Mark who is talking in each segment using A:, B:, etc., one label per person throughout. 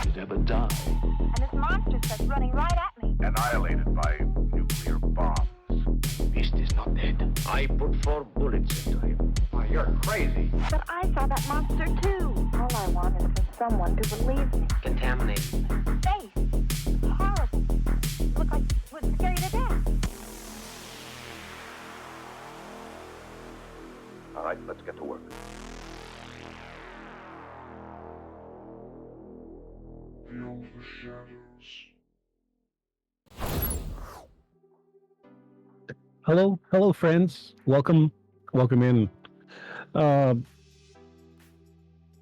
A: could ever die.
B: And this monster starts running right at me.
C: Annihilated by nuclear bombs.
A: Beast is not dead. I put 4 bullets into him.
C: Oh, you're crazy.
B: But I saw that monster too. All I want is for someone to believe me.
D: Contaminated.
B: Space. Horrible. Looked like it would scare you to death.
C: All right, let's get to work.
E: Beyond the shadows.
F: Hello, friends. Welcome in.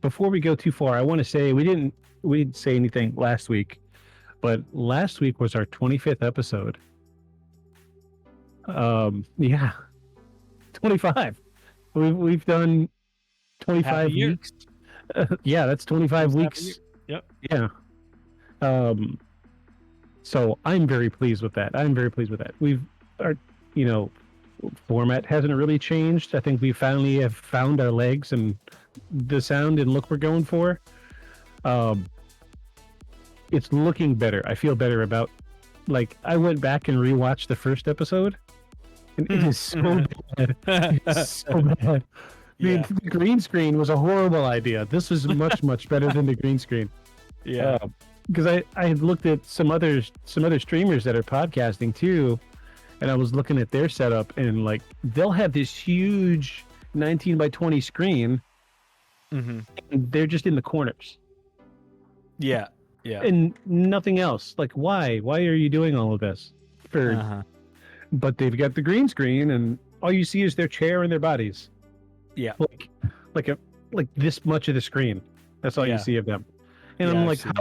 F: Before we go too far, I want to say we didn't say anything last week, but last week was our 25th episode. Yeah, 25. We've done 25 weeks. Yeah, that's 25 weeks.
G: Yep.
F: Yeah. So I'm very pleased with that. Our format hasn't really changed. I think we finally have found our legs and the sound and look we're going for. It's looking better. I feel better about, like, I went back and rewatched the first episode and it is so bad. It's so bad.
G: Yeah.
F: The green screen was a horrible idea. This was much better than the green screen.
G: Yeah.
F: Because I had looked at some other streamers that are podcasting too, and I was looking at their setup, and like they'll have this huge 19 by 20 screen,
G: Mm-hmm.
F: and they're just in the corners.
G: Yeah.
F: And nothing else. Like, why? Why are you doing all of this? But they've got the green screen, and all you see is their chair and their bodies.
G: Yeah.
F: Like this much of the screen. That's all
G: Yeah.
F: you see of them. And
G: Yeah,
F: I'm
G: I've
F: like,
G: seen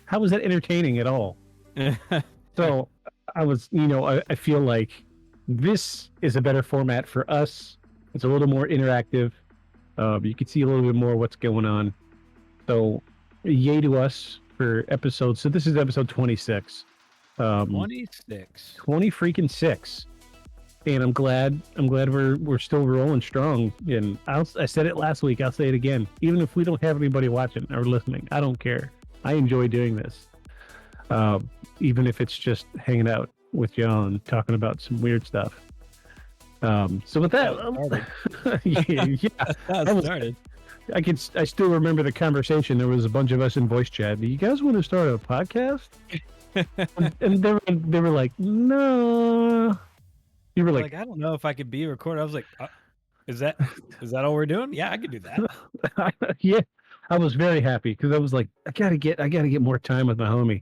F: how is that entertaining at all? So I was, I feel like this is a better format for us. It's a little more interactive. You can see a little bit more what's going on. So yay to us for episode. So this is episode 26.
G: 26.
F: 20 freaking 6. And I'm glad we're still rolling strong. And I said it last week. I'll say it again. Even if we don't have anybody watching or listening, I don't care. I enjoy doing this. Even if it's just hanging out with y'all and talking about some weird stuff. So with that,
G: Started.
F: I still remember the conversation. There was a bunch of us in voice chat. Do you guys want to start a podcast? and they were like, no. You were like,
G: I don't know if I could be recorded. I was like, is that all we're doing? Yeah, I could do that.
F: yeah. I was very happy because I was like, I gotta get more time with my homie.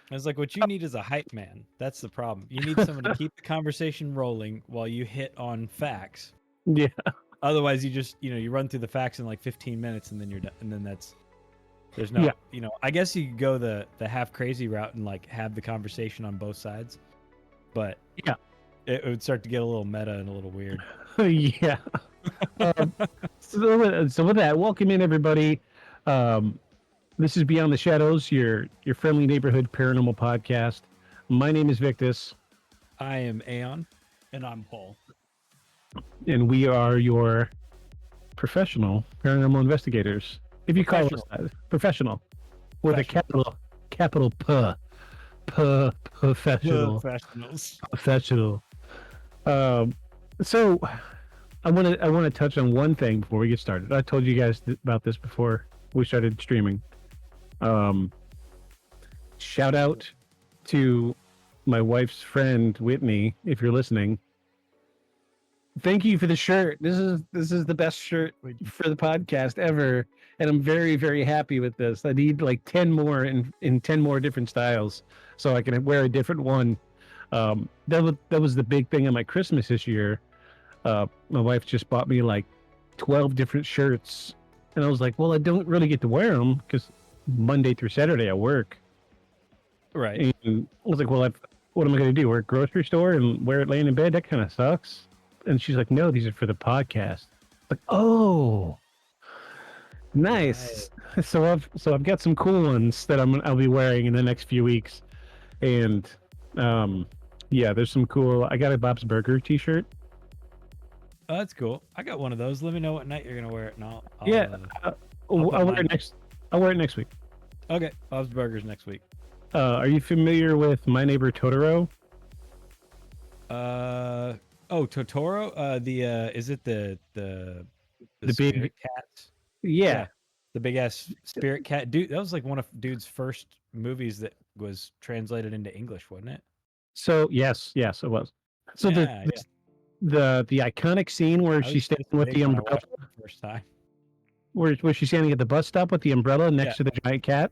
G: I was like, what you need is a hype man. That's the problem. You need someone to keep the conversation rolling while you hit on facts.
F: Yeah.
G: Otherwise, you just, you run through the facts in like 15 minutes and then you're done. And then there's no, I guess you could go the half crazy route and like have the conversation on both sides. But
F: yeah,
G: it would start to get a little meta and a little weird.
F: Yeah. So with that, welcome in everybody. This is Beyond the Shadows, your friendly neighborhood paranormal podcast. My name is Victus.
G: I am Aeon. And I'm Paul.
F: And we are your professional paranormal investigators. If you call us that. Professional. With a capital P. Professional.
G: Professionals.
F: Professional. So I want to touch on one thing before we get started. I told you guys about this before we started streaming. Shout out to my wife's friend Whitney, if you're listening. Thank you for the shirt. This is the best shirt for the podcast ever, and I'm very, very happy with this. I need like 10 more in 10 more different styles, so I can wear a different one. That was the big thing on my Christmas this year. My wife just bought me like 12 different shirts, and I was like, well, I don't really get to wear them because Monday through Saturday I work.
G: Right.
F: And I was like, well, what am I going to do? Work grocery store and wear it laying in bed? That kind of sucks. And she's like, no, these are for the podcast. Like, oh, nice. Right. So I've got some cool ones that I'll be wearing in the next few weeks. And yeah, there's some cool. I got a Bob's Burger t-shirt.
G: Oh, that's cool. I got one of those. Let me know what night you're gonna wear it, and I'll
F: I'll wear it next. I'll wear it next week.
G: Okay, Bob's Burgers next week.
F: Are you familiar with My Neighbor Totoro?
G: Totoro. Is it the
F: The
G: spirit
F: big,
G: cats?
F: yeah.
G: Yeah, the big ass spirit cat. Dude, that was like one of dude's first movies that was translated into English, wasn't it?
F: So yes, it was. So
G: Yeah, yeah.
F: the iconic scene where
G: I
F: she's
G: was
F: standing
G: this
F: with
G: big
F: the
G: when I
F: umbrella,
G: watched it the first time.
F: where she's standing at the bus stop with the umbrella
G: Yeah.
F: next to the giant cat.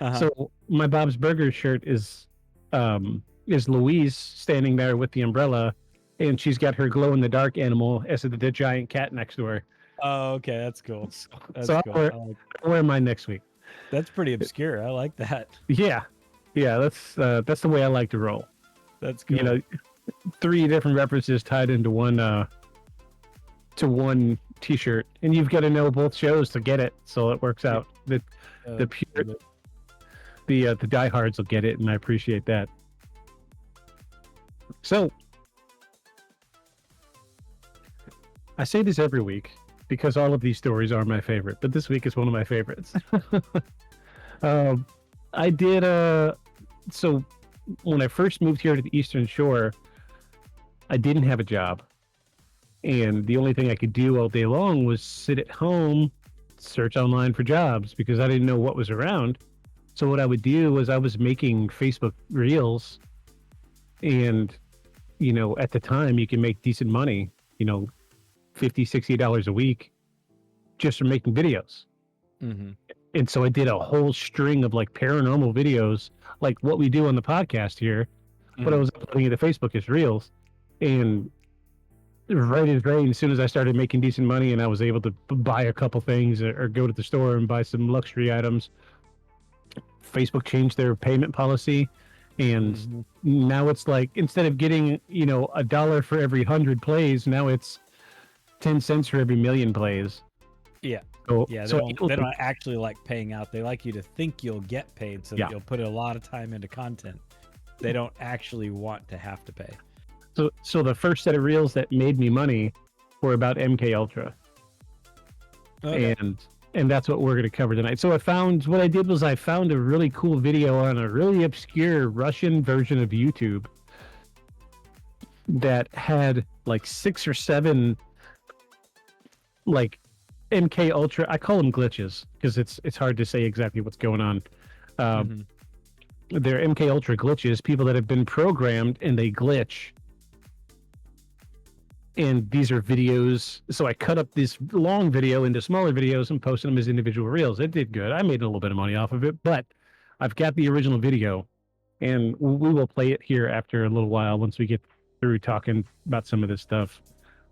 G: Uh-huh.
F: So my Bob's Burgers shirt is Louise standing there with the umbrella, and she's got her glow in the dark animal as the giant cat next to her.
G: Oh, okay, that's cool.
F: So
G: That's
F: I'll
G: cool.
F: I'll wear mine next week.
G: That's pretty obscure. I like that.
F: Yeah, that's the way I like to roll.
G: That's cool.
F: You know, 3 different references tied into one T-shirt, and you've got to know both shows to get it, so it works out. The diehards will get it, and I appreciate that. So I say this every week because all of these stories are my favorite, but this week is one of my favorites. I did so when I first moved here to the Eastern Shore, I didn't have a job. And the only thing I could do all day long was sit at home, search online for jobs because I didn't know what was around. So what I would do was I was making Facebook Reels, and at the time you can make decent money, $50-$60 a week just from making videos.
G: Mm-hmm.
F: And so I did a whole string of like paranormal videos, like what we do on the podcast here, but I was uploading it to Facebook as Reels. And right as soon as I started making decent money and I was able to buy a couple things or go to the store and buy some luxury items, Facebook changed their payment policy. And now it's like, instead of getting, $1 for every 100 plays, now it's 10 cents for every million plays.
G: Yeah.
F: So,
G: Yeah,
F: so
G: they don't actually like paying out. They like you to think you'll get paid, so that you'll put a lot of time into content. They don't actually want to have to pay.
F: So the first set of reels that made me money were about MK Ultra.
G: Okay.
F: And that's what we're going to cover tonight. So I found a really cool video on a really obscure Russian version of YouTube that had like 6 or 7 like MK Ultra. I call them glitches because it's hard to say exactly what's going on. They're MK Ultra glitches, people that have been programmed and they glitch. And these are videos. So I cut up this long video into smaller videos and posted them as individual reels. It did good. I made a little bit of money off of it, but I've got the original video, and we will play it here after a little while once we get through talking about some of this stuff.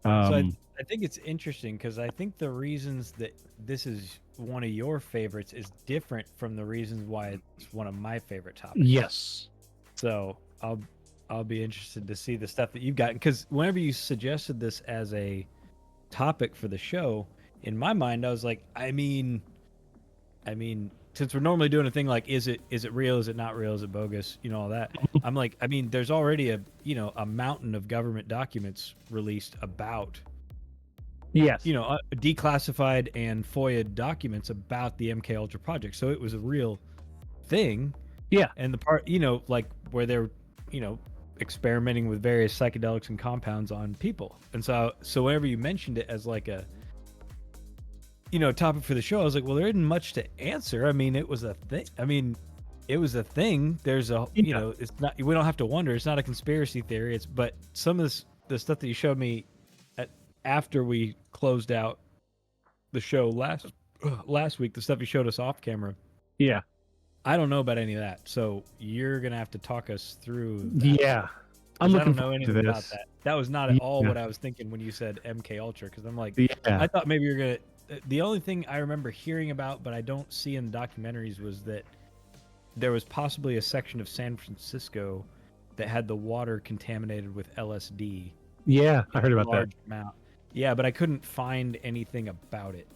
G: So I think it's interesting because I think the reasons that this is one of your favorites is different from the reasons why it's one of my favorite topics.
F: Yes.
G: So I'll be interested to see the stuff that you've got, because whenever you suggested this as a topic for the show, in my mind I was like, I mean, since we're normally doing a thing like is it real, is it not real, is it bogus, all that. I'm like, I mean, there's already a mountain of government documents released about declassified and FOIA documents about the MK Ultra project. So it was a real thing.
F: Yeah.
G: And the part, like where they're, experimenting with various psychedelics and compounds on people. And so whenever you mentioned it as like a topic for the show, I was like, well, there isn't much to answer. I mean, it was a thing. There's a it's not, we don't have to wonder. It's not a conspiracy theory. But some of the stuff that you showed me after we closed out the show last week, the stuff you showed us off camera.
F: Yeah.
G: I don't know about any of that, so you're gonna have to talk us through that.
F: Yeah,
G: I don't know anything about that. That was not at all what I was thinking when you said MK Ultra, because I'm like, I thought maybe you're gonna. The only thing I remember hearing about, but I don't see in documentaries, was that there was possibly a section of San Francisco that had the water contaminated with LSD.
F: Yeah, I heard about that.
G: Amount. Yeah, but I couldn't find anything about it.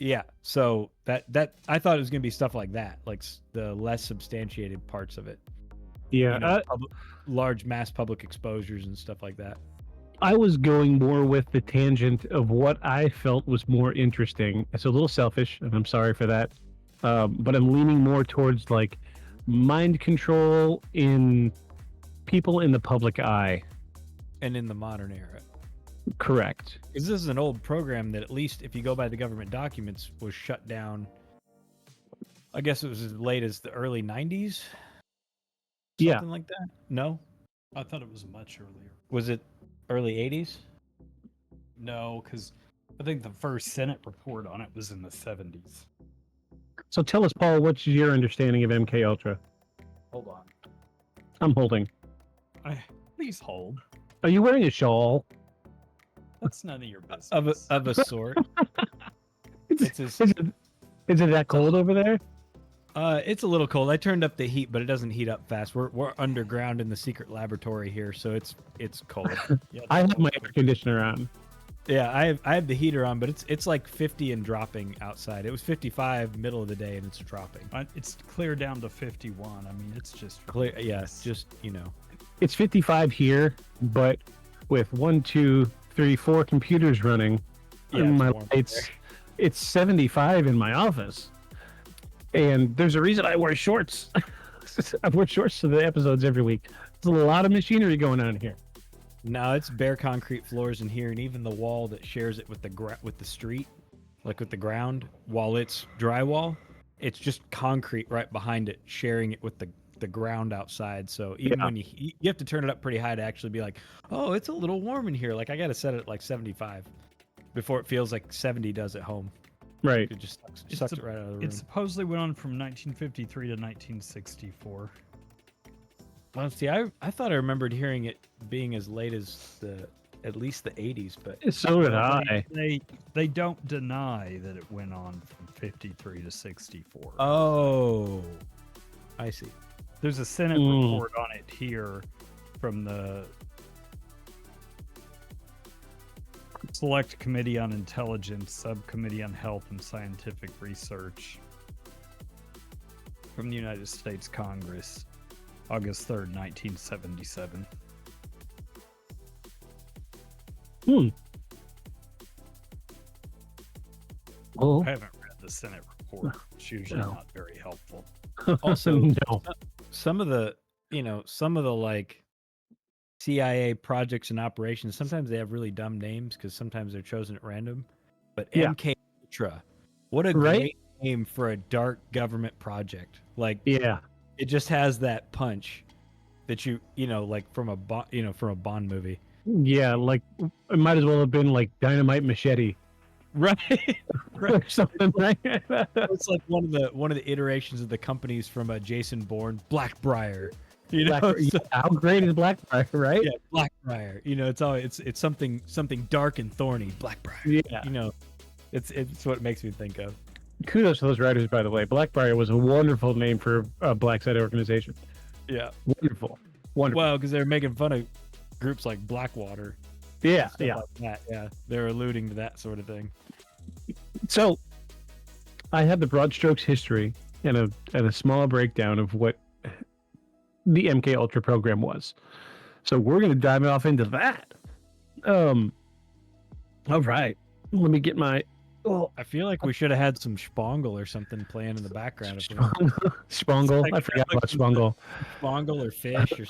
G: Yeah, so that I thought it was gonna be stuff like that, like the less substantiated parts of it.
F: Yeah,
G: large mass public exposures and stuff like that.
F: I was going more with the tangent of what I felt was more interesting. It's a little selfish, and I'm sorry for that. But I'm leaning more towards like mind control in people in the public eye.
G: And in the modern era.
F: Correct.
G: Because this is an old program that, at least if you go by the government documents, was shut down. I guess it was as late as the early 90s?
F: Yeah.
G: Something like that? No?
D: I thought it was much earlier.
G: Was it early 80s?
D: No, because I think the first Senate report on it was in the 70s.
F: So tell us, Paul, what's your understanding of MK Ultra?
D: Hold on.
F: I'm holding.
D: Please hold.
F: Are you wearing a shawl?
D: That's none of your business.
G: Of a sort. It's
F: Is it that cold over there?
G: it's a little cold. I turned up the heat, but it doesn't heat up fast. We're underground in the secret laboratory here, so it's cold.
D: Yeah,
F: I have my air conditioner on.
G: Yeah, I have the heater on, but it's like 50 and dropping outside. It was 55 middle of the day, and it's dropping.
D: it's clear down to 51. I mean, it's just
G: Clear, yeah,
D: ridiculous.
G: just
F: It's 55 here, but with 1, 2, 3, 4 computers running,
G: Yeah,
F: and
G: it's
F: my
G: warm
F: lights, it's 75 in my office. And there's a reason I wear shorts. I wear shorts to the episodes every week. There's a lot of machinery going on here.
G: No, it's bare concrete floors in here, and even the wall that shares it with the street, like with the ground, while it's drywall, it's just concrete right behind it, sharing it with the ground outside. So even when you have to turn it up pretty high to actually be like, oh, it's a little warm in here. Like I got to set it at like 75 before it feels like 70 does at home.
F: Right.
G: It just sucks it right out of the room.
D: It supposedly went on from 1953 to 1964.
G: Well, see, I thought I remembered hearing it being as late as at least the 80s, but
F: So did I.
D: They don't deny that it went on from 53 to 64.
G: oh, I see.
D: There's a Senate report on it here from the Select Committee on Intelligence, Subcommittee on Health and Scientific Research from the United States Congress, August 3rd, 1977.
F: Well,
D: I haven't read the Senate report. It's usually not very helpful.
G: Also,
F: no.
G: some of the like CIA projects and operations, sometimes they have really dumb names because sometimes they're chosen at random. But
F: Yeah.
G: MK Ultra, what a
F: Right?
G: great name for a dark government project. Like
F: Yeah.
G: it just has that punch that like from a Bond movie.
F: Yeah, like it might as well have been like Dynamite Machete
G: Right.
F: or something like that.
G: It's like one of the iterations of the companies from Jason Bourne, Blackbriar. You know,
F: Blackbriar, how great is Blackbriar, right?
G: yeah, Blackbriar. You know, it's something dark and thorny. Blackbriar.
F: Yeah.
G: You know, it's what it makes me think of.
F: Kudos to those writers, by the way. Blackbriar was a wonderful name for a black side organization.
G: Yeah.
F: Wonderful. Wonderful.
G: Well, because they're making fun of groups like Blackwater.
F: Yeah,
G: Stuff
F: yeah.
G: like that. Yeah, they're alluding to that sort of thing.
F: So I have the broad strokes history and a small breakdown of what the MK Ultra program was. So we're going to dive off into that. All right. Let me get my
G: I feel like we should have had some Spangle or something playing in the background.
F: Spangle. I forgot about Spangle.
G: Spangle or Fish or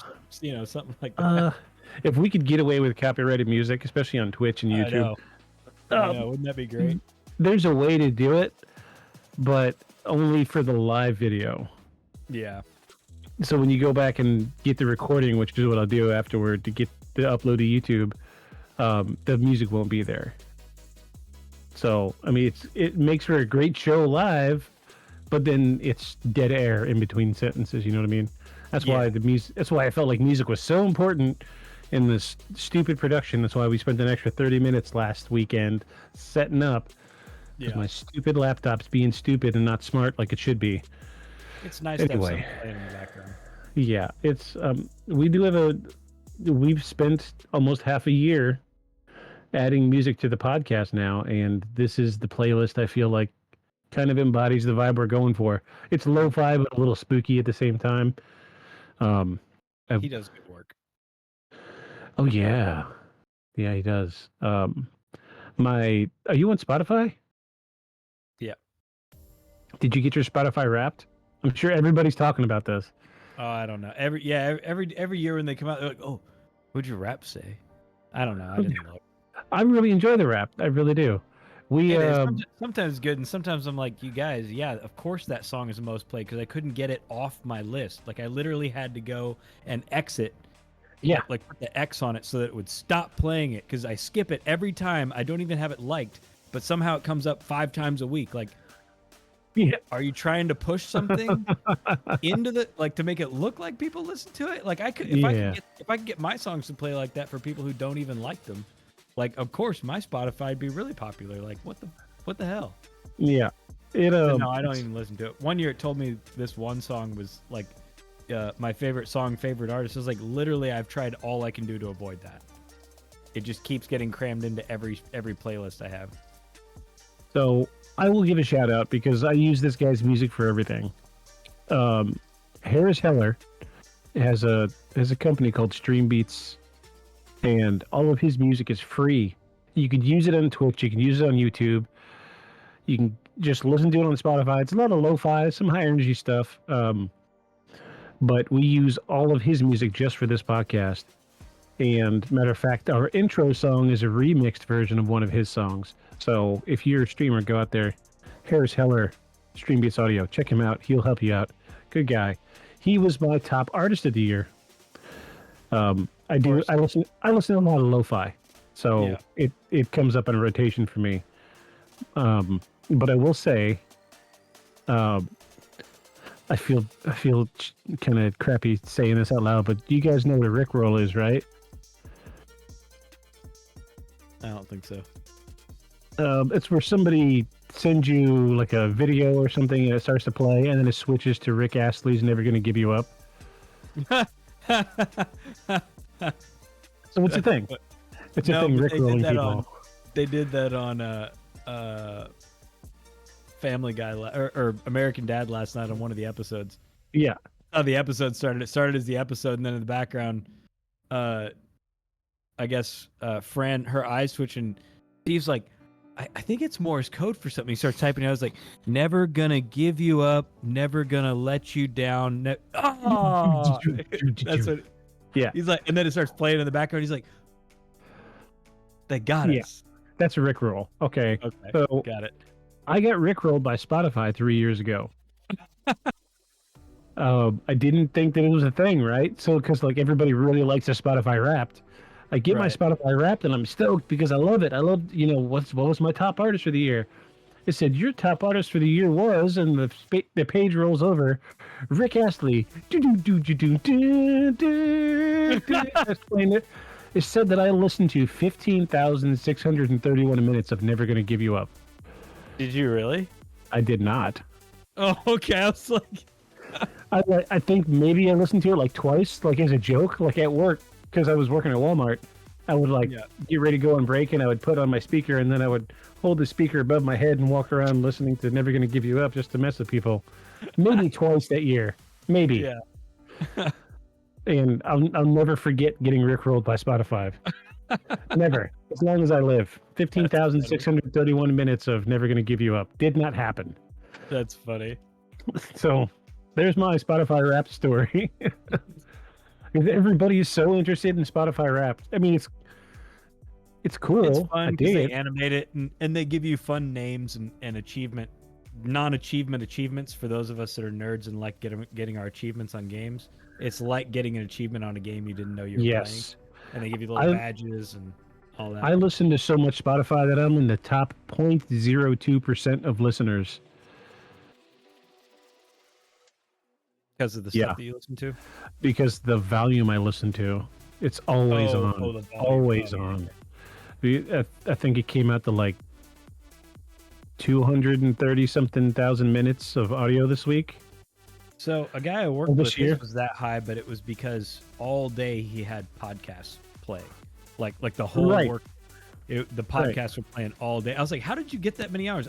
G: something like that.
F: If we could get away with copyrighted music, especially on Twitch and YouTube,
G: I know. Wouldn't that be great?
F: there's a way to do it, but only for the live video.
G: Yeah.
F: So when you go back and get the recording, which is what I'll do afterward to get the upload to YouTube, the music won't be there. So I mean, it makes for a great show live, but then it's dead air in between sentences. You know what I mean? That's why the music. That's why I felt like music was so important in this stupid production. That's why we spent an extra 30 minutes last weekend setting up. Because my stupid laptop's being stupid and not smart like it should be.
G: It's nice
F: Anyway.
G: to have something playing in the background.
F: Yeah, it's we've spent almost half a year adding music to the podcast now, and this is the playlist I feel like kind of embodies the vibe we're going for. It's lo-fi but a little spooky at the same time.
G: He does good work.
F: Oh yeah. Yeah, he does. Are you on Spotify?
G: Yeah.
F: Did you get your Spotify Wrapped? I'm sure everybody's talking about this.
G: Oh, I don't know. Every year when they come out, they're like, "Oh, what'd your rap say?" I don't know. I didn't look.
F: I really enjoy the rap. I really do. We
G: It is sometimes good, and sometimes I'm like, you guys, yeah, of course that song is the most played because I couldn't get it off my list. Like I literally had to go and exit,
F: yeah.
G: like put the X on it so that it would stop playing it because I skip it every time. I don't even have it liked, but somehow it comes up 5 times a week. Like,
F: Yeah.
G: are you trying to push something into the like to make it look like people listen to it? Like I could if I could get my songs to play like that for people who don't even like them. Like, of course, my Spotify would be really popular. Like, what the hell?
F: Yeah. It
G: But no, I don't even listen to it. One year, it told me this one song was like my favorite song, favorite artist. It was like literally, I've tried all I can do to avoid that. It just keeps getting crammed into every playlist I have.
F: So I will give a shout out because I use this guy's music for everything. Harris Heller has a company called Stream Beats, and all of his music is free. You could use it on Twitch. You can use it on YouTube. You can just listen to it on Spotify. It's a lot of lo-fi, some high energy stuff. But we use all of his music just for this podcast. And matter of fact, our intro song is a remixed version of one of his songs. So if you're a streamer, go out there. Harris Heller, Stream Beats Audio. Check him out. He'll help you out. Good guy. He was my top artist of the year. I listen to a lot of lo-fi, so it comes up in a rotation for me. But I will say, I feel kind of crappy saying this out loud, but you guys know what a Rickroll is, right?
G: I don't think so.
F: It's where somebody sends you like a video or something, and it starts to play, and then it switches to Rick Astley's "Never Gonna Give You Up." So it's a thing. It's a thing. Rickrolling people.
G: They did that on Family Guy or American Dad last night on one of the episodes.
F: Yeah.
G: How the episode started. It started as the episode, and then in the background, I guess Fran, her eyes twitching. Steve's like, I think it's Morse code for something. He starts typing. I was like, "Never gonna give you up. Never gonna let you down." That's what.
F: Yeah.
G: He's like, and then it starts playing in the background. He's like, "They got us."
F: That's a Rickroll. Okay. So
G: got it.
F: I got Rickrolled by Spotify 3 years ago. I didn't think that it was a thing, right? So, because like everybody really likes a Spotify Wrapped, I get my Spotify Wrapped and I'm stoked because I love it. I love, what was my top artist for the year? It said your top artist for the year was, and the page rolls over, Rick Astley. Explain it. It said that I listened to 15,631 minutes of "Never Gonna Give You Up."
G: Did you really?
F: I did not.
G: Oh, okay. I was like,
F: I think maybe I listened to it like twice, like as a joke, like at work, because I was working at Walmart. I would get ready to go on break, and I would put on my speaker, and then I would hold the speaker above my head and walk around listening to "Never Gonna Give You Up" just to mess with people. Maybe twice that year. Maybe.
G: Yeah.
F: And I'll never forget getting rickrolled by Spotify. Never. As long as I live. 15,631 minutes of "Never Gonna Give You Up." Did not happen.
G: That's funny.
F: So there's my Spotify Wrapped story. Because everybody is so interested in Spotify Wrapped. I mean, it's cool.
G: It's fun because they animate it and they give you fun names and non-achievement achievements for those of us that are nerds and like getting our achievements on games. It's like getting an achievement on a game you didn't know you were playing. And they give you little badges and all that.
F: I listen to so much Spotify that I'm in the top 0.02% of listeners.
G: Because of the stuff that you listen to?
F: Because the volume I listen to, it's always on. Always on. I think it came out to like 230 something thousand minutes of audio this week.
G: So a guy I worked with, his was that high, but it was because all day he had podcasts play, like the whole work. The podcasts were playing all day. I was like, how did you get that many hours?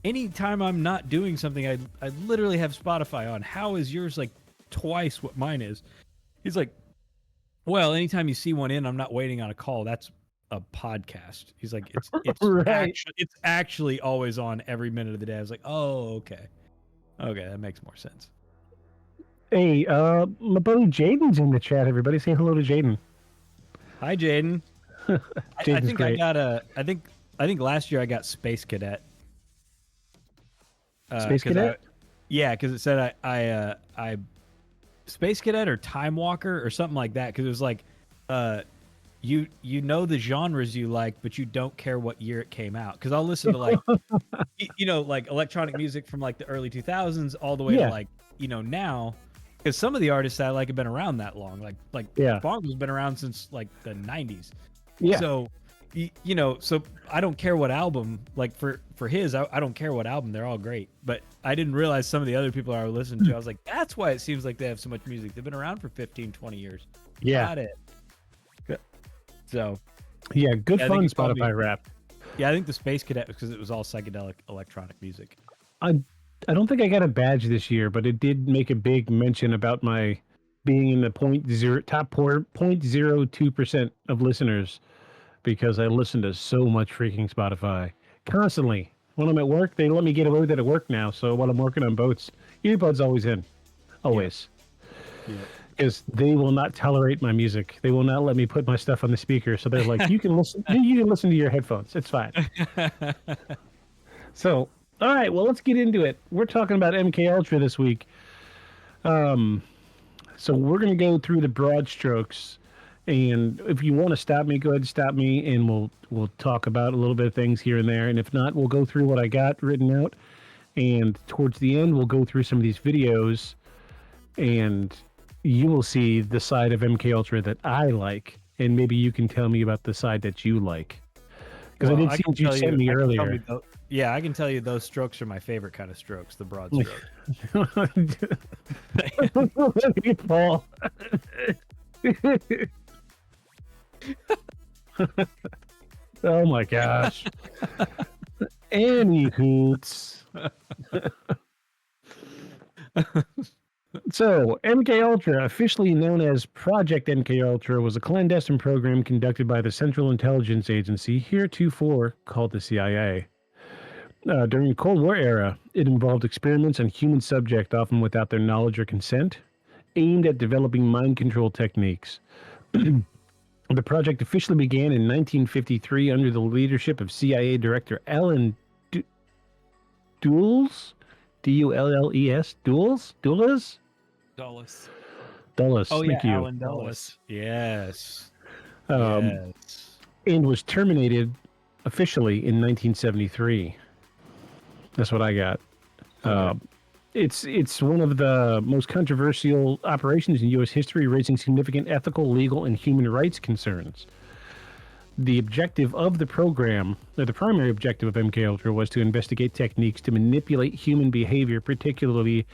G: Anytime I'm not doing something, I literally have Spotify on. How is yours like twice what mine is? He's like, well, anytime you see one in, I'm not waiting on a call. That's a podcast. He's like, it's
F: Right.
G: it's actually always on every minute of the day. I was like, oh, okay, that makes more sense.
F: Hey, my buddy Jaden's in the chat. Everybody, say hello to Jaden.
G: Hi, Jaden. I
F: Jaden's
G: think
F: great.
G: I think last year I got Space Cadet.
F: Space Cadet?
G: Because it said I Space Cadet or Time Walker or something like that. Because it was like, you know the genres you like, but you don't care what year it came out. Because I'll listen to like, like electronic music from like the early 2000s all the way to like, now. Because some of the artists I like have been around that long. Like Bongo's been around since like the 90s.
F: Yeah.
G: So, so I don't care what album, like for his, I don't care what album. They're all great. But I didn't realize some of the other people I was listening to, I was like, that's why it seems like they have so much music. They've been around for 15, 20 years.
F: Yeah.
G: Got it. So.
F: Yeah, good
G: I
F: fun
G: think probably,
F: Spotify rap.
G: Yeah, I think the Space Cadet was because it was all psychedelic electronic music.
F: I don't think I got a badge this year, but it did make a big mention about my being in the top 0.02% of listeners because I listen to so much freaking Spotify constantly. When I'm at work, they let me get away with it at work now. So while I'm working on boats, earbuds always in, always, because they will not tolerate my music. They will not let me put my stuff on the speaker. So they're like, you can listen to your headphones. It's fine. So. All right, well, let's get into it. We're talking about MK Ultra this week. So we're going to go through the broad strokes, and if you want to stop me, go ahead and stop me, and we'll talk about a little bit of things here and there. And if not, we'll go through what I got written out, and towards the end, we'll go through some of these videos, and you will see the side of MK Ultra that I like, and maybe you can tell me about the side that you like. Because I did see what you sent me earlier.
G: Yeah, I can tell you those strokes are my favorite kind of strokes, the broad stroke.
F: Let me fall. Oh my gosh. Any hoots. So, MK Ultra, officially known as Project MK Ultra, was a clandestine program conducted by the Central Intelligence Agency, heretofore called the CIA. During the Cold War era, it involved experiments on human subjects, often without their knowledge or consent, aimed at developing mind control techniques. The project officially began in 1953 under the leadership of CIA Director Alan Dulles, D-U-L-L-E-S, Dulles?
G: Dulles.
F: Dulles.
G: Oh,
F: Thank
G: yeah,
F: you.
G: Alan Dulles. Yes.
F: Yes. And was terminated officially in 1973. That's what I got. Okay. It's one of the most controversial operations in U.S. history, raising significant ethical, legal, and human rights concerns. The objective of the program, or the primary objective of MK Ultra, was to investigate techniques to manipulate human behavior, particularly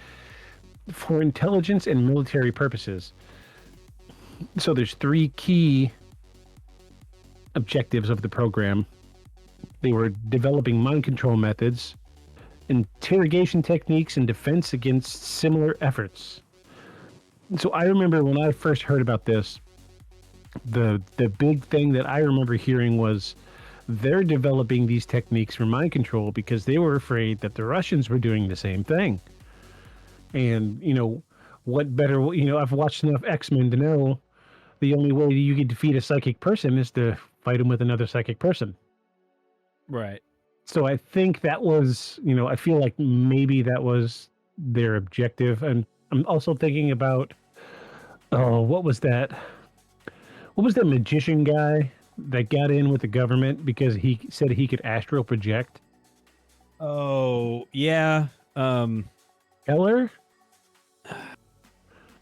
F: for intelligence and military purposes. So there's three key objectives of the program. They were developing mind control methods, interrogation techniques, and defense against similar efforts. So I remember when I first heard about this, the big thing that I remember hearing was they're developing these techniques for mind control because they were afraid that the Russians were doing the same thing. And, what better, I've watched enough X-Men to know the only way you can defeat a psychic person is to fight him with another psychic person.
G: Right.
F: So I think that was, I feel like maybe that was their objective. And I'm also thinking about, what was that? What was that magician guy that got in with the government because he said he could astral project?
G: Oh, yeah.
F: Eller?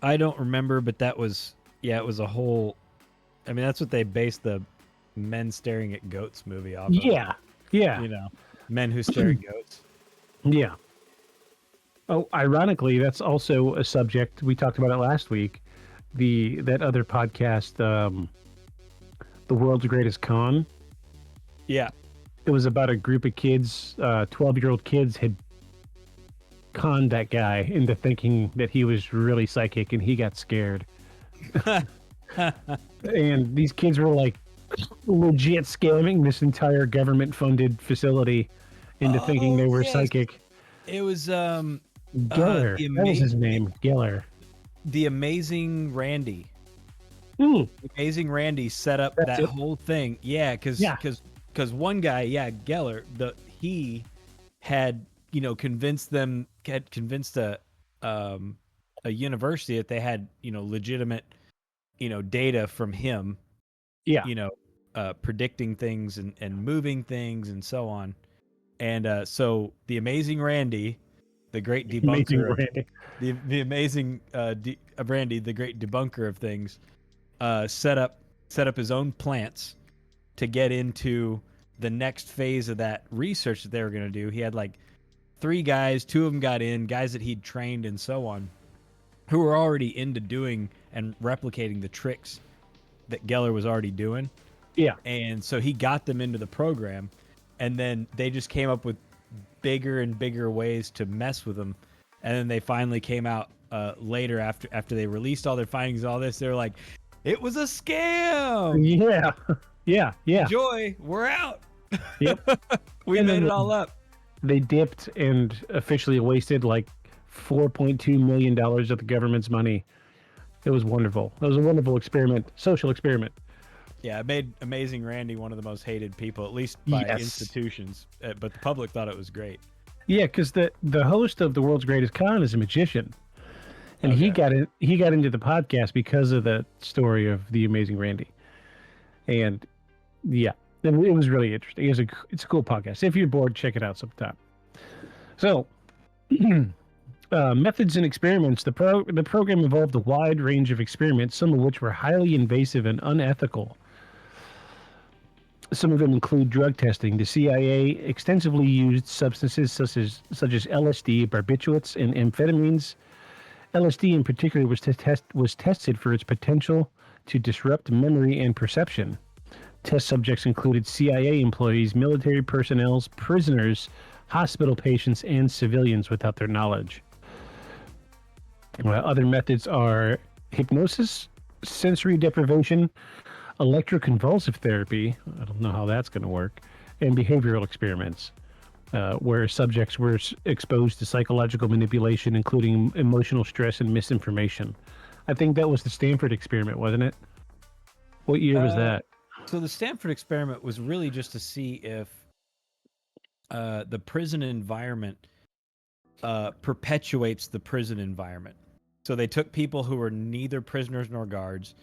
G: I don't remember, but that was, it was a whole, that's what they based the Men Staring at Goats movie off of.
F: Yeah.
G: Men who stare at goats.
F: Yeah. Oh, ironically, that's also a subject we talked about it last week. That other podcast, The World's Greatest Con.
G: Yeah.
F: It was about a group of kids, 12-year-old kids had conned that guy into thinking that he was really psychic, and he got scared. And these kids were like legit scamming this entire government-funded facility into thinking they were
G: yes.
F: psychic.
G: It was
F: Geller,
G: the
F: that was his name. Geller.
G: the amazing Randy.
F: Mm,
G: Amazing Randy set up
F: That's
G: that
F: it.
G: whole thing. Yeah, because one guy, Geller, he had convinced a university that they had legitimate data from him,
F: yeah.
G: predicting things and moving things and so on. And so the amazing Randy, the great
F: Amazing
G: debunker of
F: Randy.
G: the amazing Randy, the great debunker of things, set up his own plants to get into the next phase of that research that they were going to do. He had like 3 guys, 2 of them got in, guys that he'd trained and so on, who were already into doing and replicating the tricks that Geller was already doing.
F: Yeah.
G: And so he got them into the program, and then they just came up with bigger and bigger ways to mess with them. And then they finally came out later after they released all their findings, all this. They were like, "It was a scam.
F: Yeah. Yeah. Yeah.
G: Enjoy. We're out.
F: Yep.
G: We
F: And
G: made
F: then
G: it all up."
F: They dipped and officially wasted like $4.2 million of the government's money. It was wonderful. It was a wonderful experiment, social experiment.
G: Yeah, it made Amazing Randy one of the most hated people, at least by
F: Yes.
G: institutions. But the public thought it was great.
F: Yeah, because the host of the World's Greatest Con is a magician, and he got into the podcast because of the story of the Amazing Randy, and yeah, it was really interesting. It's a cool podcast. If you're bored, check it out sometime. So, methods and experiments. The program involved a wide range of experiments, some of which were highly invasive and unethical. Some of them include drug testing. The CIA extensively used substances such as LSD, barbiturates, and amphetamines. LSD in particular was tested for its potential to disrupt memory and perception. Test subjects included CIA employees, military personnel, prisoners, hospital patients, and civilians without their knowledge. Other methods are hypnosis, sensory deprivation, electroconvulsive therapy, I don't know how that's going to work, and behavioral experiments, where subjects were exposed to psychological manipulation, including emotional stress and misinformation. I think that was the Stanford experiment, wasn't it? What year was that?
G: So the Stanford experiment was really just to see if the prison environment perpetuates the prison environment. So they took people who were neither prisoners nor guards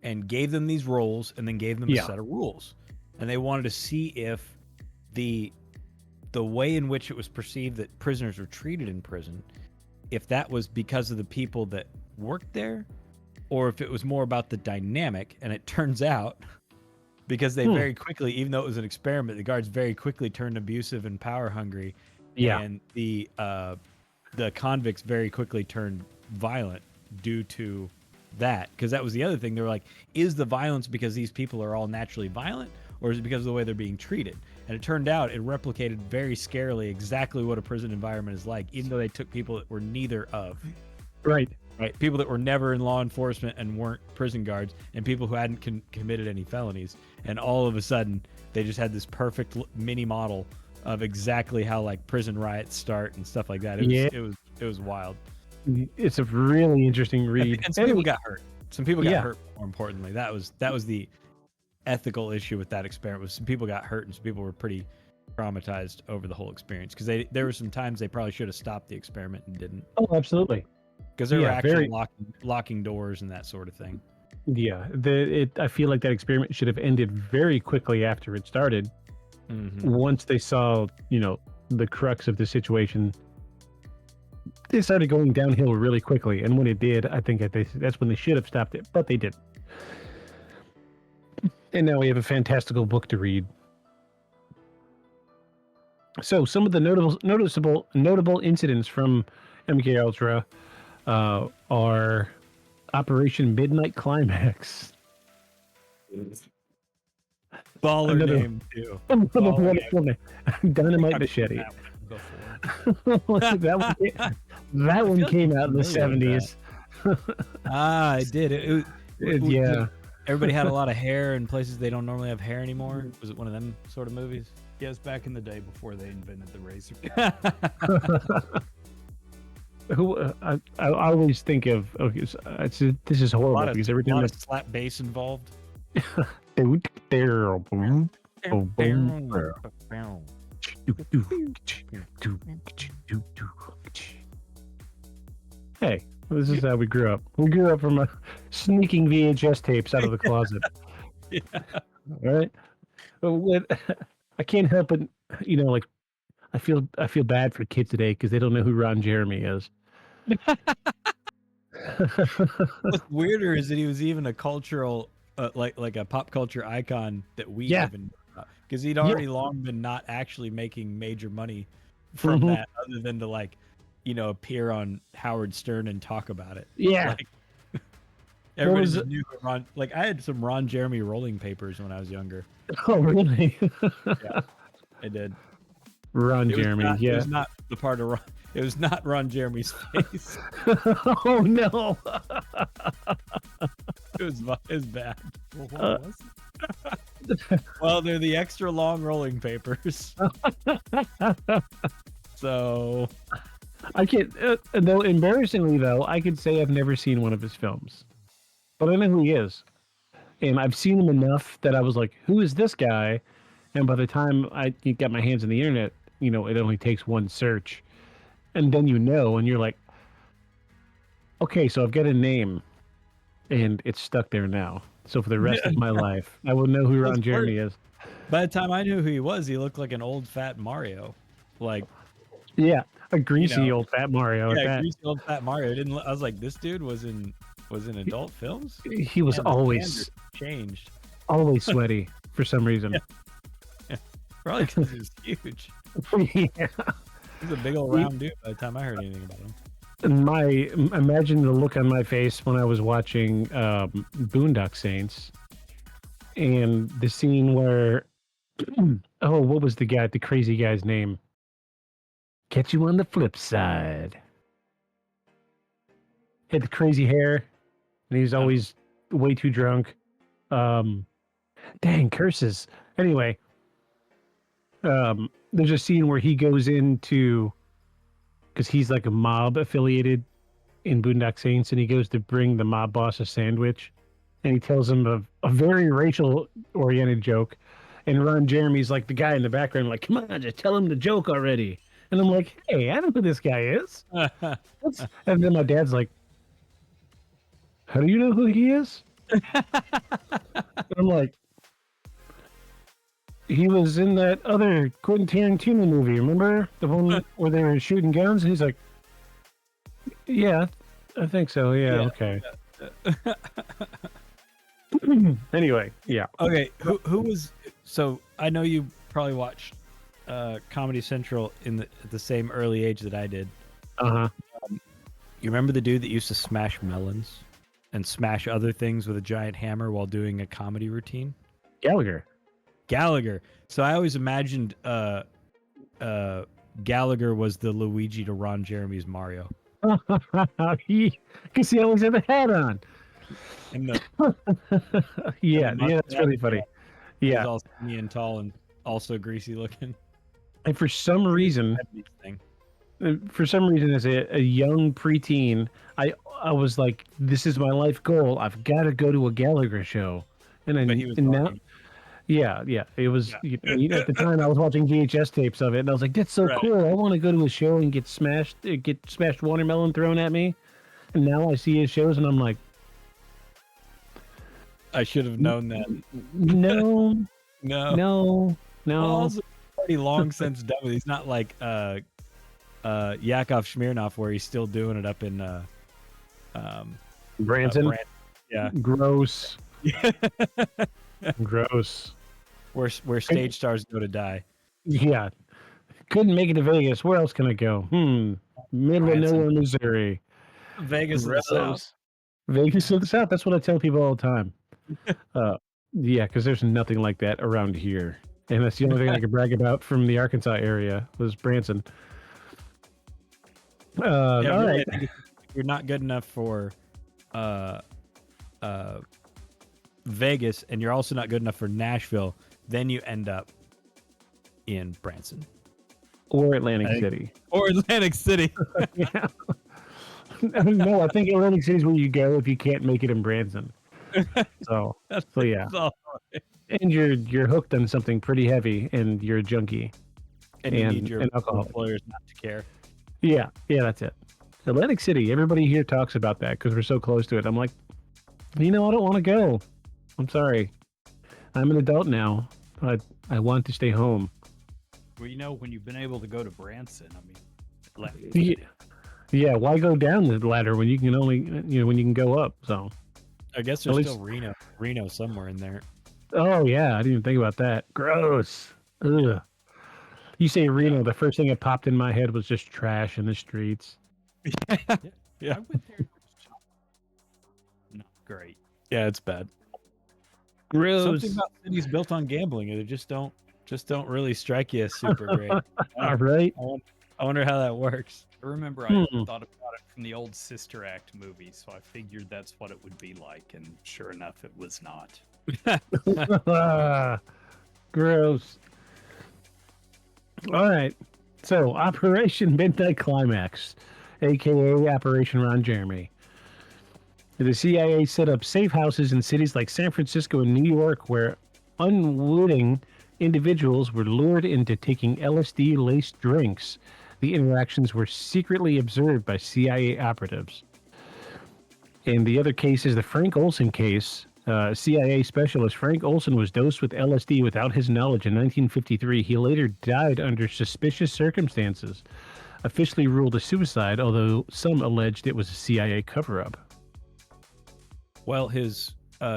G: and gave them these roles, and then gave them a set of rules. And they wanted to see if the way in which it was perceived that prisoners were treated in prison, if that was because of the people that worked there, or if it was more about the dynamic. And it turns out, because they very quickly, even though it was an experiment, the guards very quickly turned abusive and power hungry.
F: Yeah.
G: And the convicts very quickly turned violent due to that. Because that was the other thing. They were like, is the violence because these people are all naturally violent, or is it because of the way they're being treated? And it turned out it replicated very scarily exactly what a prison environment is like, even though they took people that were neither of.
F: Right.
G: People that were never in law enforcement and weren't prison guards, and people who hadn't committed any felonies. And all of a sudden, they just had this perfect mini model of exactly how like prison riots start and stuff like that. It was wild.
F: It's a really interesting read.
G: And some people got hurt. Some people got hurt. More importantly, that was the ethical issue with that experiment. Was some people got hurt and some people were pretty traumatized over the whole experience, because there were some times they probably should have stopped the experiment and didn't.
F: Oh, absolutely.
G: Because there were actually locking doors and that sort of thing.
F: Yeah, I feel like that experiment should have ended very quickly after it started. Mm-hmm. Once they saw, the crux of the situation, they started going downhill really quickly. And when it did, I think that's when they should have stopped it, but they didn't. And now we have a fantastical book to read. So some of the notable incidents from MK Ultra are Operation Midnight Climax.
G: Baller name too.
F: Wonderful name. Dynamite Machete. that one came out in the 70s.
G: I did.
F: Yeah.
G: everybody had a lot of hair in places they don't normally have hair anymore. Was it one of them sort of movies?
D: Yes, back in the day before they invented the razor.
F: Who I always think of. Okay, this is
G: A
F: horrible
G: lot of,
F: because every time
G: of slap bass involved.
F: Hey, this is how we grew up. We grew up from sneaking VHS tapes out of the closet.
G: Yeah.
F: All right. But I can't help it. Like I feel bad for kids today because they don't know who Ron Jeremy is.
G: What's weirder is that he was even a cultural, like a pop culture icon that we
F: Yeah.
G: even, because he'd already long been not actually making major money from
F: Mhm.
G: that, other than to appear on Howard Stern and talk about it.
F: Yeah.
G: Like, everybody
F: was
G: just knew who Ron. Like I had some Ron Jeremy rolling papers when I was younger.
F: Oh, really?
G: Yeah, I did.
F: Ron
G: It was
F: Jeremy.
G: not,
F: Yeah.
G: It was not the part of Ron. It was not Ron Jeremy's face.
F: Oh no.
G: It was bad.
D: Well, what was it?
G: Well, they're the extra long rolling papers. So
F: I can't. Though embarrassingly, though, I could say I've never seen one of his films, but I know who he is, and I've seen him enough that I was like, "Who is this guy?" And by the time I got my hands on the internet, it only takes one search, and then and you're like, "Okay, so I've got a name, and it's stuck there now. So for the rest of my life, I will know who Ron Jeremy is."
G: by the time I knew who he was, he looked like an old fat Mario. Like,
F: Yeah, a greasy old fat Mario. at
G: yeah,
F: that.
G: greasy old fat Mario. I was like, this dude was in adult films.
F: He was
G: Man, the
F: always
G: standard changed.
F: always sweaty for some reason.
G: Probably because he was huge.
F: Yeah.
G: He was a big old round dude by the time I heard anything about him.
F: And imagine the look on my face when I was watching Boondock Saints, and the scene where, what was the crazy guy's name? Catch you on the flip side. Had the crazy hair, and he's always way too drunk. Dang curses. Anyway, there's a scene where he goes into, because he's like a mob affiliated in Boondock Saints, and he goes to bring the mob boss a sandwich, and he tells him a very racial oriented joke, and Ron Jeremy's like the guy in the background, like, "Come on, just tell him the joke already." And I'm like, "Hey, I know who this guy is." And then my dad's like, "How do you know who he is?" And I'm like, "He was in that other Quentin Tarantino movie, remember? The one where they were shooting guns?" And he's like, "Yeah, I think so. Yeah. Okay." Anyway, yeah.
G: Okay, who was? So I know you probably watched Comedy Central at the same early age that I did.
F: Uh-huh.
G: You remember the dude that used to smash melons and smash other things with a giant hammer while doing a comedy routine? Gallagher. So I always imagined Gallagher was the Luigi to Ron Jeremy's Mario.
F: Because he always had the hat on.
G: And
F: Yeah, that's really funny.
G: He
F: Yeah.
G: was all skinny and tall and also greasy looking.
F: And for some reason, as a young preteen, I was like, "This is my life goal. I've got to go to a Gallagher show." And then
G: But he was
F: now,
G: lucky.
F: yeah, it was. At the time, I was watching VHS tapes of it, and I was like, "That's so cool. I want to go to a show and get smashed watermelon thrown at me." And now I see his shows, and I'm like,
G: I should have known that.
F: "No,
G: No.
F: no."
G: Well, also pretty long since done with. He's not like Yakov Smirnoff, where he's still doing it up in
F: Branson.
G: Yeah.
F: Gross. Gross.
G: Where stage stars go to die.
F: Yeah. Couldn't make it to Vegas. Where else can I go? Middle of nowhere, Missouri.
G: Vegas of the South.
F: Vegas of the South. That's what I tell people all the time. Yeah, because there's nothing like that around here. And that's the only thing I could brag about from the Arkansas area was Branson. All
G: Really,
F: right.
G: I think if you're not good enough for Vegas and you're also not good enough for Nashville, then you end up in Branson
F: or Atlantic City.
G: or Atlantic City.
F: Yeah. No, I think Atlantic City is where you go if you can't make it in Branson. So yeah. And you're hooked on something pretty heavy, and you're a junkie.
G: And you need your
F: alcohol.
G: employers not to care.
F: Yeah, that's it. Atlantic City. Everybody here talks about that because we're so close to it. I'm like, I don't want to go. I'm sorry. I'm an adult now. I want to stay home.
D: Well, when you've been able to go to Branson, I mean,
F: yeah. Why go down the ladder when you can only, when you can go up? So,
G: I guess there's still Reno somewhere in there.
F: Oh yeah, I didn't even think about that. Gross. Ugh. You say Reno, the first thing that popped in my head was just trash in the streets.
G: Yeah.
D: I went there. Not great.
G: Yeah, it's bad.
F: Gross.
G: Something about cities built on gambling, they just don't really strike you as super great.
F: All right.
G: I wonder how that works.
D: I remember I thought about it from the old Sister Act movie, so I figured that's what it would be like, and sure enough, it was not.
F: Gross. All right. So, Operation Midnight Climax, aka Operation Ron Jeremy. The CIA set up safe houses in cities like San Francisco and New York where unwitting individuals were lured into taking LSD-laced drinks. The interactions were secretly observed by CIA operatives. In the other case is the Frank Olson case. CIA specialist Frank Olson was dosed with LSD without his knowledge in 1953. He later died under suspicious circumstances. Officially ruled a suicide, although some alleged it was a CIA cover-up.
G: Well, his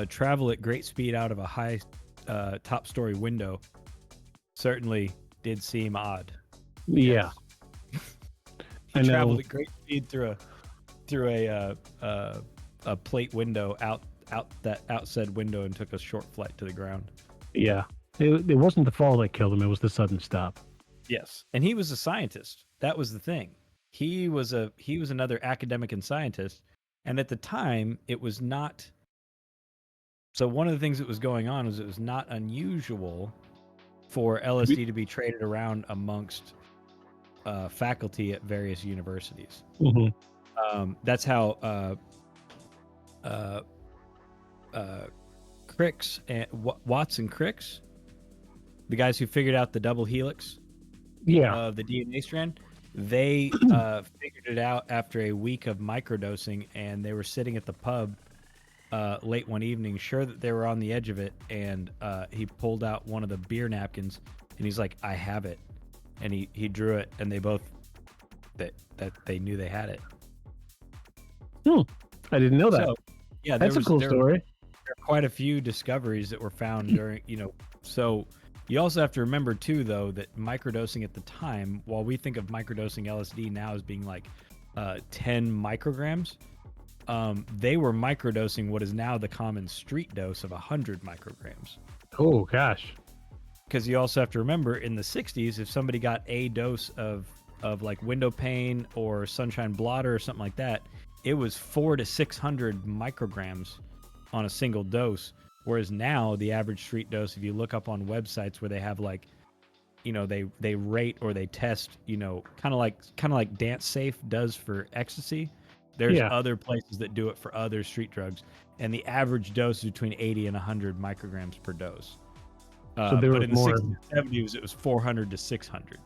G: travel at great speed out of a high top-story window certainly did seem odd.
F: Yeah.
G: He traveled at great speed through a plate window out that outside window and took a short flight to the ground.
F: Yeah. It wasn't the fall that killed him, it was the sudden stop.
G: Yes. And he was a scientist. That was the thing. He was another academic and scientist, and at the time it was not. So one of the things that was going on was it was not unusual for LSD to be traded around amongst faculty at various universities.
F: Mm-hmm.
G: That's how Crick's and Watts and Crick's, the guys who figured out the double helix of the DNA strand, they figured it out after a week of microdosing, and they were sitting at the pub late one evening, sure that they were on the edge of it, and he pulled out one of the beer napkins, and he's like, I have it. And he drew it, and they both that they knew they had it.
F: I didn't know that.
G: So, yeah,
F: that's a cool story.
G: There are quite a few discoveries that were found during, so you also have to remember too, though, that microdosing at the time, while we think of microdosing LSD now as being like 10 micrograms, they were microdosing what is now the common street dose of 100 micrograms.
F: Oh, gosh.
G: Because you also have to remember, in the 60s, if somebody got a dose of like window pane or sunshine blotter or something like that, it was 400 to 600 micrograms on a single dose. Whereas now the average street dose, if you look up on websites where they have like, they rate or they test, kind of like Dance Safe does for ecstasy. There's other places that do it for other street drugs, and the average dose is between 80 and 100 micrograms per dose.
F: So they were
G: but in the
F: more
G: 60s and 70s, it was 400 to 600.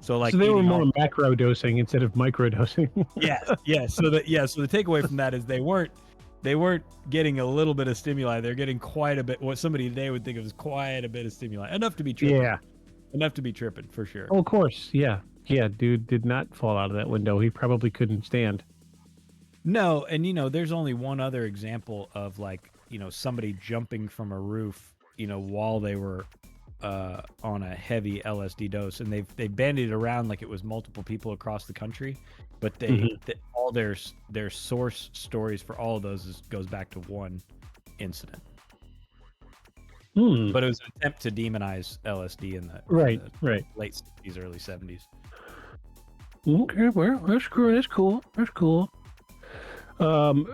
G: So like,
F: so they were more macro dosing instead of micro dosing.
G: Yeah. So the takeaway from that is they weren't getting a little bit of stimuli. They're getting quite a bit. What somebody today would think of as quite a bit of stimuli, enough to be tripping.
F: Yeah,
G: enough to be tripping for sure.
F: Oh, of course. Yeah. Dude did not fall out of that window. He probably couldn't stand.
G: No, and there's only one other example of like somebody jumping from a roof while they were on a heavy LSD dose, and they bandied it around like it was multiple people across the country, but all their source stories for all of those goes back to one incident. But it was an attempt to demonize LSD in the late 60s, early 70s.
F: Okay, well, that's cool. That's cool. Do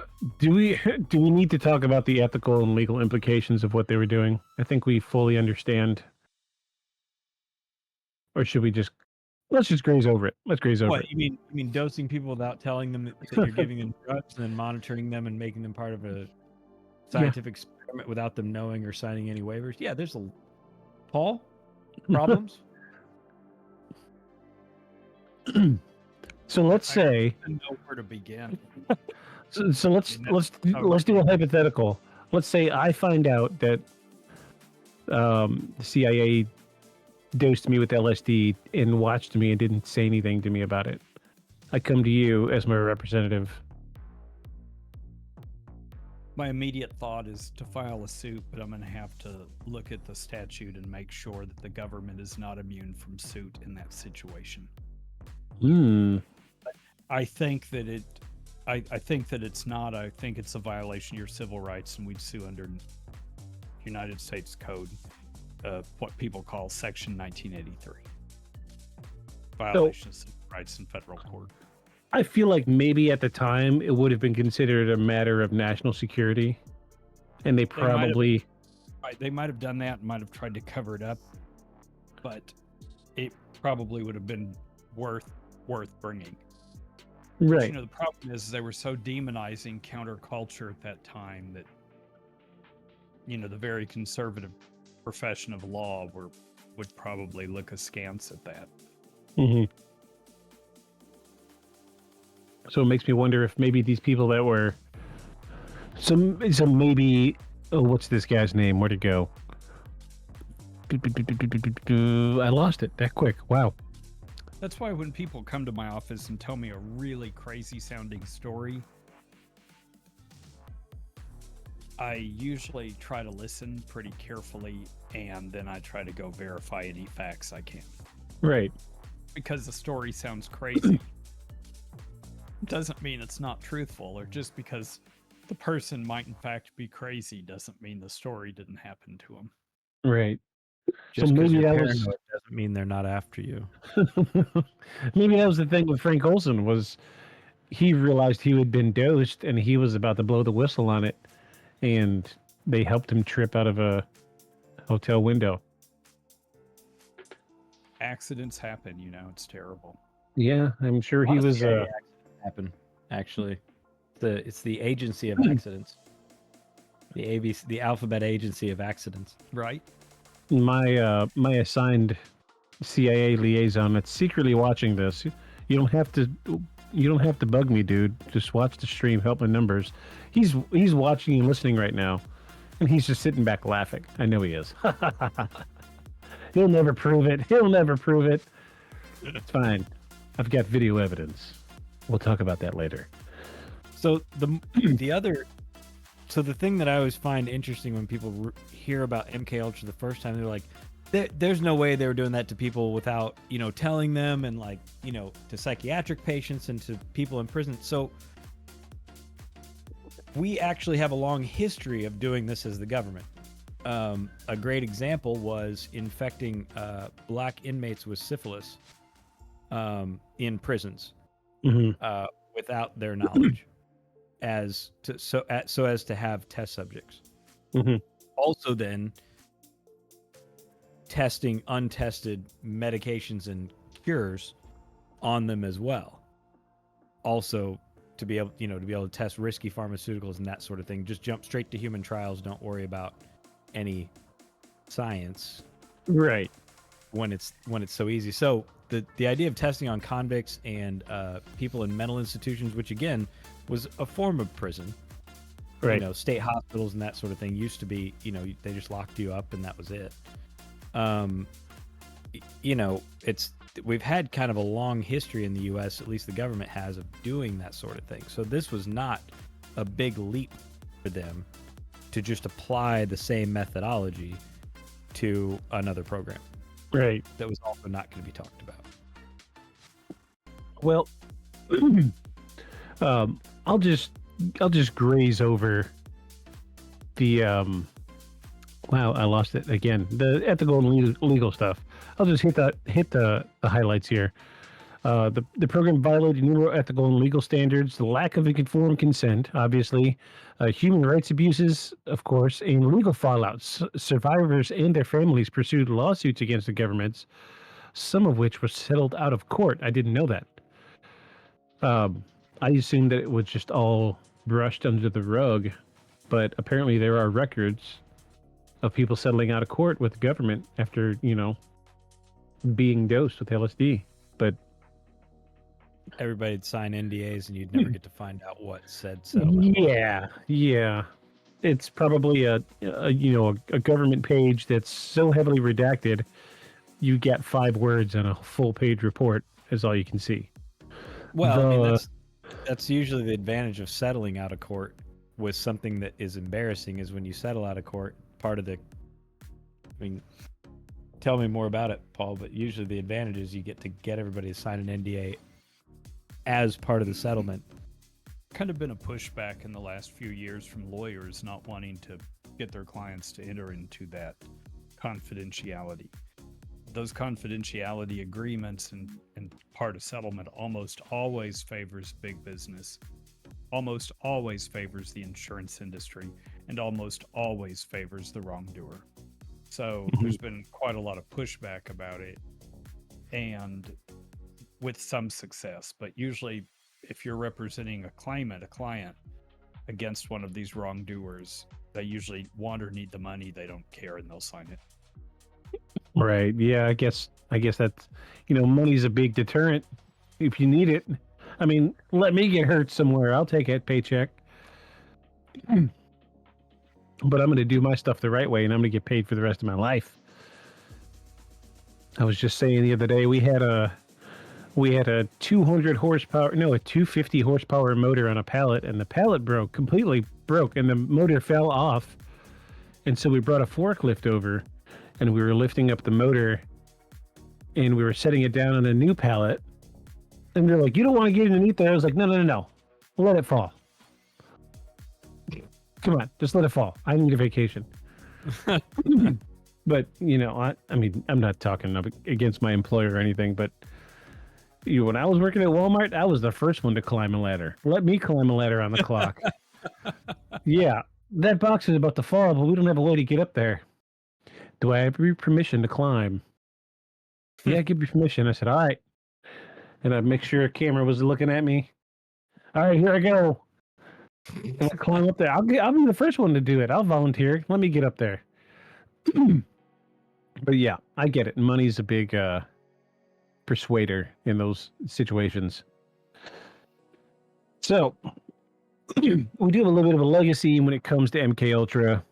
F: we need to talk about the ethical and legal implications of what they were doing? I think we fully understand. Or should we just let's just graze over it? Let's graze over
G: What
F: it.
G: you mean dosing people without telling them that you're giving them drugs, and then monitoring them and making them part of a scientific experiment without them knowing or signing any waivers? Yeah, there's a Paul problems.
F: So let's say
D: I don't know where to begin.
F: so let's
D: I mean,
F: let's do a hypothetical. Let's say I find out that the CIA dosed me with LSD and watched me and didn't say anything to me about it. I come to you as my representative.
D: My immediate thought is to file a suit, but I'm going to have to look at the statute and make sure that the government is not immune from suit in that situation. I think that I think that it's not. I think it's a violation of your civil rights, and we'd sue under United States Code, what people call Section 1983. Violation of civil rights in federal court.
F: I feel like maybe at the time it would have been considered a matter of national security, and they probably
D: they might have done that and might have tried to cover it up, but it probably would have been worth bringing.
F: right.
D: You know, the problem is they were so demonizing counterculture at that time that, you know, the very conservative profession of law would probably look askance at that.
F: hmm So it makes me wonder if maybe these people that were so maybe what's this guy's name? Where'd it go? I lost it that quick. Wow.
D: That's why when people come to my office and tell me a really crazy sounding story, I usually try to listen pretty carefully, and then I try to go verify any facts I can.
F: Right.
D: Because the story sounds crazy doesn't mean it's not truthful, or just because the person might in fact be crazy doesn't mean the story didn't happen to them.
F: Right.
G: Just
F: so
G: because
F: maybe
G: you're
F: that was
G: paranoid doesn't mean they're not after you.
F: maybe that was the thing with Frank Olson was he realized he had been dosed and he was about to blow the whistle on it, and they helped him trip out of a hotel window.
D: Accidents happen, you know, it's terrible.
F: Yeah, I'm sure he was.
G: Happen actually. It's the agency of accidents. The ABC, the alphabet agency of accidents.
D: Right?
F: My assigned CIA liaison that's secretly watching this. You don't have to bug me, dude. Just watch the stream, help my numbers. He's watching and listening right now, and he's just sitting back laughing. I know he is. He'll never prove it. He'll never prove it. It's fine. I've got video evidence. We'll talk about that later.
G: So the thing that I always find interesting when people hear about MK Ultra the first time, they're like, there's no way they were doing that to people without, you know, telling them, and like, you know, to psychiatric patients and to people in prison. So we actually have a long history of doing this as the government. A great example was infecting black inmates with syphilis in prisons without their knowledge, so as to have test subjects. Also, then testing untested medications and cures on them as well. Also, to be able to test risky pharmaceuticals and that sort of thing. Just jump straight to human trials. Don't worry about any science.
F: Right.
G: When it's so easy. So the idea of testing on convicts and people in mental institutions, which again was a form of prison.
F: Right.
G: You know, state hospitals and that sort of thing used to be, you know, they just locked you up and that was it. You know, we've had kind of a long history in the U.S., at least the government has, of doing that sort of thing. So this was not a big leap for them to just apply the same methodology to another program.
F: Right.
G: That was also not going to be talked about.
F: Well, I'll just graze over the wow, I lost it again. The ethical and legal stuff. I'll just hit the highlights here. The program violated numerous ethical and legal standards, the lack of informed consent, obviously, human rights abuses, of course, and legal fallouts. Survivors and their families pursued lawsuits against the governments, some of which were settled out of court. I didn't know that. I assumed that it was just all brushed under the rug, but apparently there are records of people settling out of court with the government after, being dosed with LSD. But
G: Everybody'd sign NDAs, and you'd never get to find out what said settlement.
F: yeah, it's probably a government page that's so heavily redacted, you get 5 words on a full page report is all you can see.
G: Well, I mean, that's usually the advantage of settling out of court with something that is embarrassing. Is when you settle out of court, part of the, I mean, tell me more about it, Paul. But usually the advantage is you get to get everybody to sign an NDA as part of the settlement.
D: Kind of been a pushback in the last few years from lawyers not wanting to get their clients to enter into that confidentiality. Those confidentiality agreements and part of settlement almost always favors big business, almost always favors the insurance industry, and almost always favors the wrongdoer. So there's been quite a lot of pushback about it, and with some success. But usually, if you're representing a client against one of these wrongdoers, they usually want or need the money. They don't care, and they'll sign it.
F: Right. Yeah, I guess that's, money's a big deterrent if you need it. I mean, let me get hurt somewhere. I'll take that paycheck. But I'm going to do my stuff the right way, and I'm going to get paid for the rest of my life. I was just saying the other day, we had a 200 horsepower, no, a 250 horsepower motor on a pallet, and the pallet completely broke, and the motor fell off. And so we brought a forklift over, and we were lifting up the motor, and we were setting it down on a new pallet. And they're like, "You don't want to get underneath there?" I was like, No. Let it fall. Come on, just let it fall. I need a vacation. But, I mean, I'm not talking against my employer or anything, but when I was working at Walmart, I was the first one to climb a ladder. Let me climb a ladder on the clock. Yeah, that box is about to fall, but we don't have a way to get up there. Do I have your permission to climb? Yeah, give me permission. I said, all right. And I'd make sure a camera was looking at me. All right, here I go. And I climb up there. I'll be the first one to do it. I'll volunteer. Let me get up there. But yeah, I get it. Money's a big persuader in those situations. So we do have a little bit of a legacy when it comes to MK Ultra.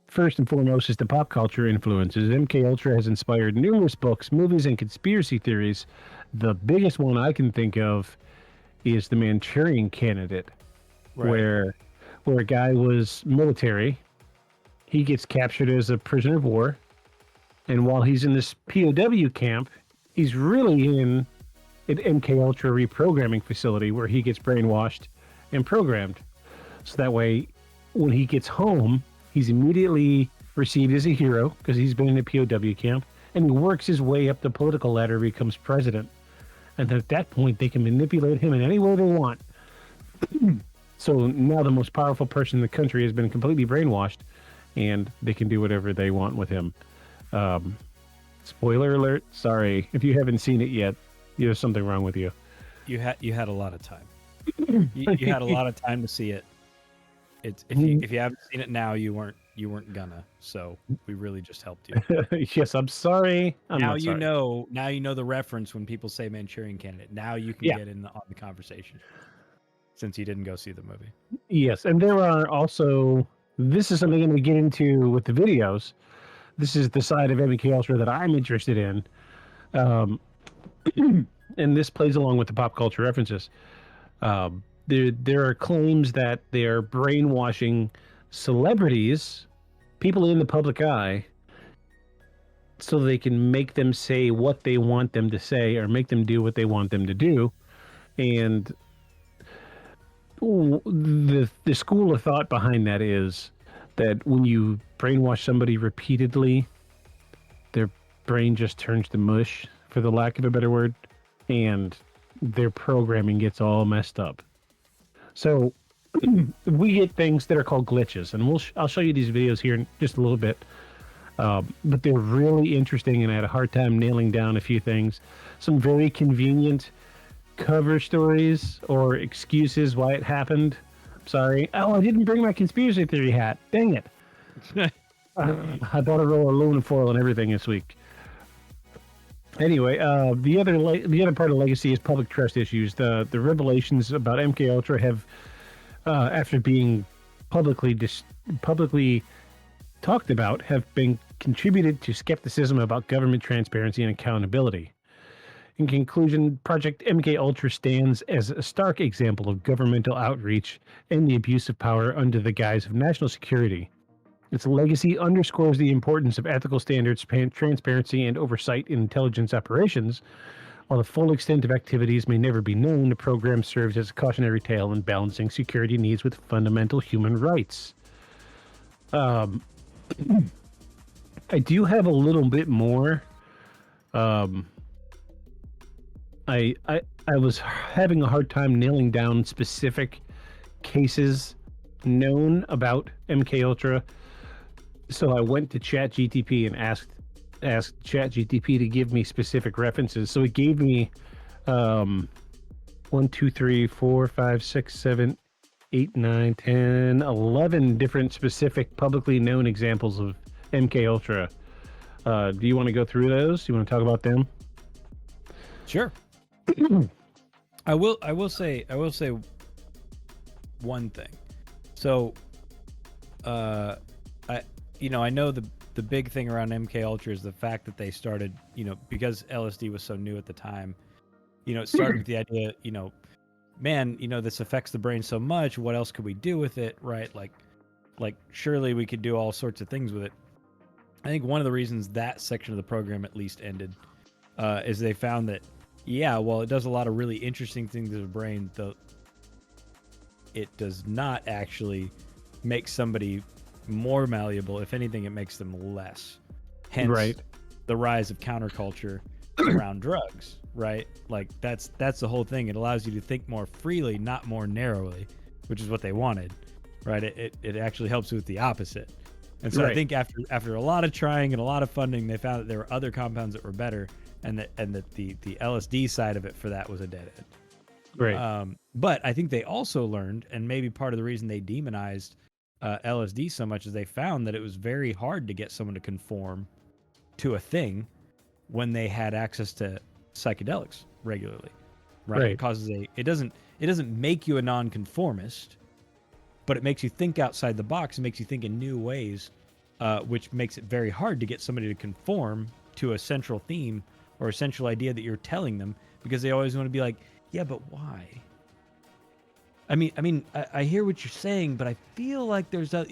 F: First and foremost is the pop culture influences. MK Ultra has inspired numerous books, movies, and conspiracy theories. The biggest one I can think of is the Manchurian Candidate, where a guy was military. He gets captured as a prisoner of war, and while he's in this POW camp, he's really in an MK Ultra reprogramming facility where he gets brainwashed and programmed. So that way, when he gets home, he's immediately received as a hero because he's been in a POW camp, and he works his way up the political ladder, becomes president. And at that point, they can manipulate him in any way they want. So now the most powerful person in the country has been completely brainwashed, and they can do whatever they want with him. Spoiler alert. Sorry. If you haven't seen it yet, there's something wrong with you.
G: You had a lot of time. You had a lot of time to see it. If you haven't seen it now, you weren't gonna. So we really just helped you.
F: Yes, I'm sorry.
G: Now you know the reference when people say Manchurian Candidate. Now you can get on the conversation, since you didn't go see the movie.
F: Yes, and there are also, this is something I'm going to get into with the videos. This is the side of MK Ultra that I'm interested in. And this plays along with the pop culture references. There are claims that they're brainwashing celebrities, people in the public eye, so they can make them say what they want them to say or make them do what they want them to do. And the school of thought behind that is that when you brainwash somebody repeatedly, their brain just turns to mush, for the lack of a better word. and their programming gets all messed up. So we get things that are called glitches, and I'll show you these videos here in just a little bit. But they're really interesting, and I had a hard time nailing down a few things. Some very convenient cover stories or excuses why it happened. Sorry. Oh, I didn't bring my conspiracy theory hat. Dang it. I bought a roll of aluminum foil and everything this week. Anyway, the other part of legacy is public trust issues. The revelations about MK Ultra have, after being publicly talked about, have been contributed to skepticism about government transparency and accountability. In conclusion, Project MK Ultra stands as a stark example of governmental outreach and the abuse of power under the guise of national security. Its legacy underscores the importance of ethical standards, transparency, and oversight in intelligence operations. While the full extent of activities may never be known, the program serves as a cautionary tale in balancing security needs with fundamental human rights. I do have a little bit more. I was having a hard time nailing down specific cases known about MK Ultra, so I went to ChatGTP and asked ChatGTP to give me specific references. So it gave me 1, 2, 3, 4, 5, 6, 7, 8, 9, 10, 11 different specific publicly known examples of MK Ultra. Do you want to go through those? Do you want to talk about them?
G: Sure. I will say one thing. So, I know the big thing around MK Ultra is the fact that they started, because LSD was so new at the time. It started with the idea, man, this affects the brain so much. What else could we do with it, right? Like surely we could do all sorts of things with it. I think one of the reasons that section of the program at least ended is they found that, yeah, while it does a lot of really interesting things to the brain, though, it does not actually make somebody more malleable. If anything, it makes them less. Hence,
F: right,
G: the rise of counterculture around drugs, right? Like that's the whole thing. It allows you to think more freely, not more narrowly, which is what they wanted, right? It actually helps with the opposite. And so
F: right.
G: I think after a lot of trying and a lot of funding, they found that there were other compounds that were better, and that the LSD side of it for that was a dead end.
F: Right.
G: But I think they also learned, and maybe part of the reason they demonized LSD so much is they found that it was very hard to get someone to conform to a thing when they had access to psychedelics regularly, right? It causes it doesn't make you a nonconformist, but it makes you think outside the box and makes you think in new ways, which makes it very hard to get somebody to conform to a central theme or a central idea that you're telling them, because they always want to be like, yeah, but why? I mean, I hear what you're saying, but I feel like there's a,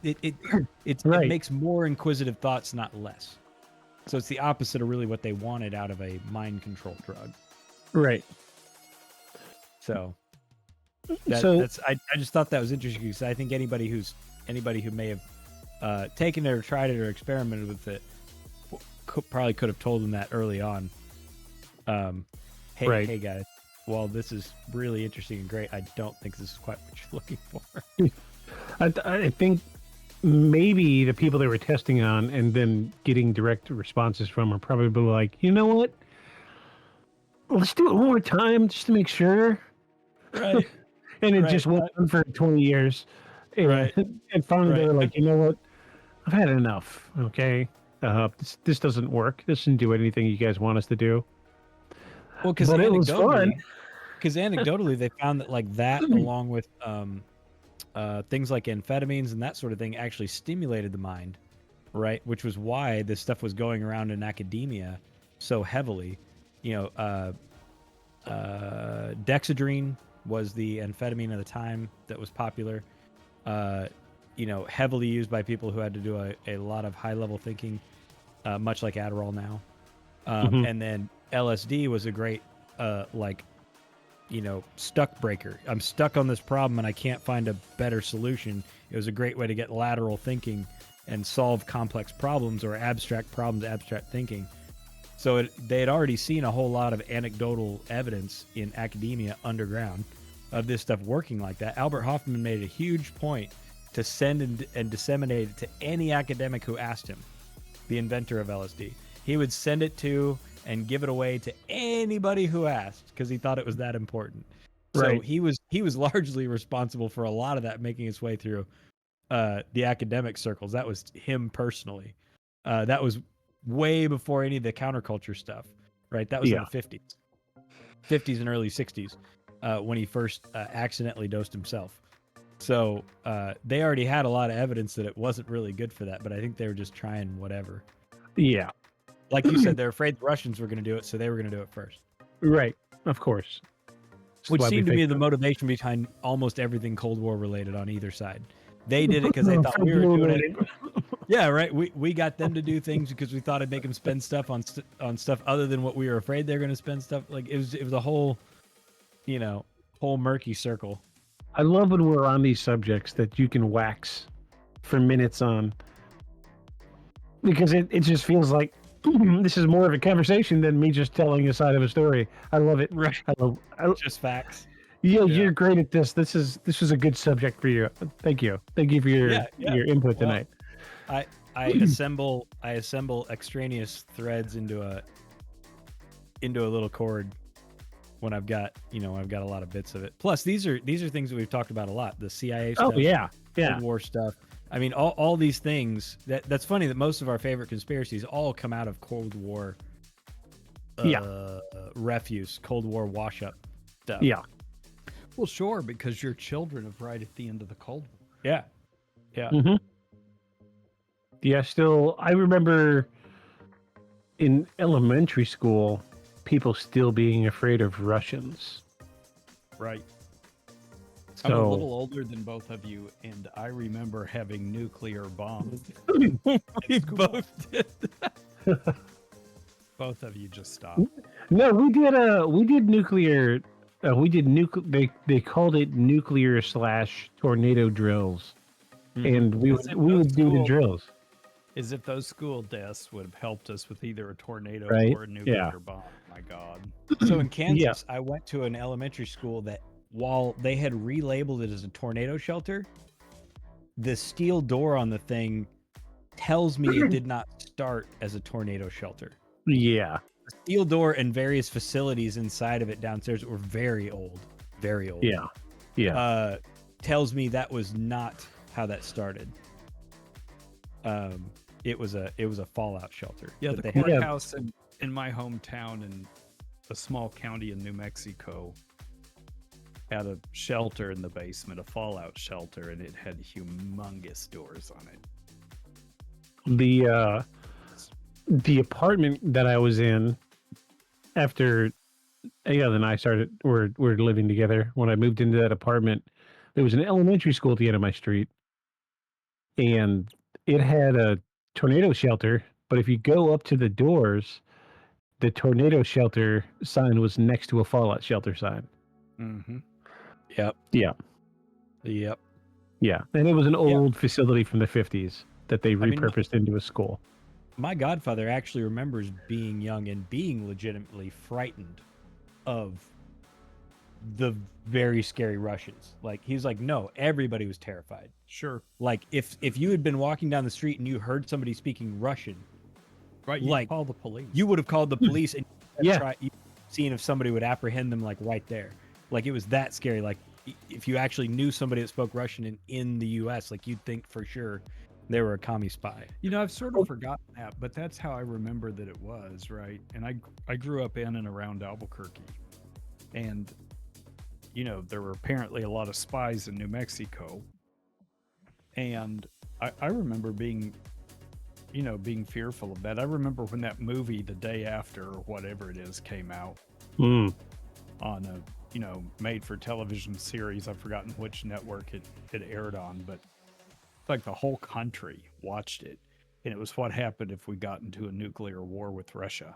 G: it makes more inquisitive thoughts, not less. So it's the opposite of really what they wanted out of a mind control drug.
F: Right.
G: So that's I just thought that was interesting, because I think anybody who may have taken it or tried it or experimented with it probably could have told them that early on. Hey guys, while this is really interesting and great, I don't think this is quite what you're looking for.
F: I think maybe the people they were testing on and then getting direct responses from are probably like, you know what? Let's do it one more time just to make sure.
G: Right.
F: And it just went on for 20 years.
G: Right.
F: And finally they were like, you know what? I've had enough. Okay. This doesn't work. This doesn't do anything you guys want us to do.
G: Well, because
F: it was fun.
G: Because anecdotally, they found that like that, along with things like amphetamines and that sort of thing, actually stimulated the mind, right? Which was why this stuff was going around in academia so heavily. Dexedrine was the amphetamine of the time that was popular. Heavily used by people who had to do a lot of high-level thinking, much like Adderall now. And then LSD was a great, stuck breaker. I'm stuck on this problem and I can't find a better solution. It was a great way to get lateral thinking and solve complex problems or abstract problems, abstract thinking. So they had already seen a whole lot of anecdotal evidence in academia underground of this stuff working like that. Albert Hoffman made a huge point to send and disseminate it to any academic who asked him, the inventor of LSD. He would send it to and give it away to anybody who asked because he thought it was that important. So
F: Right.
G: he was largely responsible for a lot of that making its way through the academic circles. That was him personally. That was way before any of the counterculture stuff, right? That was in the 50s and early 60s when he first accidentally dosed himself. So they already had a lot of evidence that it wasn't really good for that, but I think they were just trying whatever.
F: Yeah.
G: Like you said, they're afraid the Russians were going to do it, so they were going to do it first.
F: Right. Of course.
G: Which seemed to be the motivation behind almost everything Cold War related on either side. They did it because they thought we were doing it. Yeah, right. We got them to do things because we thought it'd make them spend stuff on stuff other than what we were afraid they're going to spend stuff. Like it was a whole, whole murky circle.
F: I love when we're on these subjects that you can wax for minutes on, because it just feels like this is more of a conversation than me just telling a side of a story. I love it.
G: Right.
F: Just
G: facts.
F: Yeah, you're great at this. This was a good subject for you. Thank you. Thank you for your input tonight.
G: I assemble extraneous threads into a little chord when I've got a lot of bits of it. Plus these are things that we've talked about a lot. The CIA stuff.
F: Oh yeah.
G: Cold War stuff. I mean, all these things. That's funny that most of our favorite conspiracies all come out of Cold War. Refuse, Cold War wash-up stuff.
F: Yeah.
D: Well, sure, because your children are right at the end of the Cold War.
G: Yeah. Yeah.
F: Mm-hmm. Yeah. Still, I remember in elementary school, people still being afraid of Russians.
D: Right.
F: So,
D: I'm a little older than both of you, and I remember having nuclear bombs.
G: We both did.
D: Both of you just stopped.
F: No, we did nuclear. They called it nuclear / tornado drills, and we would do the drills.
D: As if those school deaths would have helped us with either a tornado
F: Right?
D: or a nuclear bomb. My God.
G: So in Kansas, I went to an elementary school that, while they had relabeled it as a tornado shelter, the steel door on the thing tells me it did not start as a tornado shelter.
F: Yeah.
G: The steel door and various facilities inside of it downstairs were very old. Very old.
F: Yeah. Yeah.
G: Tells me that was not how that started. It was a fallout shelter.
D: Yeah,
G: that
D: the
G: they had.
D: courthouse in my hometown in a small county in New Mexico had a shelter in the basement, a fallout shelter, and it had humongous doors on it.
F: The apartment that I was in after Ayla and I were living together, when I moved into that apartment, there was an elementary school at the end of my street, and it had a tornado shelter, but if you go up to the doors, the tornado shelter sign was next to a fallout shelter sign.
D: Mm-hmm.
G: Yep.
F: Yeah.
G: Yep.
F: Yeah. And it was an old facility from the 50s that they repurposed into a school.
G: My godfather actually remembers being young and being legitimately frightened of the very scary Russians. Like, he was like, no, everybody was terrified.
D: Sure.
G: Like, if you had been walking down the street and you heard somebody speaking Russian,
D: right, you call the police.
G: You would have called the police and seeing if somebody would apprehend them, like, right there. Like, it was that scary. Like, if you actually knew somebody that spoke Russian in the U.S., like, you'd think for sure they were a commie spy.
D: I've sort of forgotten that, but that's how I remember that it was, right? And I grew up in and around Albuquerque, and there were apparently a lot of spies in New Mexico, and I remember being fearful of that. I remember when that movie, The Day After or whatever it is, came out on a made for television series. I've forgotten which network it aired on, but like the whole country watched it, and it was what happened if we got into a nuclear war with Russia,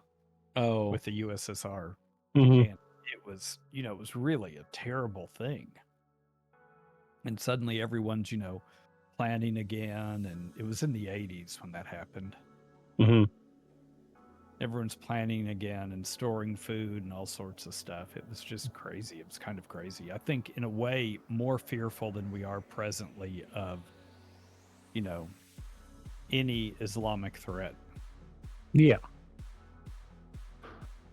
D: with the USSR.
F: Mm-hmm.
D: And it was really a terrible thing, and suddenly everyone's planning again, and it was in the 80s when that happened.
F: Mm-hmm.
D: everyone's planning again and storing food and all sorts of stuff. It was just crazy. It was kind of crazy. I think in a way more fearful than we are presently of, you know, any Islamic threat.
F: Yeah.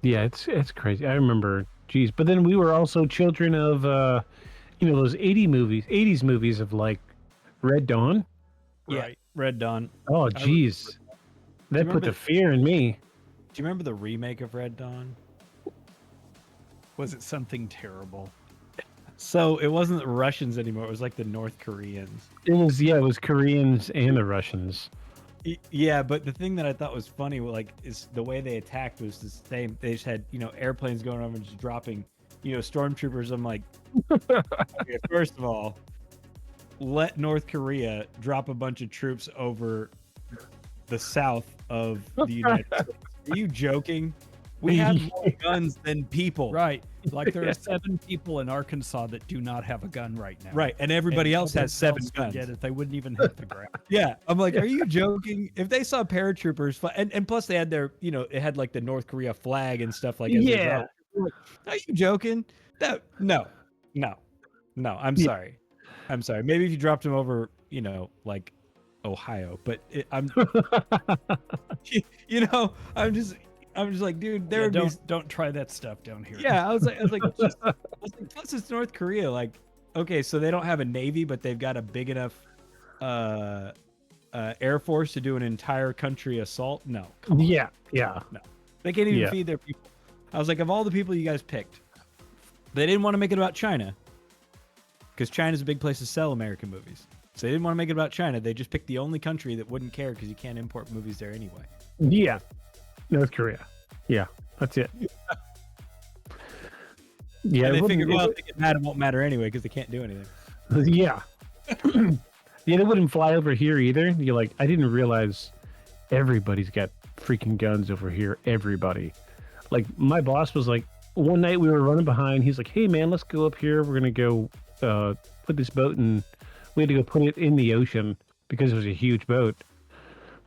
F: Yeah, it's crazy. I remember, geez, but then we were also children of those 80s movies of like Red Dawn.
G: Yeah,
D: Right.
G: Red Dawn.
F: Oh,
G: I
F: geez. That put
G: remember-
F: the fear in me.
G: Do you remember the remake of Red Dawn?
D: Was it something terrible?
G: So it wasn't the Russians anymore. It was like the North Koreans.
F: It was Koreans and the Russians.
G: Yeah, but the thing that I thought was funny, like, is the way they attacked was the same. They just had, airplanes going over and just dropping, stormtroopers. I'm like, okay, first of all, let North Korea drop a bunch of troops over the south of the United States. Are you joking? We have more guns than people.
D: Right. Like there are 7 people in Arkansas that do not have a gun right now.
G: Right, and everybody else has 7 guns.
D: Get it? They wouldn't even hit the ground.
G: Yeah, I'm like, are you joking? If they saw paratroopers, and plus they had their, it had like the North Korea flag and stuff like.
F: Yeah.
G: Are you joking? No. I'm sorry. Maybe if you dropped them over, like Ohio, but I'm just like, dude, there would be.
D: Don't try that stuff down here.
G: Yeah, I was like, plus it's North Korea. Like, okay, so they don't have a navy, but they've got a big enough air force to do an entire country assault. No, come on.
F: Yeah.
G: No, they can't even feed their people. I was like, of all the people you guys picked, they didn't want to make it about China because China's a big place to sell American movies. So they didn't want to make it about China. They just picked the only country that wouldn't care because you can't import movies there anyway.
F: Yeah. North Korea. Yeah, that's it. Yeah,
G: and they figured, well, if they get mad, it won't matter anyway because they can't do anything.
F: Yeah. Yeah, they wouldn't fly over here either. You're like, I didn't realize everybody's got freaking guns over here. Everybody. Like, my boss was like, one night we were running behind. He's like, hey, man, let's go up here. We're going to go put this boat in. We had to go put it in the ocean because it was a huge boat.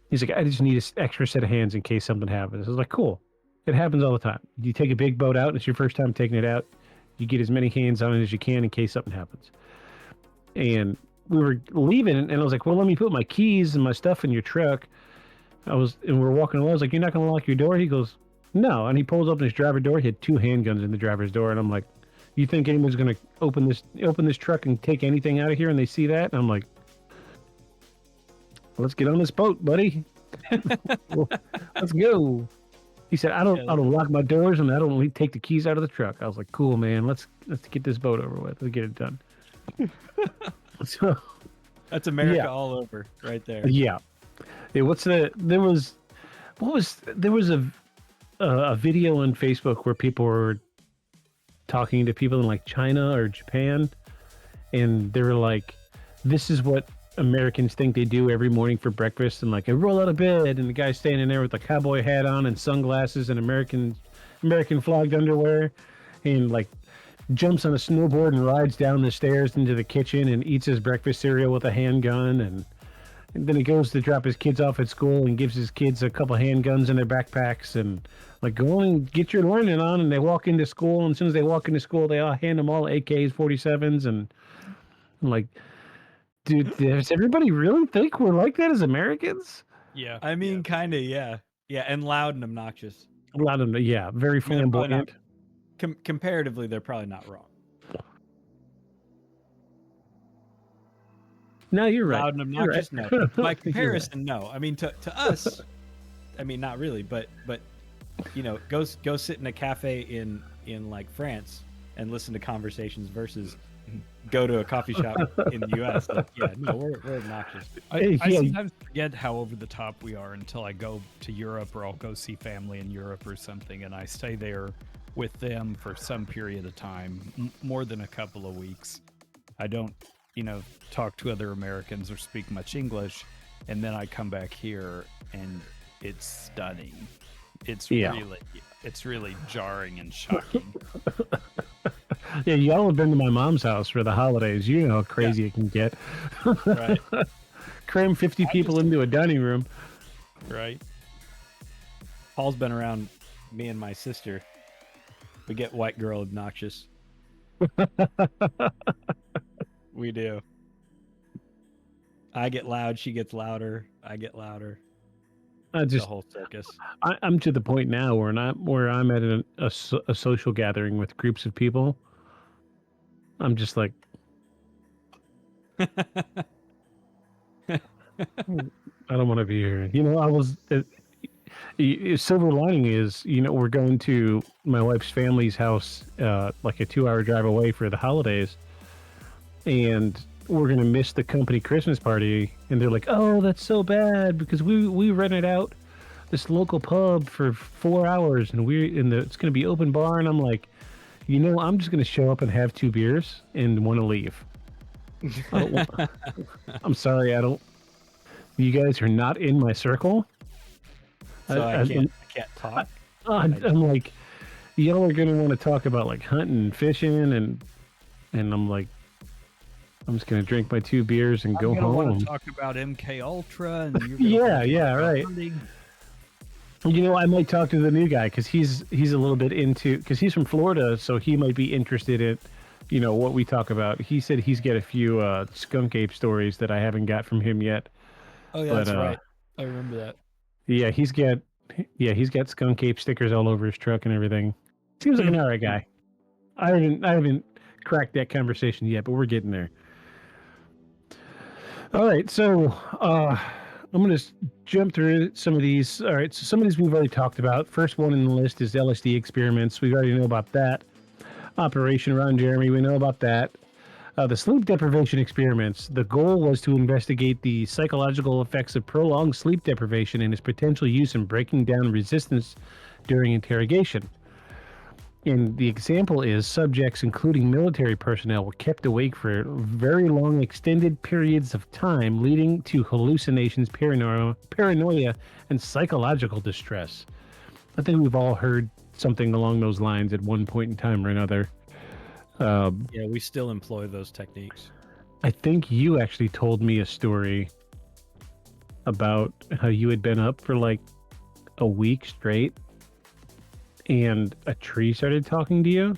F: He's like, I just need an extra set of hands in case something happens. I was like, cool. It happens all the time. You take a big boat out, and it's your first time taking it out. You get as many hands on it as you can in case something happens. And we were leaving, and I was like, well, let me put my keys and my stuff in your truck. And we're walking away. I was like, you're not going to lock your door? He goes, no. And he pulls open his driver door. He had 2 handguns in the driver's door. And I'm like, you think anyone's going to open this truck and take anything out of here? And they see that? And I'm like, let's get on this boat, buddy. Let's go. He said, I don't lock my doors and I don't take the keys out of the truck. I was like, cool, man. Let's get this boat over with. Let's get it done. So
G: that's America all over right there.
F: Yeah. There was a video on Facebook where people were talking to people in like China or Japan, and they were like, this is what Americans think they do every morning for breakfast, and like, I roll out of bed, and the guy's standing there with a cowboy hat on and sunglasses and American flagged underwear, and like jumps on a snowboard and rides down the stairs into the kitchen and eats his breakfast cereal with a handgun, and then he goes to drop his kids off at school and gives his kids a couple handguns in their backpacks and like, go and get your learning on. And they walk into school, and as soon as they walk into school, they all hand them all AKs, 47s, and I'm like, dude, does everybody really think we're like that as Americans?
D: Yeah.
G: I mean, kind of, yeah. Yeah, and loud and obnoxious.
F: Loud and very flamboyant.
G: Comparatively, they're probably not wrong.
F: No, you're right.
G: Loud and obnoxious,
F: right.
G: no. By comparison, no. I mean, to us, I mean, not really, but go sit in a cafe in like France and listen to conversations versus go to a coffee shop in the U.S. Like, yeah, no, we're obnoxious.
D: I sometimes forget how over the top we are until I go to Europe, or I'll go see family in Europe or something, and I stay there with them for some period of time, more than a couple of weeks. I don't, talk to other Americans or speak much English, and then I come back here and it's stunning. It's really jarring and shocking.
F: Yeah, y'all have been to my mom's house for the holidays. You know how crazy it can get.
D: Right.
F: Cram 50 people into a dining room.
D: Right.
G: Paul's been around me and my sister. We get white girl obnoxious. We do. I get loud, she gets louder. I get louder.
F: I
G: The
F: just
G: whole circus.
F: I'm to the point now where I'm at a social gathering with groups of people. I'm just like, I don't want to be here. You know, I was. Silver lining is, you know, we're going to my wife's family's house, like a 2-hour drive away for the holidays, and we're gonna miss the company Christmas party. And they're like, "Oh, that's so bad because we rented out this local pub for 4 hours, and it's gonna be open bar." And I'm like, you know, I'm just gonna show up and have 2 beers and want to leave. I'm sorry, I don't. You guys are not in my circle.
G: So I can't talk.
F: I'm like, y'all are gonna want to talk about like hunting and fishing, and I'm like, I'm just gonna drink my 2 beers and go
D: I'm gonna
F: home.
D: want to talk about MK Ultra and you're
F: Yeah,
D: gonna wanna
F: yeah,
D: talk about
F: right.
D: hunting.
F: You know, I might talk to the new guy because he's a little bit into, because he's from Florida, so he might be interested in, you know, what we talk about. He said he's got a few skunk ape stories that I haven't got from him yet.
G: Oh yeah,
F: But,
G: that's right. I remember that.
F: Yeah, he's got skunk ape stickers all over his truck and everything. Seems like an alright guy. I haven't cracked that conversation yet, but we're getting there. All right, so I'm gonna jump through some of these. All right, so some of these we've already talked about. First one in the list is LSD experiments. We already know about that. Operation Ron Jeremy, we know about that. The sleep deprivation experiments. The goal was to investigate the psychological effects of prolonged sleep deprivation and its potential use in breaking down resistance during interrogation. And the example is subjects, including military personnel, were kept awake for very long, extended periods of time, leading to hallucinations, paranoia, and psychological distress. I think we've all heard something along those lines at one point in time or another.
G: Yeah, we still employ those techniques.
F: I think you actually told me a story about how you had been up for like a week straight and a tree started talking to you.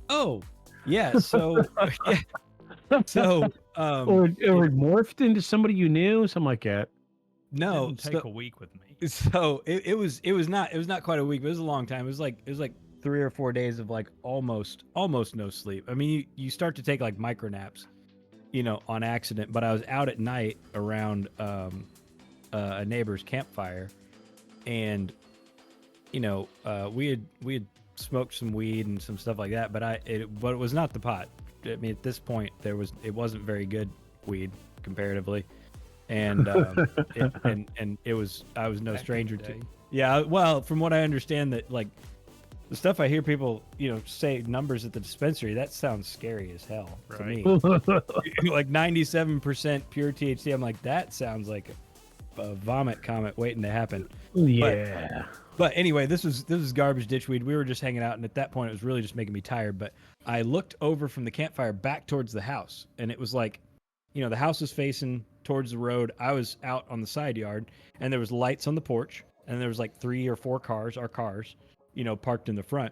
G: Oh, yeah. So, yeah. So,
F: or it morphed into somebody you knew, something like that.
G: no.
D: Didn't take a week with me.
G: So it was not quite a week, but it was a long time. It was like 3 or 4 days of like almost no sleep. I mean, you start to take like micro naps, you know, on accident. But I was out at night around a neighbor's campfire, and you know, we had smoked some weed and some stuff like that. But it was not the pot. I mean, at this point, it wasn't very good weed comparatively, and I was no stranger to. Yeah, well, from what I understand, that like the stuff I hear people, you know, say numbers at the dispensary, that sounds scary as hell to me. Like 97% pure THC. I'm like, that sounds like a vomit comet waiting to happen.
F: Yeah.
G: But anyway, this was garbage ditch weed. We were just hanging out, and at that point, it was really just making me tired. But I looked over from the campfire back towards the house, and it was like, you know, the house was facing towards the road. I was out on the side yard, and there was lights on the porch, and there was like 3 or 4 cars, our cars, you know, parked in the front.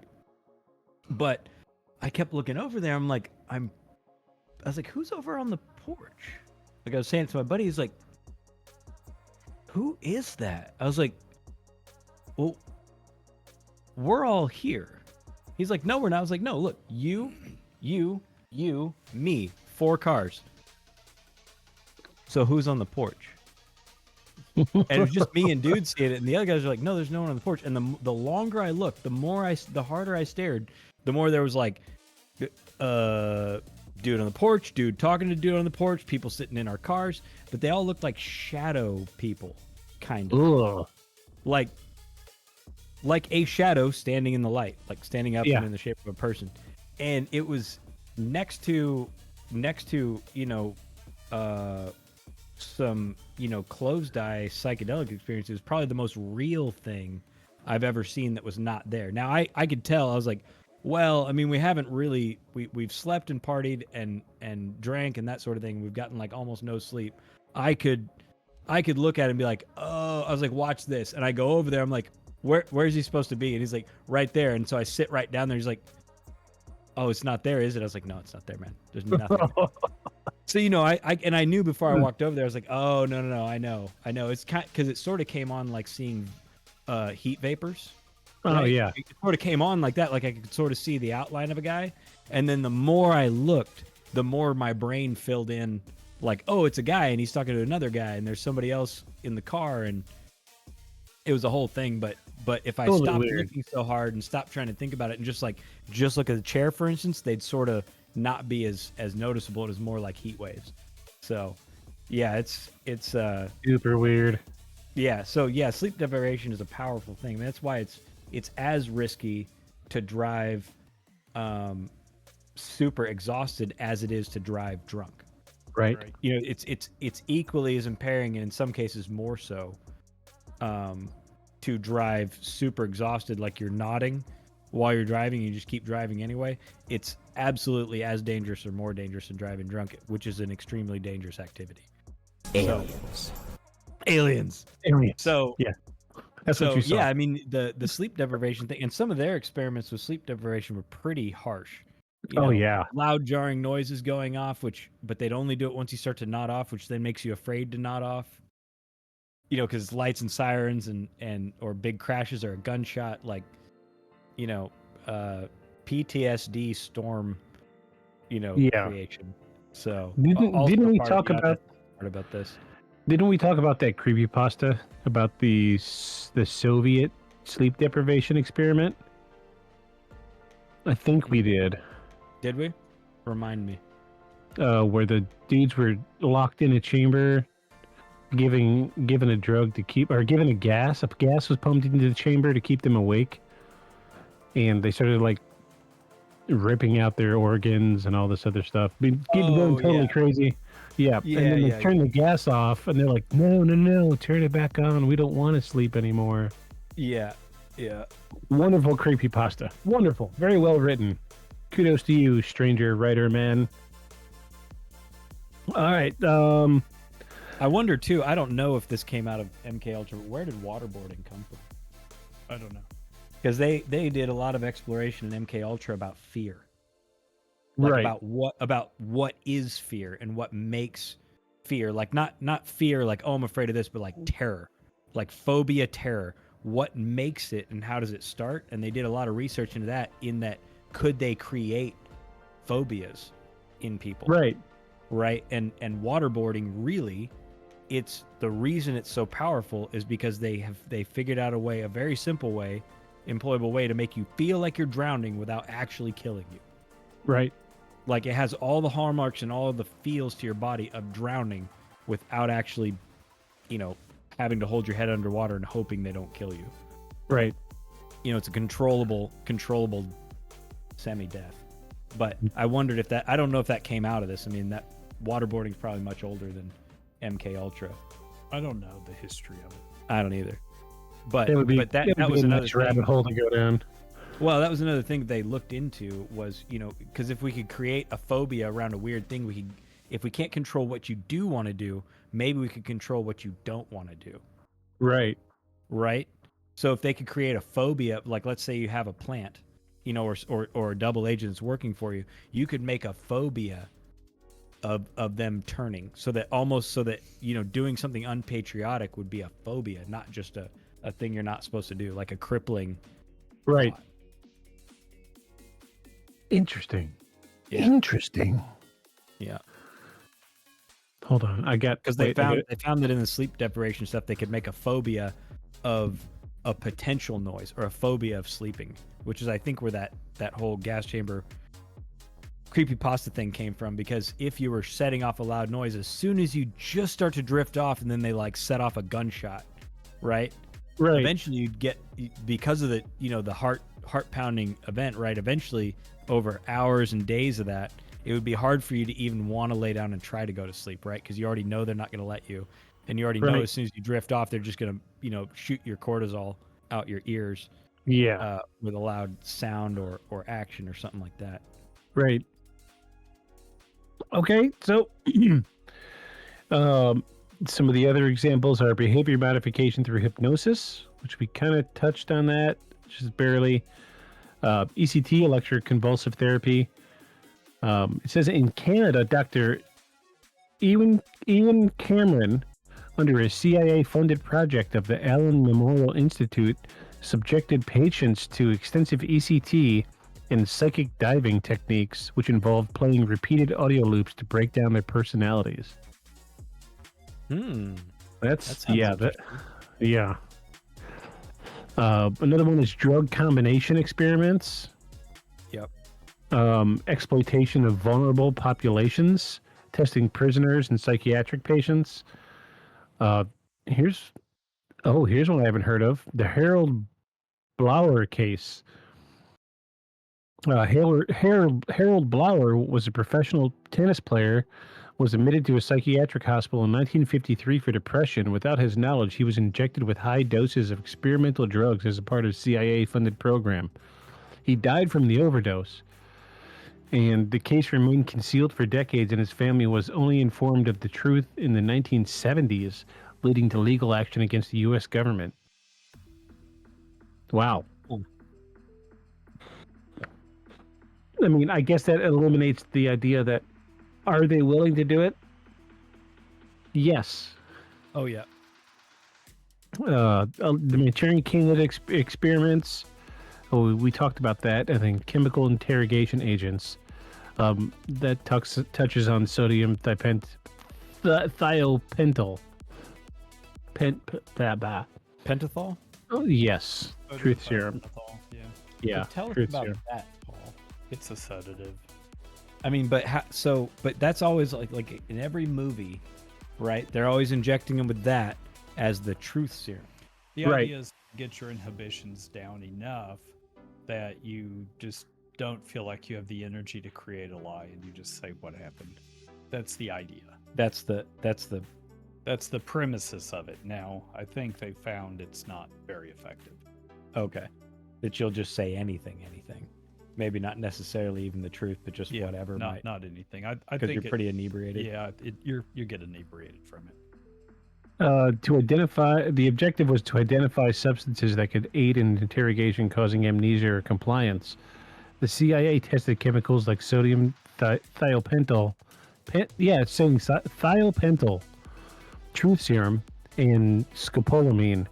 G: But I kept looking over there. I was like, who's over on the porch? Like I was saying to my buddy, he's like, who is that? I was like, well, we're all here. He's like, no, we're not. I was like, no, look, you, me, 4 cars. So who's on the porch? And it was just me and dude seeing it, and the other guys are like, no, there's no one on the porch. And the longer I looked, the harder I stared, the more there was like, dude on the porch, dude talking to dude on the porch, people sitting in our cars, but they all looked like shadow people, kind of.
F: Ugh.
G: Like a shadow standing in the light, like standing up
F: Yeah.
G: and in the shape of a person. And it was next to, you know, some, you know, closed eye psychedelic experiences, probably the most real thing I've ever seen that was not there. Now I could tell, I was like, well, I mean, we haven't really, we've slept and partied and drank and that sort of thing. We've gotten like almost no sleep. I could look at it and be like, oh, I was like, watch this. And I go over there. I'm like, where's he supposed to be? And he's like, right there. And so I sit right down there. He's like, oh, it's not there, is it? I was like, no, it's not there, man. There's nothing. So, you know, I knew before I walked over there, I was like, oh, no, I know. It's kind because it sort of came on like seeing heat vapors.
F: Oh,
G: right?
F: yeah.
G: It sort of came on like that, like I could sort of see the outline of a guy. And then the more I looked, the more my brain filled in like, oh, it's a guy and he's talking to another guy and there's somebody else in the car, and it was a whole thing. But if I
F: Totally
G: stopped
F: weird.
G: looking so hard and stopped trying to think about it and just look at the chair, for instance, they'd sort of not be as noticeable. It was more like heat waves. So yeah, it's
F: Super weird.
G: yeah. So yeah, sleep deprivation is a powerful thing. That's why it's as risky to drive super exhausted as it is to drive drunk.
F: Right.
G: You know, it's equally as impairing, and in some cases more so, to drive super exhausted, like you're nodding while you're driving, you just keep driving anyway. It's absolutely as dangerous or more dangerous than driving drunk, which is an extremely dangerous activity. Aliens. So
F: yeah, that's what you saw.
G: yeah, I mean the sleep deprivation thing, and some of their experiments with sleep deprivation were pretty harsh. You
F: Oh,
G: know,
F: yeah.
G: loud jarring noises going off, but they'd only do it once you start to nod off, which then makes you afraid to nod off. You know, because lights and sirens and or big crashes or a gunshot, like, you know, PTSD storm, you know,
F: Yeah.
G: creation. So
F: Didn't we talk about
G: this?
F: Didn't we talk about that creepypasta about the Soviet sleep deprivation experiment? I think we did.
G: Did we? Remind me.
F: Where the dudes were locked in a chamber, given a drug to keep, or given a gas. A gas was pumped into the chamber to keep them awake, and they started like ripping out their organs and all this other stuff. Going totally crazy. Yeah.
G: Yeah,
F: And then they
G: yeah,
F: turn the gas off, and they're like, no, turn it back on. We don't want to sleep anymore.
G: Yeah.
F: Wonderful creepypasta. Wonderful. Very well written. Kudos to you, stranger writer man. All right.
G: I wonder too. I don't know if this came out of MK Ultra, but where did waterboarding come from?
D: I don't know.
G: Because they did a lot of exploration in MK Ultra about fear. Like
F: Right.
G: about what is fear and what makes fear. Like not fear like, oh, I'm afraid of this, but like terror. Like phobia, terror. What makes it and how does it start? And they did a lot of research into that, could they create phobias in people? Right. And waterboarding, really, it's the reason it's so powerful is because they figured out a very simple way, employable way to make you feel like you're drowning without actually killing you.
F: Right.
G: Like it has all the hallmarks and all of the feels to your body of drowning without actually, you know, having to hold your head underwater and hoping they don't kill you.
F: Right.
G: You know, it's a controllable semi-death. But I wondered if I don't know if that came out of this. I mean, that waterboarding is probably much older than MK Ultra.
D: I don't know the history of it.
G: I don't either. But
F: That would be
G: that was
F: a
G: another
F: nice rabbit
G: thing.
F: hole to go down.
G: Well, that was another thing that they looked into was, you know, because if we could create a phobia around a weird thing, if we can't control what you do want to do, maybe we could control what you don't want to do.
F: Right.
G: Right. So if they could create a phobia, like let's say you have a plant, you know, or a double agent that's working for you, you could make a phobia of them turning so that you know, doing something unpatriotic would be a phobia, not just a thing you're not supposed to do, like a crippling
F: Right.
G: thought.
F: Interesting.
G: Yeah.
F: Interesting.
G: Yeah.
F: Hold on.
G: Because they found that in the sleep deprivation stuff, they could make a phobia of a potential noise or a phobia of sleeping, which is, I think, where that whole gas chamber creepypasta thing came from. Because if you were setting off a loud noise, as soon as you just start to drift off and then they like set off a gunshot, right?
F: Right.
G: Eventually you'd get, because of the, you know, the heart pounding event, right? Eventually over hours and days of that, it would be hard for you to even want to lay down and try to go to sleep, right? Because you already know they're not going to let you. And you already know as soon as you drift off, they're just going to, you know, shoot your cortisol out your ears.
F: Yeah.
G: With a loud sound or action or something like that.
F: Right. Okay. So some of the other examples are behavior modification through hypnosis, which we kind of touched on that, just barely. ECT, electroconvulsive therapy. It says in Canada, Dr. Ian Cameron, under a CIA-funded project of the Allen Memorial Institute, subjected patients to extensive ECT and psychic diving techniques, which involved playing repeated audio loops to break down their personalities. That's yeah. Another one is drug combination experiments.
G: Yep.
F: Exploitation of vulnerable populations, testing prisoners and psychiatric patients. Here's one I haven't heard of: the Harold Blower case. Harold Blower was a professional tennis player, was admitted to a psychiatric hospital in 1953 for depression. Without his knowledge, he was injected with high doses of experimental drugs as a part of a CIA-funded program. He died from the overdose, and the case remained concealed for decades, and his family was only informed of the truth in the 1970s, leading to legal action against the U.S. government. Wow. I mean, I guess that eliminates the idea that, are they willing to do it? Yes.
G: Oh yeah.
F: The Manchurian candidate experiments. Oh, we talked about that. And then chemical interrogation agents. That touches on sodium thiopental.
G: Pentothal?
F: Oh, yes. Truth serum.
D: Yeah.
F: Yeah.
G: But tell us
F: truth
G: about
F: serum.
G: that, Paul.
D: It's a sedative.
G: I mean, but but that's always like in every movie, right? They're always injecting them with that as the truth serum.
D: The
F: Right.
D: idea is to get your inhibitions down enough that you just don't feel like you have the energy to create a lie, and you just say what happened. That's the idea.
G: That's the
D: That's the premises of it. Now, I think they found it's not very effective.
G: okay. That you'll just say anything. Maybe not necessarily even the truth, but just whatever.
D: Not anything. I
G: because
D: think
G: you're pretty inebriated.
D: Yeah, you get inebriated from it.
F: To identify, the objective was to identify substances that could aid in interrogation, causing amnesia or compliance. The CIA tested chemicals like sodium thiopental, it's saying thiopental, truth serum, and scopolamine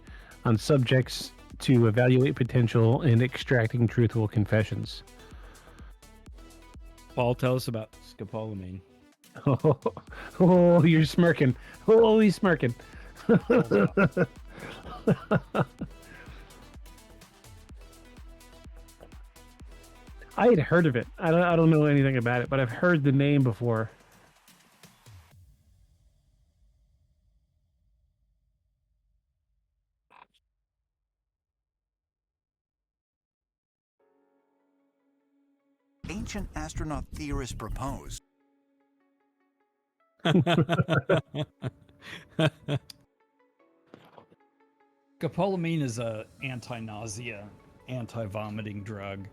F: on subjects to evaluate potential in extracting truthful confessions.
G: Paul, tell us about scopolamine.
F: Oh, you're smirking. Oh, he's smirking. I had heard of it. I don't know anything about it, but I've heard the name before.
H: Ancient astronaut theorists propose.
D: Scopolamine is a anti-nausea, anti-vomiting drug,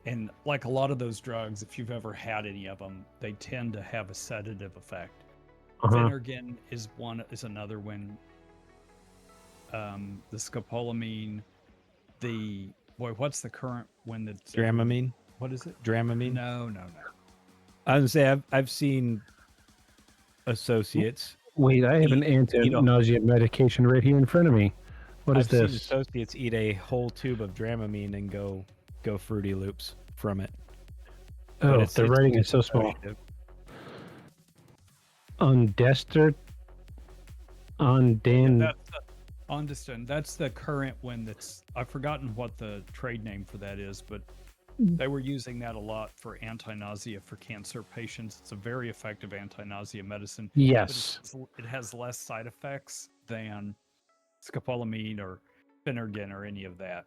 D: and like a lot of those drugs, if you've ever had any of them, they tend to have a sedative effect. Phenergan is another one. The scopolamine, what's the current one that's
G: Dramamine?
D: What is it?
G: Dramamine?
D: No.
G: I was gonna say I've seen associates.
F: Wait, I have an anti-nausea medication right here in front of me. What is
G: I've seen
F: this?
G: associates eat a whole tube of Dramamine and go Fruity Loops from it.
F: Oh, the writing is so small. Ondestin.
D: Ondestin. That's the current one that's, I've forgotten what the trade name for that is, but they were using that a lot for anti-nausea for cancer patients. It's a very effective anti-nausea medicine.
F: Yes.
D: But it has less side effects than scopolamine or Phenergan or any of that.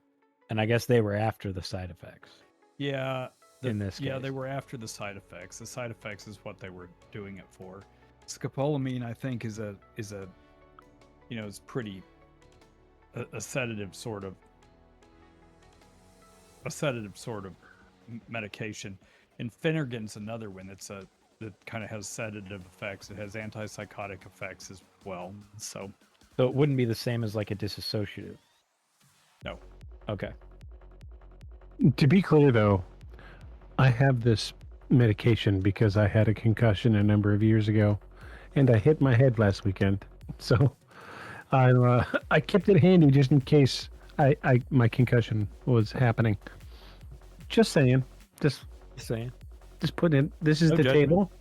G: And I guess they were after the side effects.
D: Yeah.
G: In this case.
D: Yeah, they were after the side effects. The side effects is what they were doing it for. Scopolamine, I think, is it's pretty a sedative sort of medication. And Phenergan's another one that kind of has sedative effects. It has antipsychotic effects as well. So
G: it wouldn't be the same as like a disassociative.
D: No.
G: Okay.
F: To be clear, though, I have this medication because I had a concussion a number of years ago, and I hit my head last weekend. So I kept it handy just in case my concussion was happening. Just saying. Just
G: Just saying.
F: just putting it. This is
G: No
F: the
G: judgment.
F: table.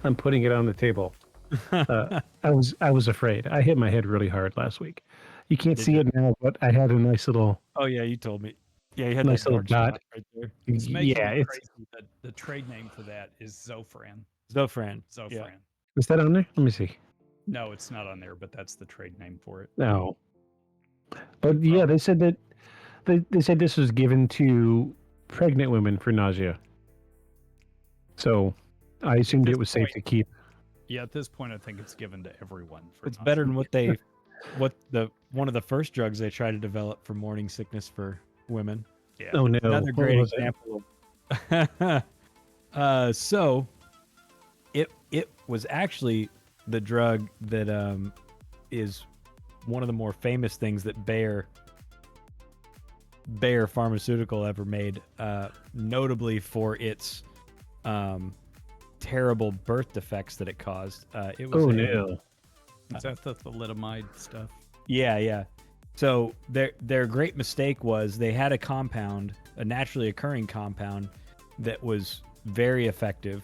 F: I'm putting it on the table. I was afraid. I hit my head really hard last week. You can't
G: Did
F: see
G: you?
F: it now, but I had a
G: Oh yeah, you told me. Yeah, you had
F: nice
G: that
F: little
G: dark
F: dot.
G: spot right there.
D: It's making
F: Yeah,
D: me
F: it's
D: crazy that the trade name for that is Zofran.
G: Zofran.
D: Zofran.
G: Yeah.
F: is that on there? Let me see.
D: No, it's not on there, but that's the trade name for it.
F: No, but yeah, they said that they said this was given to pregnant women for nausea. So I assumed
D: this
F: it was safe
D: point-
F: to keep.
D: Yeah, at this point, I think it's given to everyone. For
G: It's
D: nausea.
G: better than one of the first drugs they tried to develop for morning sickness for women.
D: Yeah.
F: Oh no!
G: Another
F: What
G: great
F: was it?
G: example. So it was actually the drug that is one of the more famous things that Bayer Pharmaceutical ever made, notably for its terrible birth defects that it caused. It was
F: Oh
G: a-
F: no!
D: Is that the thalidomide stuff?
G: Yeah. So their great mistake was they had a compound, a naturally occurring compound, that was very effective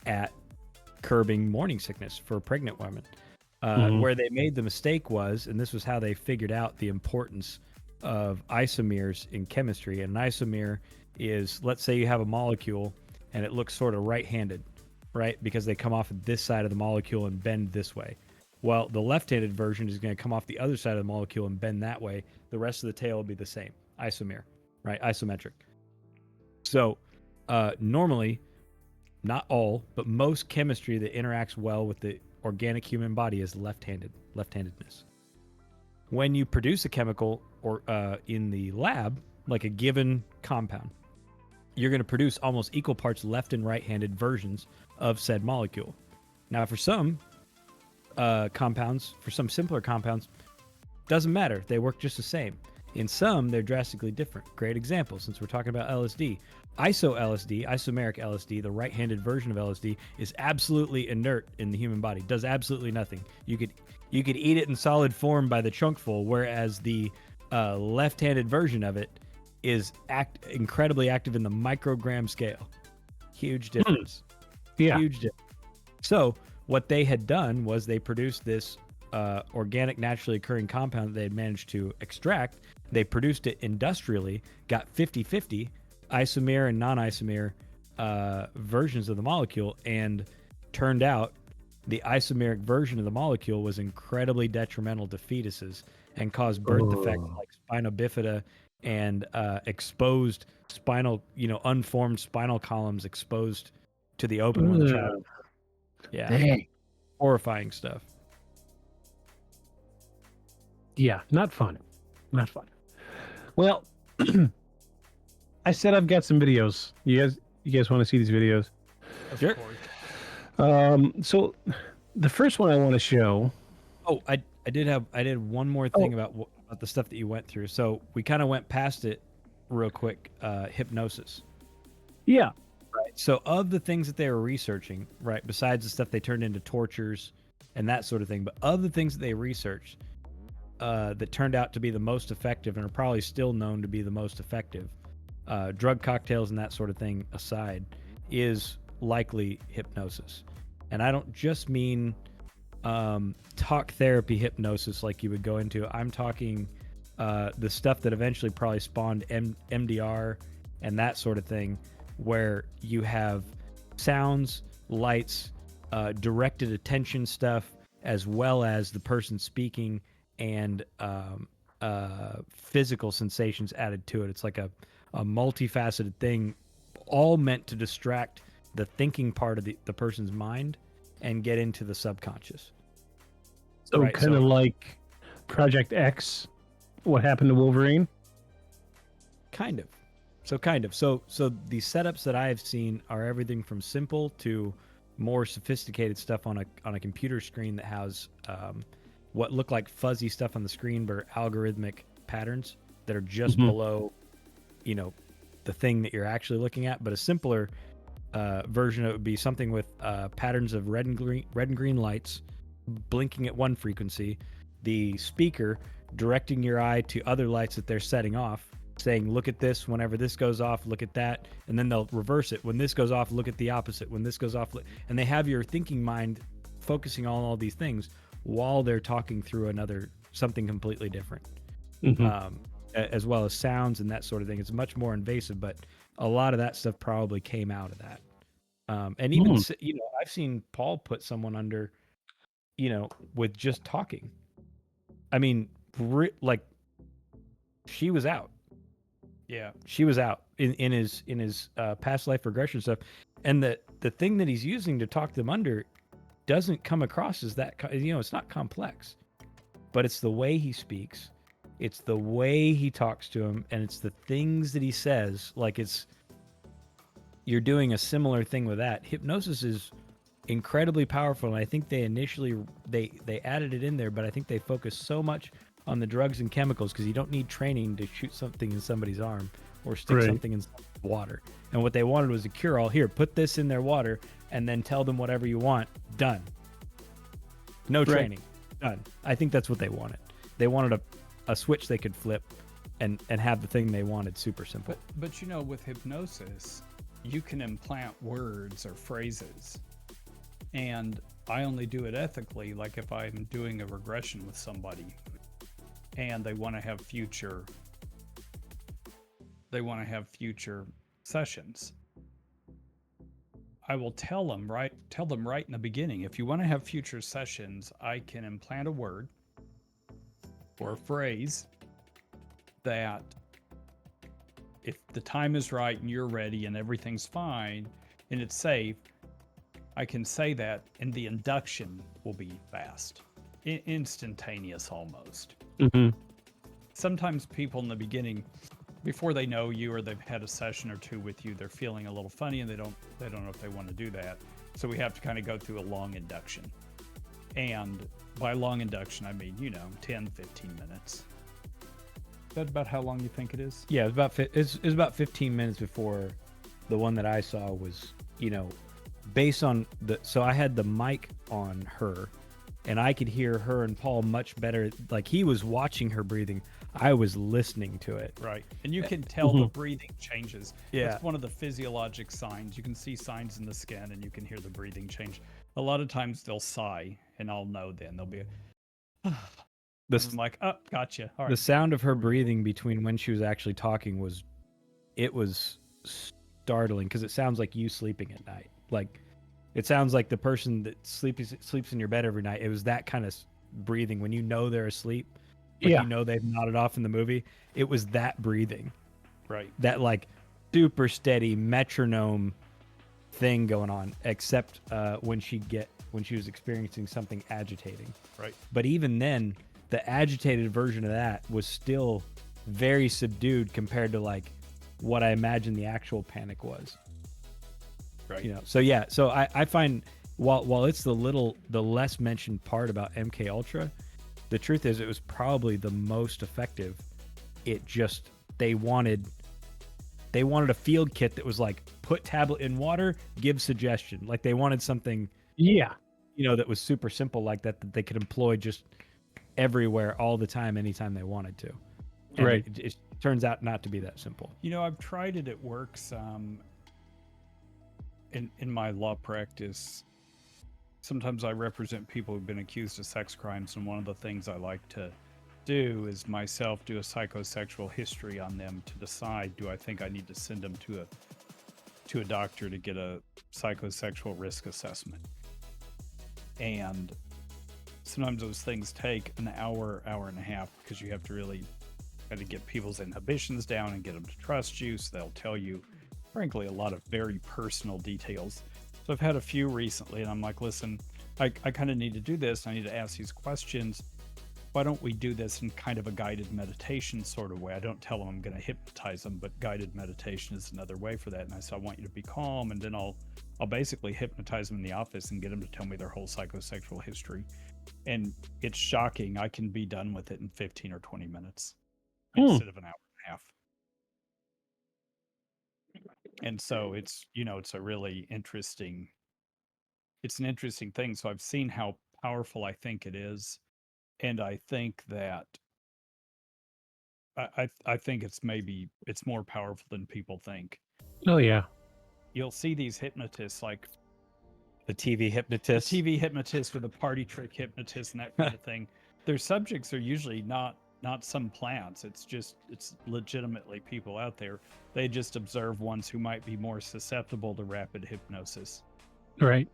G: at curbing morning sickness for pregnant women. Where they made the mistake was, and this was how they figured out the importance of isomers in chemistry. And an isomer is, let's say you have a molecule and it looks sort of right-handed, right? Because they come off of this side of the molecule and bend this way. Well, the left-handed version is going to come off the other side of the molecule and bend that way. The rest of the tail will be the same. Isomer, right? Isometric. So normally, not all, but most chemistry that interacts well with the organic human body is left-handedness. When you produce a chemical or in the lab, like a given compound, you're going to produce almost equal parts left and right-handed versions of said molecule. Now, for some compounds, for some simpler compounds, doesn't matter. They work just the same. In some, they're drastically different. Great example, since we're talking about LSD. Iso-LSD, isomeric LSD, the right-handed version of LSD, is absolutely inert in the human body. Does absolutely nothing. You could eat it in solid form by the chunkful, whereas the left-handed version of it is incredibly active in the microgram scale. Huge difference.
F: Yeah.
G: Huge difference. So what they had done was they produced this organic, naturally occurring compound that they had managed to extract. They produced it industrially, got 50-50 isomer and non-isomer versions of the molecule, and turned out the isomeric version of the molecule was incredibly detrimental to fetuses and caused birth defects like spina bifida and exposed spinal, unformed spinal columns exposed to the open when the child. Yeah.
F: Dang.
G: Horrifying stuff.
F: Yeah, not fun. Not fun. Well, I said I've got some videos. You guys want to see these videos?
G: Sure.
F: So the first one I want to show.
G: Oh, I did one more thing about the stuff that you went through. So we kind of went past it real quick. Hypnosis.
F: Yeah.
G: Right. So of the things that they were researching, right, besides the stuff they turned into tortures and that sort of thing, but of the things that they researched that turned out to be the most effective and are probably still known to be the most effective, drug cocktails and that sort of thing aside, is likely hypnosis. And I don't just mean talk therapy hypnosis like you would go into. I'm talking the stuff that eventually probably spawned MDR and that sort of thing, where you have sounds, lights, directed attention stuff, as well as the person speaking and physical sensations added to it. It's like a multifaceted thing, all meant to distract the thinking part of the person's mind and get into the subconscious.
F: So
G: Right,
F: kind of like Project X, what happened to Wolverine?
G: Kind of. So the setups that I have seen are everything from simple to more sophisticated stuff on a computer screen that has what look like fuzzy stuff on the screen but are algorithmic patterns that are just
F: Mhm.
G: below, the thing that you're actually looking at. But a simpler version of it would be something with patterns of red and green lights blinking at one frequency, the speaker directing your eye to other lights that they're setting off, saying, look at this whenever this goes off, look at that, and then they'll reverse it. When this goes off, look at the opposite. When this goes off, and they have your thinking mind focusing on all these things while they're talking through something completely different.
F: Mhm.
G: As well as sounds and that sort of thing. It's much more invasive, but a lot of that stuff probably came out of that. And even, I've seen Paul put someone under, with just talking. I mean, like, she was out.
D: Yeah.
G: She was out in his past life regression stuff, and the thing that he's using to talk them under doesn't come across as that. It's not complex, but it's the way he speaks, it's the way he talks to him, and it's the things that he says. Like, you're doing a similar thing with that. Hypnosis is incredibly powerful, and I think they initially they added it in there, but I think they focused so much on the drugs and chemicals because you don't need training to shoot something in somebody's arm or stick
F: Right.
G: something in water. And what they wanted was a cure-all. Here, put this in their water, and then tell them whatever you want. Done. No
F: Right.
G: training. Done. I think that's what they wanted. They wanted a switch they could flip and have the thing they wanted super simple.
D: But with hypnosis, you can implant words or phrases. And I only do it ethically, like if I'm doing a regression with somebody and they want to have future sessions. I will tell them right in the beginning, if you want to have future sessions, I can implant a word or a phrase that if the time is right and you're ready and everything's fine and it's safe, I can say that and the induction will be fast, instantaneous almost.
F: Mhm.
D: Sometimes people in the beginning, before they know you or they've had a session or two with you, they're feeling a little funny and they don't know if they want to do that. So we have to kind of go through a long induction. And by long induction, I mean, 10, 15 minutes. Is that about how long you think it is?
G: Yeah, it was about 15 minutes before the one that I saw was, based on so I had the mic on her and I could hear her and Paul much better. Like, he was watching her breathing. I was listening to it.
D: Right. And you can tell the breathing changes.
G: Yeah.
D: That's one of the physiologic signs. You can see signs in the skin and you can hear the breathing change. A lot of times they'll sigh and I'll know then. They'll be, I'm like, oh, gotcha. All right.
G: The sound of her breathing between when she was actually talking was startling because it sounds like you sleeping at night. Like, it sounds like the person that sleeps in your bed every night. It was that kind of breathing when they're asleep. Like, they've nodded off in the movie. It was that breathing.
D: Right.
G: That, like, super steady metronome thing going on, except when she was experiencing something agitating.
D: Right.
G: But even then, the agitated version of that was still very subdued compared to, like, what I imagine the actual panic was.
D: Right.
G: So I find while it's the less mentioned part about MK Ultra, the truth is it was probably the most effective. It just they wanted a field kit that was like, put tablet in water, give suggestion. Like, they wanted something that was super simple like that they could employ just everywhere all the time, anytime they wanted to. And
F: Right.
G: It turns out not to be that simple.
D: I've tried it. It works. In my law practice, sometimes I represent people who've been accused of sex crimes, and one of the things I like to do is myself do a psychosexual history on them to decide, do I think I need to send them to a doctor to get a psychosexual risk assessment. And sometimes those things take an hour and a half because you have to really try to get people's inhibitions down and get them to trust you. So they'll tell you, frankly, a lot of very personal details. So I've had a few recently, and I'm like, listen, I kind of need to do this. I need to ask these questions. Why don't we do this in kind of a guided meditation sort of way? I don't tell them I'm going to hypnotize them, but guided meditation is another way for that. And I said, I want you to be calm, and then I'll basically hypnotize them in the office and get them to tell me their whole psychosexual history. And it's shocking. I can be done with it in 15 or 20 minutes. instead of an hour and a half. And so it's it's a really interesting it's an interesting thing. So I've seen how powerful I think it is, and I think that I think it's more powerful than people think.
F: Oh yeah.
D: You'll see these hypnotists like
G: The TV
D: the
G: hypnotist.
D: TV hypnotist or the party trick hypnotist and that kind of thing. Their subjects are usually not some plants. It's legitimately people out there. They just observe ones who might be more susceptible to rapid hypnosis
F: Right.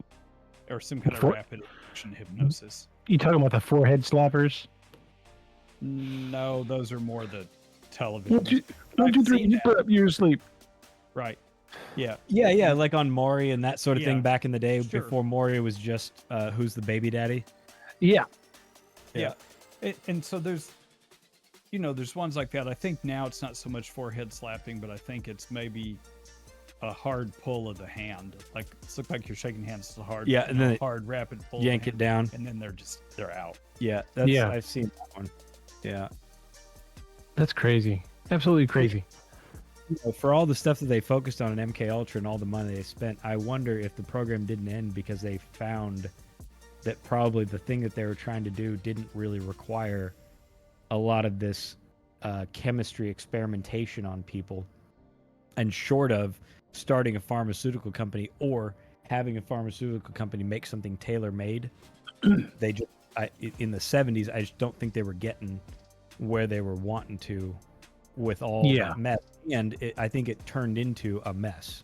D: or some kind of
F: For-
D: rapid action hypnosis.
F: You talking about the forehead slappers?
D: No, those are more the television.
F: Don't you
D: I've seen
F: put up your sleep?
D: Right. Yeah.
G: Yeah, like on Maury and that sort of
D: Yeah.
G: thing back in the day
D: Sure.
G: before Maury was just Who's the Baby Daddy?
F: Yeah.
D: Yeah. And so there's ones like that. I think now it's not so much forehead slapping, but I think it's maybe a hard pull of the hand. Like it's look like you're shaking hands. It's a hard,
G: Yeah, and then
D: hard rapid pull. of the
G: Yank it
D: hand,
G: down.
D: and then they're out.
G: Yeah, that's
F: Yeah.
G: I've seen that one. Yeah.
F: That's crazy. Absolutely crazy.
G: For all the stuff that they focused on in MK Ultra and all the money they spent, I wonder if the program didn't end because they found that probably the thing that they were trying to do didn't really require a lot of this chemistry experimentation on people, and short of starting a pharmaceutical company or having a pharmaceutical company make something tailor-made, they just in the 70s, I just don't think they were getting where they were wanting to with all that mess, and I think it turned into a mess.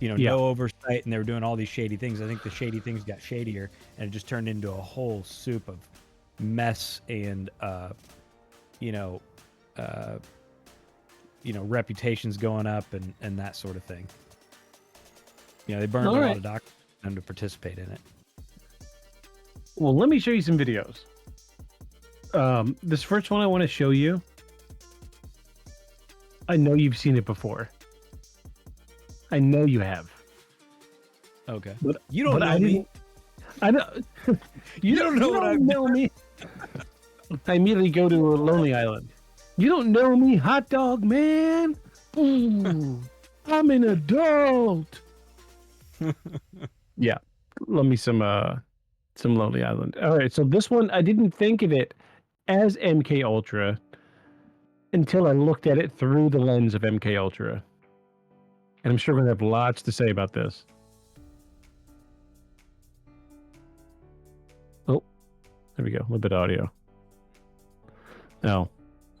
G: No oversight, and they were doing all these shady things. I think the shady things got shadier, and it just turned into a whole soup of mess and reputations going up and that sort of thing. They burned a lot of doctors to participate in it.
F: Well, let me show you some videos. This first one I want to show you, I know you've seen it before. I know you have.
G: Okay.
F: But
G: You don't
F: but
G: know
F: I
G: me.
F: didn't- I know. You don't know what I know me. I immediately go to a lonely island. You don't know me, hot dog man. Ooh, I'm an adult. Yeah, love me some Lonely Island. All right, so this one I didn't think of it as MK Ultra until I looked at it through the lens of MK Ultra, and I'm sure we're gonna have lots to say about this. Oh, there we go. A little bit of audio. Oh,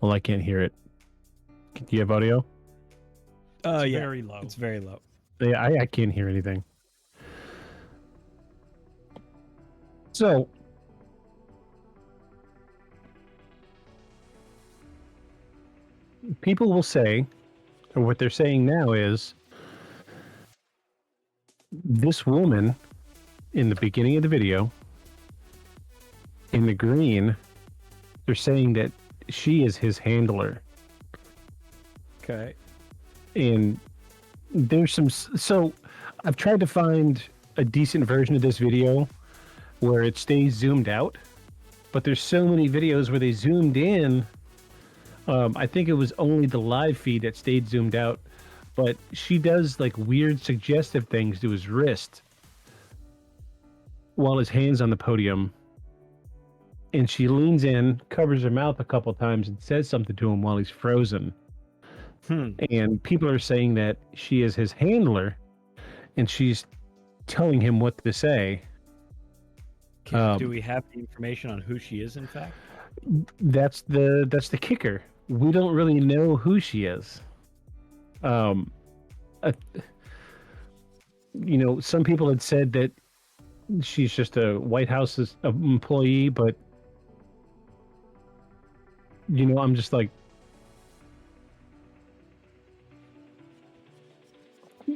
F: well, I can't hear it. Do you have audio?
D: It's
G: Yeah,
D: very low.
G: it's very low.
F: Yeah, I can't hear anything. So, people will say, or what they're saying now is, this woman in the beginning of the video, in the green, they're saying that she is his handler.
G: Okay.
F: And there's some, so I've tried to find a decent version of this video where it stays zoomed out, but there's so many videos where they zoomed in. I think it was only the live feed that stayed zoomed out, but she does like weird suggestive things to his wrist while his hand's on the podium, and she leans in, covers her mouth a couple times, and says something to him while he's frozen. And people are saying that she is his handler, and she's telling him what to say.
G: Do we have the information on who she is, in fact?
F: That's the kicker. We don't really know who she is. Some people had said that she's just a White House employee, but I'm just like,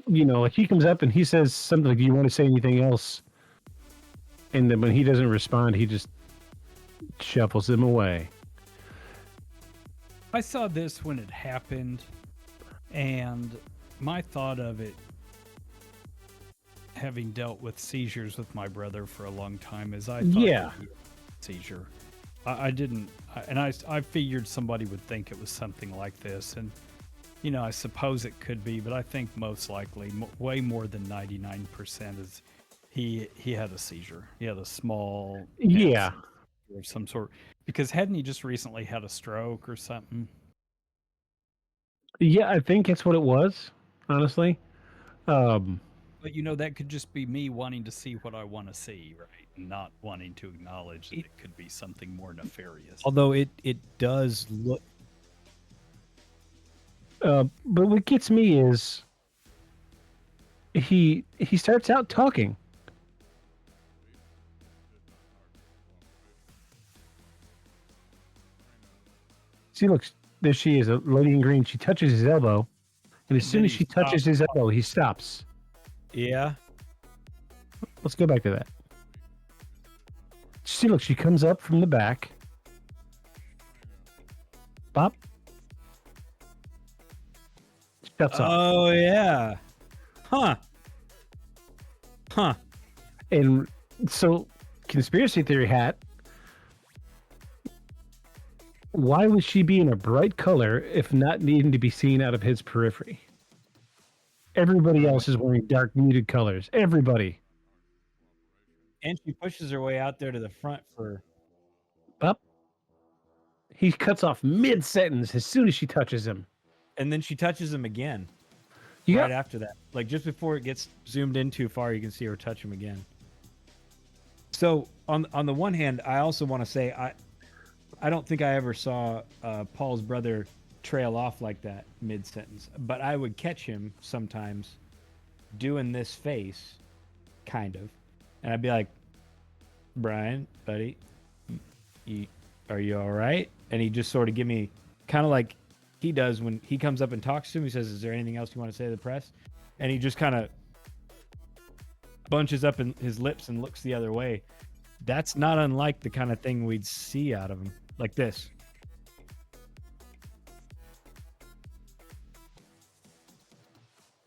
F: like he comes up and he says something like, "Do you want to say anything else?" And then when he doesn't respond, he just shuffles him away.
D: I saw this when it happened, and my thought of it, having dealt with seizures with my brother for a long time, is I thought
F: Yeah.
D: it would be a seizure. I didn't, and I figured somebody would think it was something like this, and I suppose it could be, but I think most likely, way more than 99% is he had a seizure. He had a small
F: Yeah.
D: seizure of some sort, because hadn't he just recently had a stroke or something?
F: Yeah, I think that's what it was, honestly. Um,
D: But that could just be me wanting to see what I want to see, right? And not wanting to acknowledge that it could be something more nefarious.
G: Although it does look.
F: but what gets me is he starts out talking. See, look, there she is, a lady in green. She touches his elbow, and as
D: And
F: soon
D: then
F: as
D: he
F: she touches
D: stops.
F: his elbow, he stops.
G: Yeah.
F: Let's go back to that. See, look, she comes up from the back. Bop. Shuts off.
G: Oh yeah. Huh. Huh.
F: And so, conspiracy theory hat. Why was she being a bright color if not needing to be seen out of his periphery? Everybody else is wearing dark muted colors. Everybody.
G: And she pushes her way out there to the front for.
F: Up. He cuts off mid sentence as soon as she touches him.
G: And then she touches him again.
F: Yeah.
G: Right after that. Like just before it gets zoomed in too far, you can see her touch him again. So on the one hand, I also want to say I don't think I ever saw Paul's brother trail off like that mid sentence, but I would catch him sometimes doing this face, kind of, and I'd be like, "Brian, buddy, are you all right?" And he just sort of give me kind of like he does when he comes up and talks to him. He says, "Is there anything else you want to say to the press?" And he just kind of bunches up in his lips and looks the other way. That's not unlike the kind of thing we'd see out of him, like this.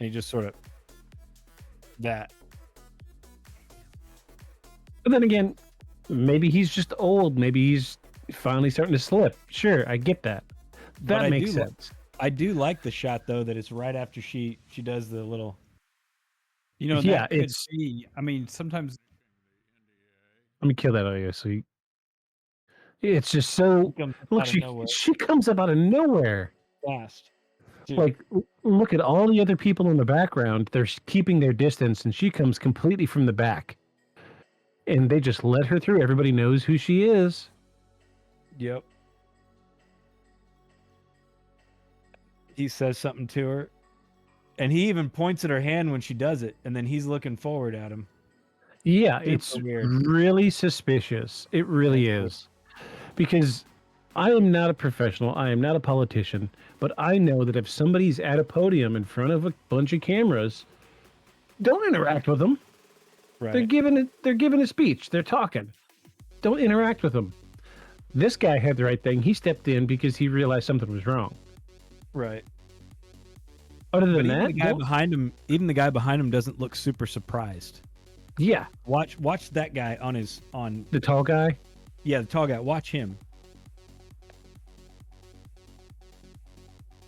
G: And he just sort of that.
F: But then again, maybe he's just old. Maybe he's finally starting to slip. Sure, I get that.
G: But
F: That
G: I
F: makes
G: do
F: sense.
G: I do like the shot though that it's right after she does the little.
D: Yeah,
F: Yeah,
D: could
F: it's.
D: be. I mean, sometimes
F: Let me kill that audio. So it's just so.
G: Comes
F: Look,
G: out of nowhere.
F: she comes up out of nowhere.
G: Fast. Dude,
F: Like, look at all the other people in the background. They're keeping their distance, and she comes completely from the back. And they just let her through. Everybody knows who she is.
G: yep. He says something to her, and he even points at her hand when she does it, and then he's looking forward at him.
F: Yeah,
G: Super
F: it's
G: weird.
F: really suspicious. It really is. Because I am not a professional. I am not a politician. But I know that if somebody's at a podium in front of a bunch of cameras, don't interact with them.
G: Right.
F: They're giving a speech. They're talking. Don't interact with them. This guy had the right thing. He stepped in because he realized something was wrong.
G: Right.
F: Other
G: But
F: than
G: even
F: that,
G: the guy behind him, doesn't look super surprised.
F: yeah,
G: Watch that guy on
F: the tall guy.
G: the tall guy. Watch him.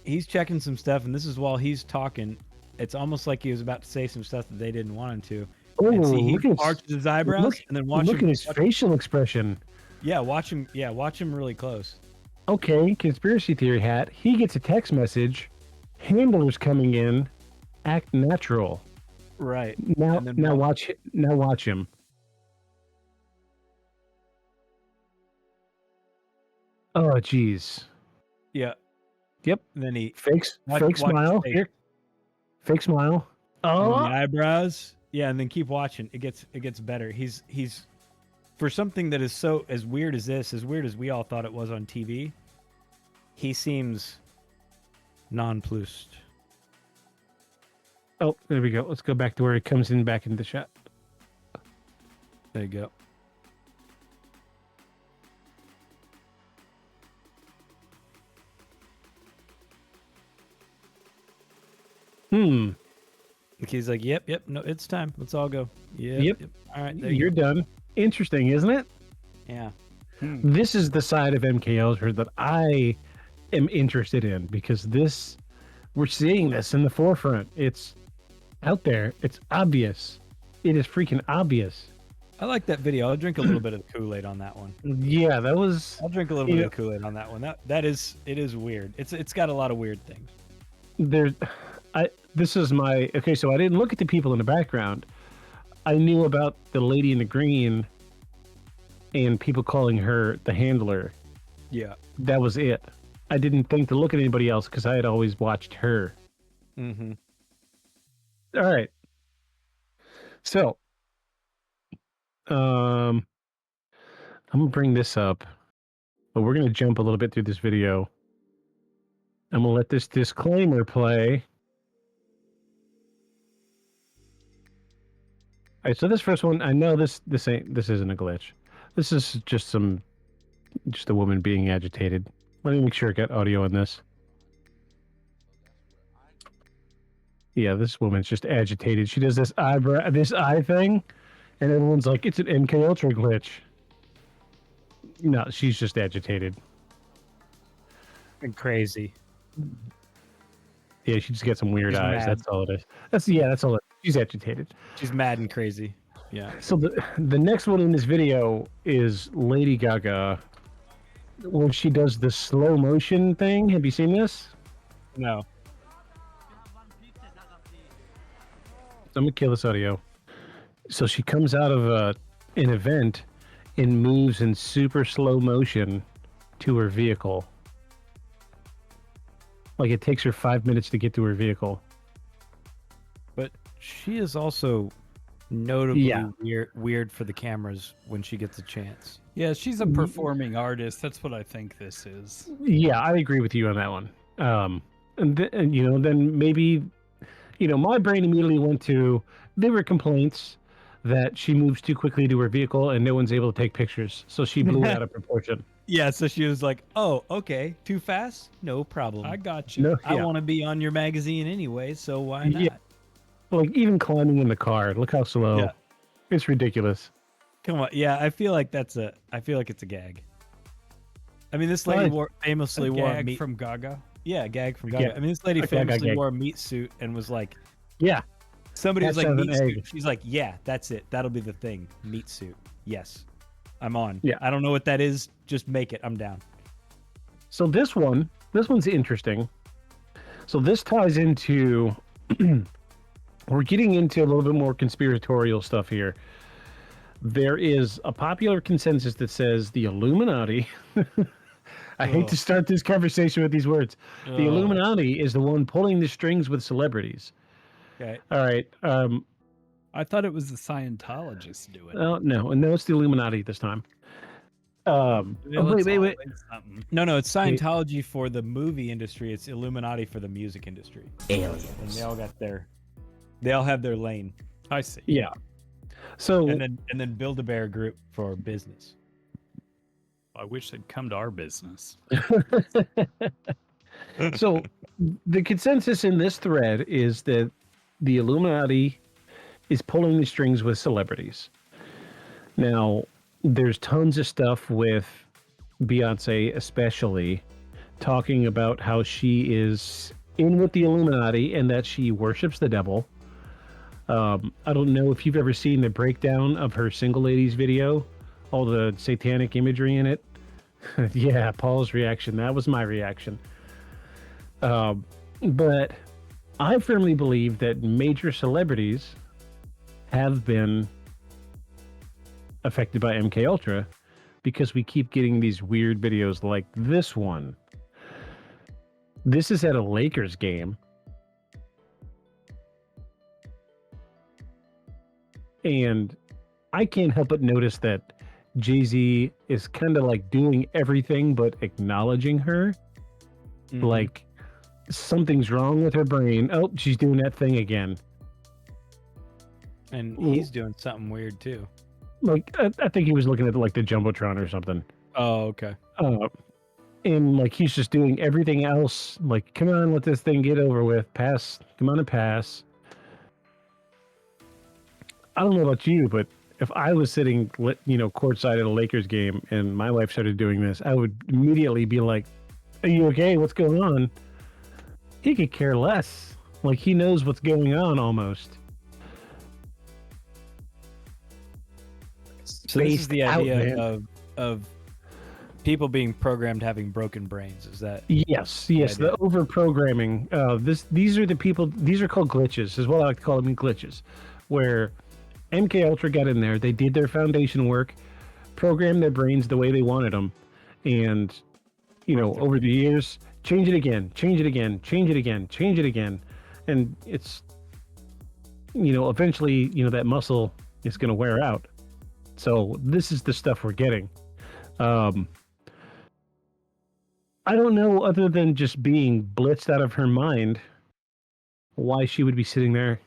G: He's checking some stuff, and this is while he's talking. It's almost like he was about to say some stuff that they didn't want him to.
F: Oh,
G: And see, he
F: look at
G: arches his eyebrows, and then watch
F: look
G: him.
F: at his facial expression.
G: Yeah, watch him. Yeah, watch him really close.
F: Okay, conspiracy theory hat. He gets a text message. Handlers coming in. Act natural.
G: Right.
F: Now,
G: And then
F: now watch him. Oh, jeez.
G: Yeah.
F: Yep.
G: And then he
F: Fake
G: Watch his
F: smile.
G: face.
F: Here. Fake smile.
G: and then
F: Oh,
G: the eyebrows. Yeah, and then keep watching. It gets better. He's for something that is so as weird as this, as weird as we all thought it was on TV. He seems nonplussed.
F: oh, there we go. Let's go back to where he comes in back into the shot.
G: There you go. He's like, yep, no, it's time. Let's all go. Yep.
F: Yep.
G: All right, there you
F: You're done. Interesting, isn't it?
G: go. Yeah.
F: This is the side of MK Ultra that I am interested in because we're seeing this in the forefront. It's out there. It's obvious. It is freaking obvious.
G: I like that video. I'll drink a little bit of the Kool-Aid on that one.
F: Yeah, that was.
G: I'll drink a little bit of Kool-Aid on that one. It is weird. It's got a lot of weird things.
F: This is my okay. So I didn't look at the people in the background. I knew about the lady in the green, and people calling her the handler.
G: Yeah.
F: That was it. I didn't think to look at anybody else because I had always watched her.
G: Mm-hmm.
F: All right. So, I'm gonna bring this up, but we're gonna jump a little bit through this video. I'm gonna let this disclaimer play. All right, so this first one, I know this isn't a glitch. This is just a woman being agitated. Let me make sure I got audio on this. Yeah, this woman's just agitated. She does this eye thing, and everyone's like, "It's an MK Ultra glitch." No, she's just agitated.
G: And crazy.
F: Yeah, she just got some weird
G: She's
F: eyes.
G: mad.
F: That's all it is. That's all it is. She's agitated.
G: She's mad and crazy. Yeah.
F: So the next one in this video is Lady Gaga, when she does the slow motion thing. Have you seen this?
G: No.
F: I'm gonna kill this audio. So she comes out of an event and moves in super slow motion to her vehicle. Like it takes her 5 minutes to get to her vehicle.
G: But she is also notably
F: Yeah.
G: weird for the cameras when she gets a chance.
D: Yeah, she's a performing artist. That's what I think this is.
F: Yeah, I agree with you on that one. And you know, then maybe, you know, my brain immediately went to there were complaints that she moves too quickly to her vehicle and no one's able to take pictures, so she blew it out of proportion.
G: Yeah, so she was like, "Oh, okay, too fast? No problem.
D: I got you.
F: No,
G: I
F: yeah.
G: want to be on your magazine anyway, so why not?"
F: Yeah. Like even climbing in the car, look how slow.
G: Yeah.
F: It's ridiculous.
G: Come on. Yeah, I feel like it's a gag. I mean, this lady
F: Right.
G: famously
D: A
G: wore a
D: gag
G: meat.
D: from Gaga.
G: Yeah, gag from
F: Yeah.
G: Gaga. I mean, this lady
F: A Gaga
G: famously
F: gag.
G: wore a meat suit and was like,
F: Yeah.
G: somebody was
F: That
G: like,
F: sounds
G: meat
F: an
G: suit.
F: egg.
G: She's like, yeah, that's it. That'll be the thing. Meat suit. Yes, I'm on.
F: Yeah.
G: I don't know what that is. Just make it. I'm down.
F: So this one's interesting. So this ties into we're getting into a little bit more conspiratorial stuff here. There is a popular consensus that says the Illuminati I hate to start this conversation with these words. The Illuminati is the one pulling the strings with celebrities.
G: Okay.
F: All right.
D: I thought it was the Scientologists doing it.
F: No, it's the Illuminati this time. Wait.
D: Always something.
G: No, it's Scientology for the movie industry. It's Illuminati for the music industry. Aliens. And they all have their lane.
D: I see.
F: Yeah. So
G: And then Build-A-Bear Group for business.
D: I wish they'd come to our business.
F: So the consensus in this thread is that the Illuminati is pulling the strings with celebrities. Now, there's tons of stuff with Beyonce, especially talking about how she is in with the Illuminati and that she worships the devil. I don't know if you've ever seen the breakdown of her Single Ladies video, all the satanic imagery in it. Yeah, Paul's reaction. That was my reaction. But I firmly believe that major celebrities have been affected by MK Ultra because we keep getting these weird videos like this one. This is at a Lakers game. And I can't help but notice that Jay-Z is kind of like doing everything but acknowledging her.
G: Mhm.
F: Like something's wrong with her brain. Oh, she's doing that thing again.
G: And he's doing something weird too.
F: Like I think he was looking at like the Jumbotron or something.
G: Oh, okay.
F: And like he's just doing everything else. Like, come on, let this thing get over with. Pass. Come on and pass. I don't know about you, but if I was sitting, courtside at a Lakers game and my wife started doing this, I would immediately be like, "Are you okay? What's going on?" He could care less. Like he knows what's going on almost.
G: So this is the
F: Spaced out,
G: idea
F: man.
G: of people being programmed having broken brains. Is that
F: Yes,
G: idea?
F: the over programming. These are the people. These are called glitches, is what I like to call them, glitches, where MK Ultra got in there. They did their foundation work, programmed their brains the way they wanted them, and over the years, change it again, change it again, change it again, change it again, and it's eventually that muscle is going to wear out. So this is the stuff we're getting. I don't know, other than just being blitzed out of her mind, why she would be sitting there.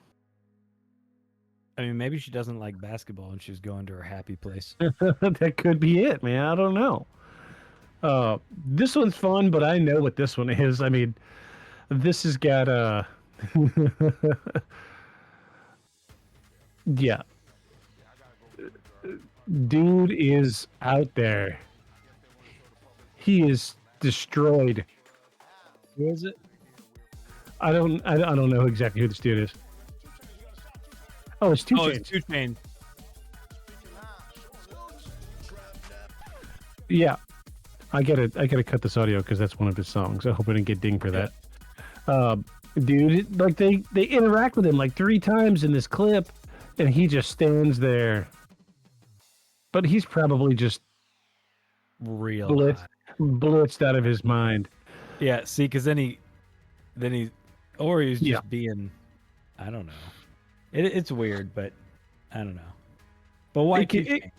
G: I mean, maybe she doesn't like basketball and she's going to her happy place.
F: That could be it, man. I don't know. This one's fun, but I know what this one is. I mean, this has got yeah. Dude is out there. He is destroyed.
G: Who is it?
F: I don't know exactly who this dude is. Oh, it's Two Chainz.
G: It's 2 Chainz.
F: Yeah. I gotta cut this audio because that's one of his songs. I hope I didn't get dinged for that. Dude, like they interact with him like 3 times in this clip, and he just stands there. But he's probably just
G: Real
F: blitzed out of his mind.
G: Yeah, see, because then he's just being, I don't know. It's weird, but I don't know. But why 2 Chainz?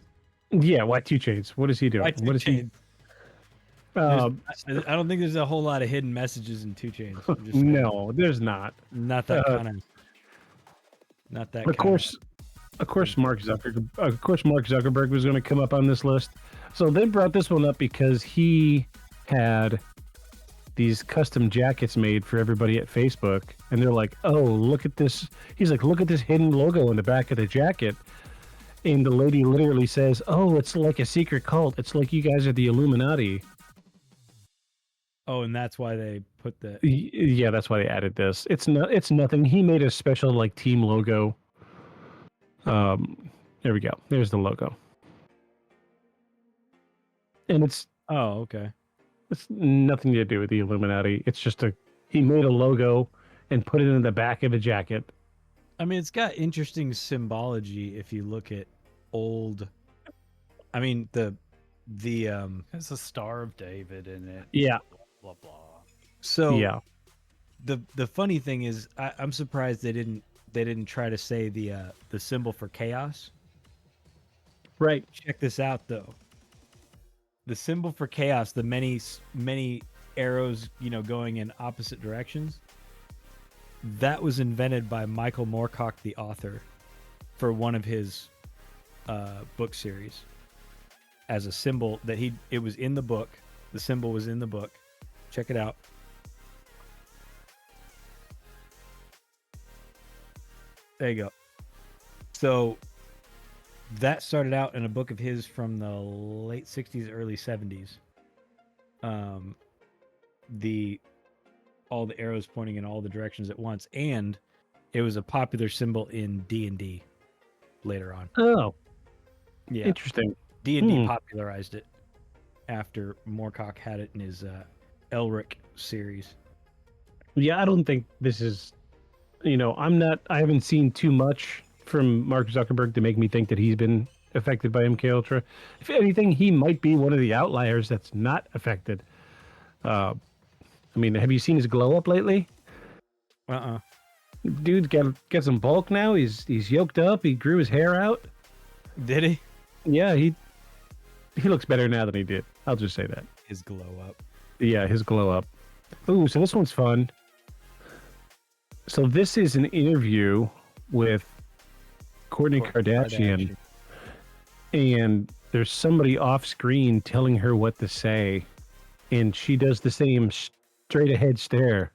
F: Yeah, why 2 Chainz? What is he doing? What is he?
G: I don't think there's a whole lot of hidden messages in 2 Chainz.
F: No, there's not.
G: Not that kind of. Not that.
F: Of course, Mark Zuckerberg was going to come up on this list. So they brought this one up because he had these custom jackets made for everybody at Facebook, and they're like, "Oh, look at this." He's like, "Look at this hidden logo in the back of the jacket." And the lady literally says, "Oh, it's like a secret cult. It's like you guys are the Illuminati."
G: Oh, and that's why they put the.
F: Yeah, that's why they added this. It's nothing. He made a special like team logo. There we go. There's the logo. And it's
G: okay.
F: It's nothing to do with the Illuminati. It's just he made a logo and put it in the back of a jacket.
G: I mean, it's got interesting symbology if you look at old. I mean, the
D: There's a Star of David in it.
F: Yeah.
D: Blah blah.
G: So
F: yeah.
G: The funny thing is, I'm surprised they didn't try to say the symbol for chaos.
F: Right.
G: Check this out though. The symbol for chaos, the many arrows, going in opposite directions. That was invented by Michael Moorcock, the author, for one of his book series, as a symbol that it was in the book. The symbol was in the book. Check it out. There you go. So that started out in a book of his from the late 60s, early 70s. All the arrows pointing in all the directions at once, and it was a popular symbol in D&D later on.
F: Oh.
G: Yeah.
F: Interesting.
G: D&D popularized it after Moorcock had it in his Elric series.
F: Yeah, I don't think this is I haven't seen too much from Mark Zuckerberg to make me think that he's been affected by MK Ultra. If anything, he might be one of the outliers that's not affected. I mean, have you seen his glow up lately? Dude's got some bulk now. He's yoked up. He grew his hair out.
G: Did he?
F: Yeah, he looks better now than he did. I'll just say that.
G: His glow up.
F: Yeah, his glow up. Ooh, so this one's fun. So this is an interview with Kourtney Kardashian, and there's somebody off screen telling her what to say, and she does the same straight ahead stare.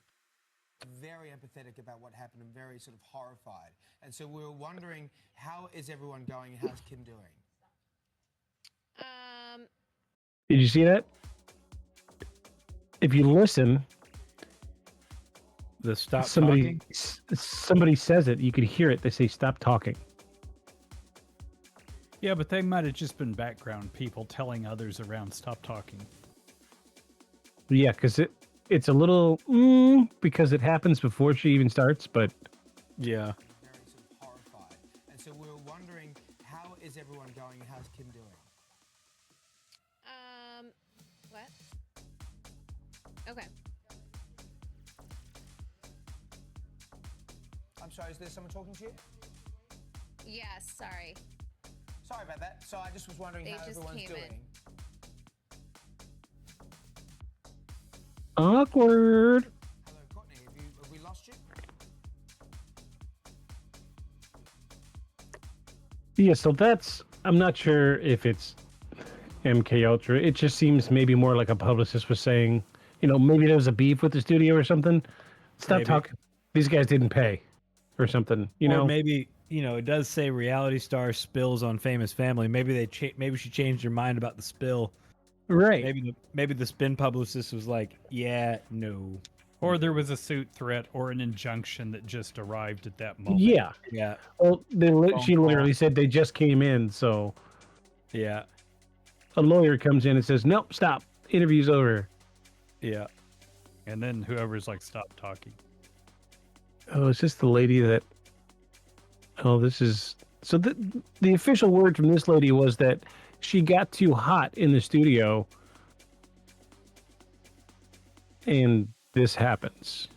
I: Very empathetic about what happened happened and very sort of horrified. And so we were wondering, how is everyone going? How's Kim doing?
F: Did you see that? If you listen,
G: The stop
F: somebody
G: talking.
F: somebody says it. You could hear it. They say, "Stop talking."
D: Yeah, but they might have just been background people telling others around stop talking.
F: Yeah, because it's a little because it happens before she even starts. But
G: Yeah.
I: Very sort of horrified. And so we were wondering, how is everyone going? How's Kim doing?
J: What? Okay.
I: I'm sorry, is there someone talking to you?
J: Yes, sorry.
I: Sorry about that. So I just was wondering
J: They
I: how
J: just
I: everyone's
J: came in.
I: doing.
F: awkward.
I: Hello, Courtney. Have we lost you?
F: Yeah, so that's. I'm not sure if it's MK Ultra. It just seems maybe more like a publicist was saying, maybe there was a beef with the studio or something. Stop
G: Maybe.
F: talking. These guys didn't pay, or something.
G: Or maybe it does say reality star spills on famous family. Maybe maybe she changed her mind about the spill.
F: Right?
G: Maybe the spin publicist was like, yeah, no.
D: Or there was a suit threat or an injunction that just arrived at that moment.
F: Yeah.
G: Yeah.
F: Well, she
D: call.
F: literally said they just came in, so
G: Yeah.
F: a lawyer comes in and says, "Nope, stop. Interview's over."
G: Yeah.
D: And then whoever's like, stop talking.
F: Oh, is this the lady that? Oh, this is so. The official word from this lady was that she got too hot in the studio, and this happens.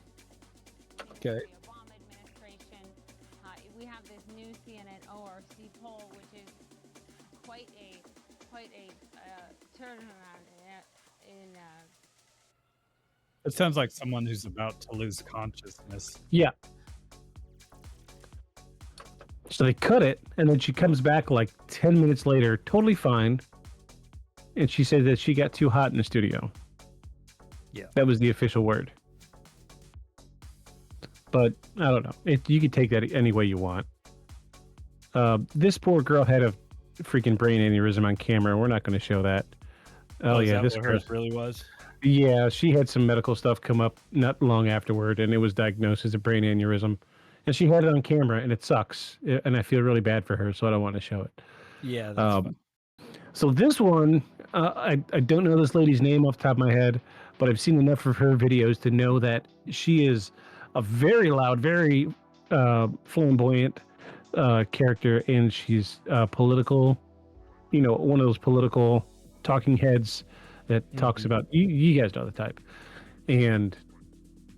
G: Okay.
B: The Obama administration, we have this new CNN ORC poll, which is quite a turnaround in
D: It sounds like someone who's about to lose consciousness.
F: Yeah. So they cut it, and then she comes back like 10 minutes later, totally fine. And she said that she got too hot in the studio.
G: Yeah.
F: That was the official word. But I don't know. You could take that any way you want. This poor girl had a freaking brain aneurysm on camera. We're not going to show that. Oh,
G: is
F: yeah.
G: that
F: This
G: what
F: girl.
G: hers really was?
F: Yeah, she had some medical stuff come up not long afterward, and it was diagnosed as a brain aneurysm. And she had it on camera, and it sucks. And I feel really bad for her, so I don't want to show it.
G: Yeah, that's fine.
F: So this one, I don't know this lady's name off the top of my head, but I've seen enough of her videos to know that she is a very loud, very flamboyant character, and she's political, one of those political talking heads that talks about, you guys know the type. And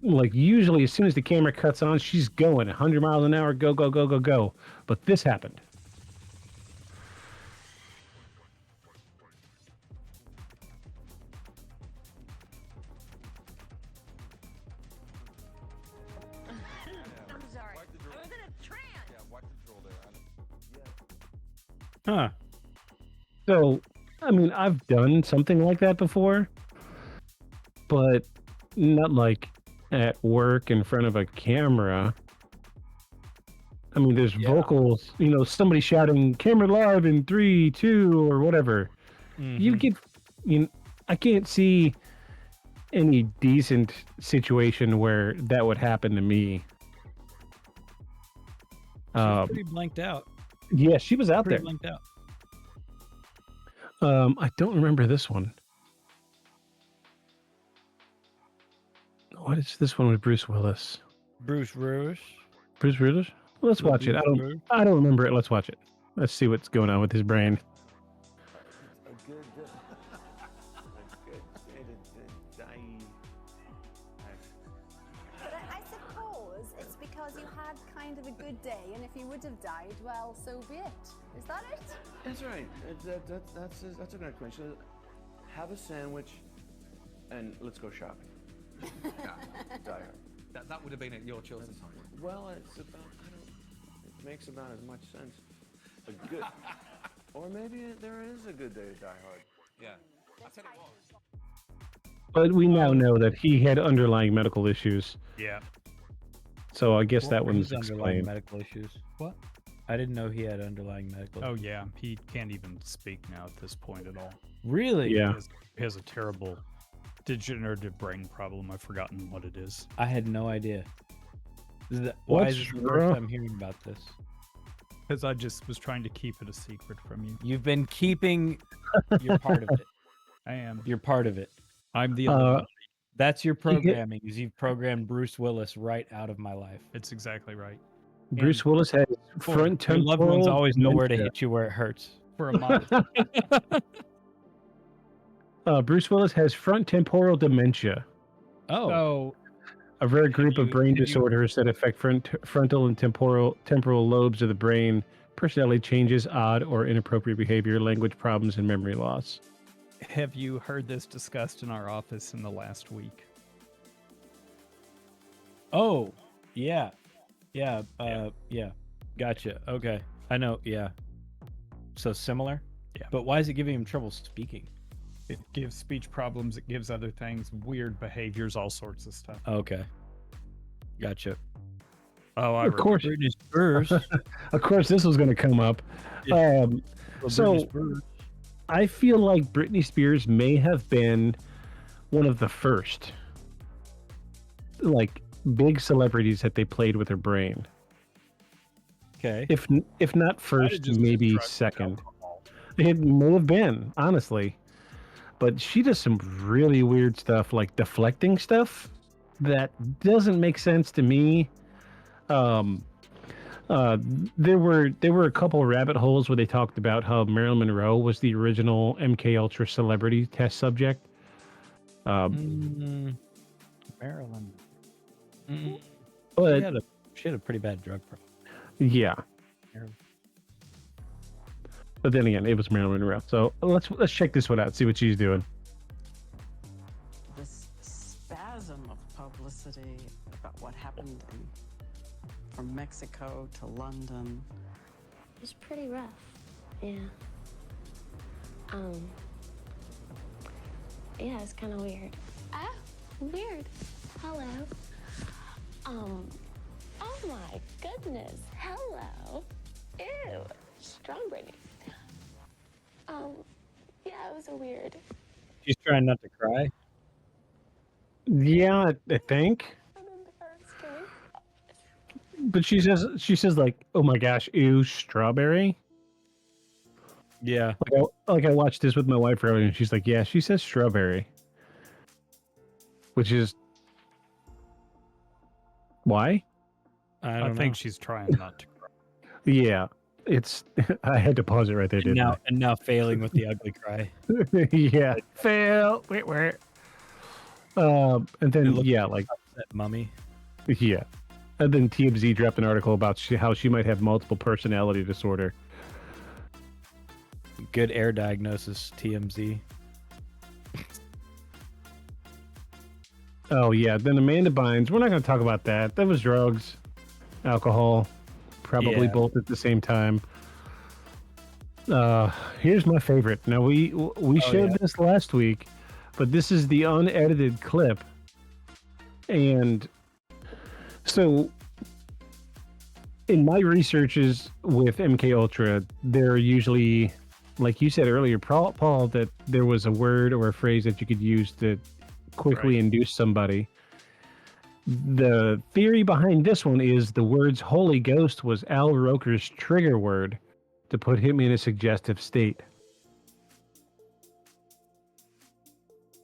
F: like usually as soon as the camera cuts on, she's going 100 miles an hour, go, go, go, go, go. But this happened.
B: I'm sorry. I was in a trance.
G: Huh.
F: So, I mean, I've done something like that before, but not like at work in front of a camera. I mean, there's vocals, somebody shouting "camera live" in 3, 2, or whatever. You get, I can't see any decent situation where that would happen to me.
G: She's pretty blanked out.
F: Yeah, she was out
G: Pretty
F: there.
G: blanked out.
F: I don't remember this one. What is this one with Bruce Willis?
G: Bruce Willis.
F: Bruce Willis? Let's watch it. I don't remember it. Let's watch it. Let's see what's going on with his brain.
K: But I suppose it's because you had kind of a good day, and if you would have died, well, so be it. Is that it?
L: That's right. That's a good question. Have a sandwich, and let's go shopping. Die Hard.
A: That would have been at your choice of time.
L: Well, it's about. It makes about as much sense. A good, or maybe there is a good day to Die Hard.
A: Yeah. I said it was.
F: But we now know that he had underlying medical issues.
D: Yeah.
F: So I guess
G: What
F: that
G: were
F: one's
G: his underlying
F: explained.
G: medical issues? What? I didn't know he had underlying medical.
D: Oh yeah, he can't even speak now at this point at all.
G: Really?
F: Yeah.
D: He has a terrible degenerative brain problem. I've forgotten what it is.
G: I had no idea. Why
F: What's
G: is this the
F: wrong?
G: first time hearing about this?
D: Because I just was trying to keep it a secret from you.
G: You've been keeping. You're part of it.
D: I am.
G: You're part of it.
D: I'm the Illuminati.
G: That's your programming. Is you've programmed Bruce Willis right out of my life.
D: It's exactly right.
F: Bruce Willis has front
G: Your loved ones
F: temporal
G: always know where to
F: dementia.
G: hit you where it hurts.
D: For a month.
F: Bruce Willis has front temporal dementia,
G: Oh,
D: So
F: a rare group of brain
D: have you-
F: disorders that affect frontal and temporal lobes of the brain, personality changes, odd or inappropriate behavior, language problems, and memory loss.
D: have you heard this discussed in our office in the last week?
G: oh, yeah, yeah, yeah. Gotcha. Okay, I know. Yeah. So similar.
D: Yeah.
G: But why is it giving him trouble speaking?
D: It gives speech problems. It gives other things, weird behaviors, all sorts of stuff.
G: Okay. Gotcha.
D: Oh, I
F: Of course.
G: Britney Spears.
F: Of course, this was going to come up.
G: Yeah.
F: So
G: Britney Spears.
F: I feel like Britney Spears may have been one of the first, like, big celebrities that they played with her brain.
G: Okay.
F: If not first,
D: just
F: maybe
D: drugs and
F: second.
D: alcohol.
F: It may have been, honestly. But she does some really weird stuff, like deflecting stuff that doesn't make sense to me. There were a couple rabbit holes where they talked about how Marilyn Monroe was the original MK Ultra celebrity test subject.
G: Marilyn.
F: But
G: She had a pretty bad drug problem.
F: yeah.
G: Marilyn.
F: But then again, it was Marilyn Monroe. So let's check this one out. See what she's doing.
M: This spasm of publicity about what happened from Mexico to London.
N: It was pretty rough. Yeah. Yeah, it's kind of weird. Ah, weird. Hello. Oh my goodness. Hello. Ew. Strong Brittany. Yeah, it was a weird.
G: She's trying not to cry.
F: Yeah, I think.
N: I'm embarrassed.
F: But she says like, "Oh my gosh, ew, strawberry."
G: Yeah.
F: Like I watched this with my wife earlier, and she's like, "Yeah, she says strawberry," which is why?
D: I think she's trying not to cry.
F: Yeah, it's. I had to pause it right there, didn't I?
G: And now failing with the ugly cry.
F: Yeah, fail. Wait, where? And then yeah, like
G: That mummy.
F: yeah, and then TMZ dropped an article about how she might have multiple personality disorder.
G: Good air diagnosis, TMZ.
F: Oh yeah, then Amanda Bynes. We're not going to talk about that. That was drugs, alcohol, probably
G: Yeah.
F: both at the same time. Here's my favorite. Now we showed this last week, but this is the unedited clip, and so in my researches with MK Ultra, they're usually, like you said earlier, Paul, that there was a word or a phrase that you could use to quickly induce somebody. The theory behind this one is the words Holy Ghost was Al Roker's trigger word to put him in a suggestive state.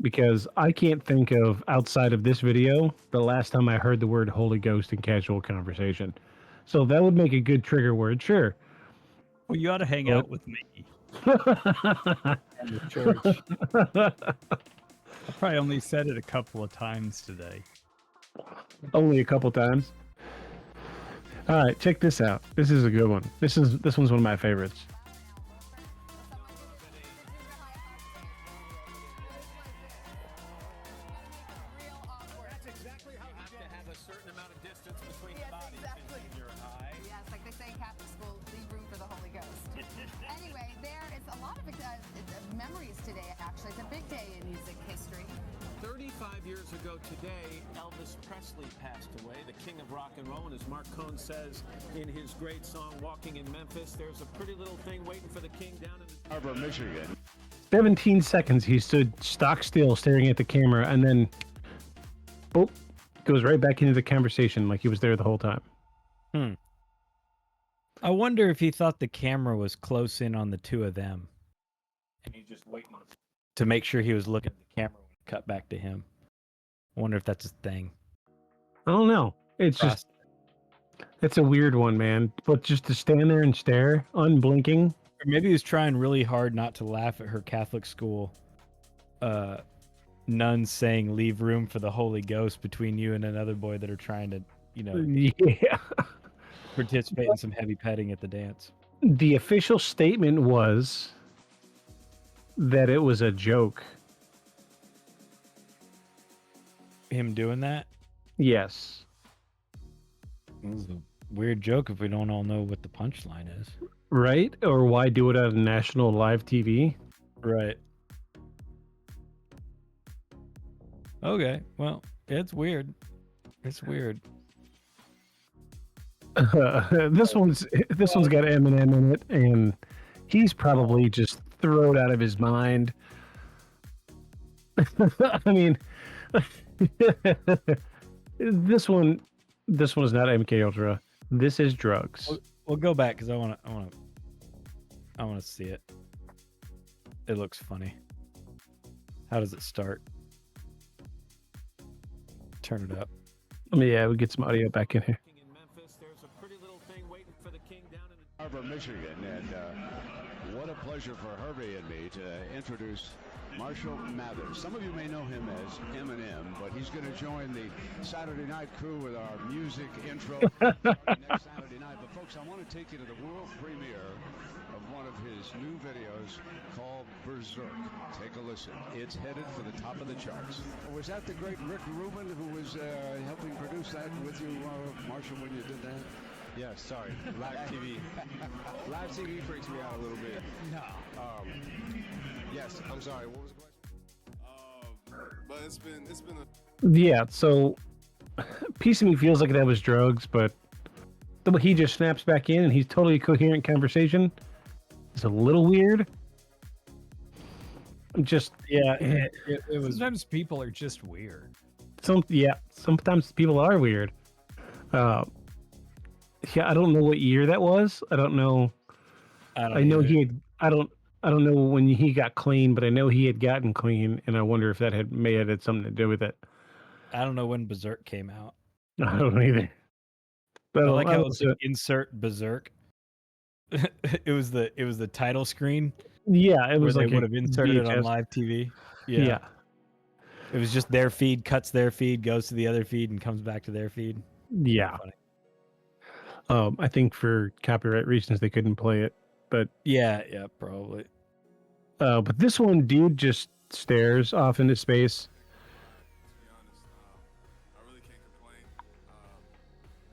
F: Because I can't think of, outside of this video, the last time I heard the word Holy Ghost in casual conversation. So that would make a good trigger word, sure.
D: Well, you ought to hang out with me.
G: And the church.
D: I probably only said it a couple of times today.
F: Only a couple times. All right, check this out. This is a good one. This one's one of my favorites.
K: Yes, like they say in Catholic school, leave room for the Holy Ghost. Anyway, there is a lot of memories today, actually. It's a big day in music history.
I: 35 years ago today, Elvis
O: Elvis Presley passed away, the king of rock and roll, and as Mark Cohn says in his great song "Walking in Memphis," there's a pretty little thing waiting for the king down in
C: Harbor, Michigan.
F: 17 seconds he stood stock still staring at the camera, and then boop, goes right back into the conversation like he was there the whole time.
G: I wonder if he thought the camera was close in on the two of them, and he's just waiting to make sure he was looking at the camera when it cut back to him. I wonder if that's his thing.
F: I don't know. It's a weird one, man. But just to stand there and stare, unblinking.
G: Or maybe he was trying really hard not to laugh at her Catholic school nuns saying, "Leave room for the Holy Ghost" between you and another boy that are trying to,
F: Yeah.
G: participate in some heavy petting at the dance.
F: The official statement was that it was a joke.
G: Him doing that?
F: Yes.
G: It was a weird joke if we don't all know what the punchline is.
F: Right? Or why do it on national live TV?
G: Right. Okay. Well, it's weird. It's weird.
F: This one's got Eminem in it, and he's probably just thrown out of his mind. I mean, this one is not MK Ultra. This is drugs.
G: We'll go back because I want to see it. It looks funny. How does it start? Turn it up.
F: Yeah, we get some audio back in here.
C: Harbor, Michigan, and what a pleasure for Herbie and me to introduce Marshall Mathers. Some of you may know him as Eminem, but he's going to join the Saturday night crew with our music intro next Saturday night. But folks, I want to take you to the world premiere of one of his new videos called Berserk. Take a listen. It's headed for the top of the charts. Was that the great Rick Rubin who was helping produce that with you, Marshall, when you did that?
P: Yeah, sorry. Live TV. Live TV freaks me out a little bit.
C: No.
P: Yes, I'm sorry. What was the question?
E: But it's been a
F: Yeah, so piece of me feels like that was drugs, but the way he just snaps back in and he's totally coherent conversation is a little weird. Just
D: it was. Sometimes people are just weird.
F: Sometimes people are weird. Yeah, I don't know what year that was. I don't know. I know he had. I don't know when he got clean, but I know he had gotten clean, and I wonder if that may have had something to do with it.
G: I don't know when Berserk came out.
F: I don't know either.
G: But I like how it was like, insert Berserk. it was the title screen.
F: Yeah, it was
G: where
F: like
G: they would have inserted it on
F: VHS.
G: live TV.
F: Yeah.
G: It was just their feed, cuts their feed, goes to the other feed, and comes back to their feed.
F: Yeah. I think for copyright reasons they couldn't play it, but
G: yeah, probably.
F: But this one, dude, just stares off into space.
E: To be honest, I really can't complain.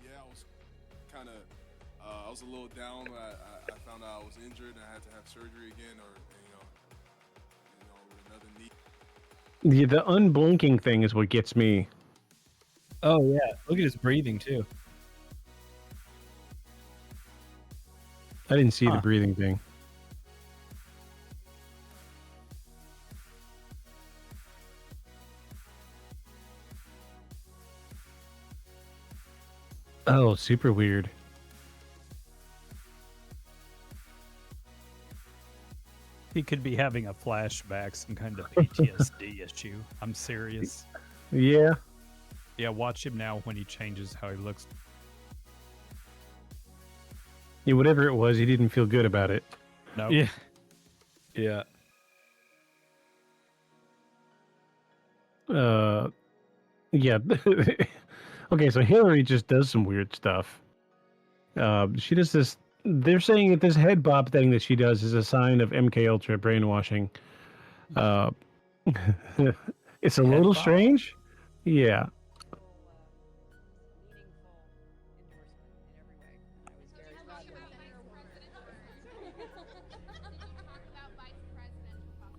E: Yeah, I was kind of, I was a little down. I found out I was injured and I had to have surgery again, or with another knee.
F: The unblinking thing is what gets me.
G: Oh yeah, look at his breathing too.
F: I didn't see the breathing thing. Oh, super weird.
D: He could be having a flashback, some kind of PTSD issue. I'm serious.
F: Yeah.
D: Yeah, watch him now when he changes how he looks.
F: Yeah, whatever it was, he didn't feel good about it.
D: No.
G: Yeah. Yeah.
F: Yeah. Okay, so Hillary just does some weird stuff. She does this. They're saying that this head bob thing that she does is a sign of MK Ultra brainwashing. It's a little strange. Yeah.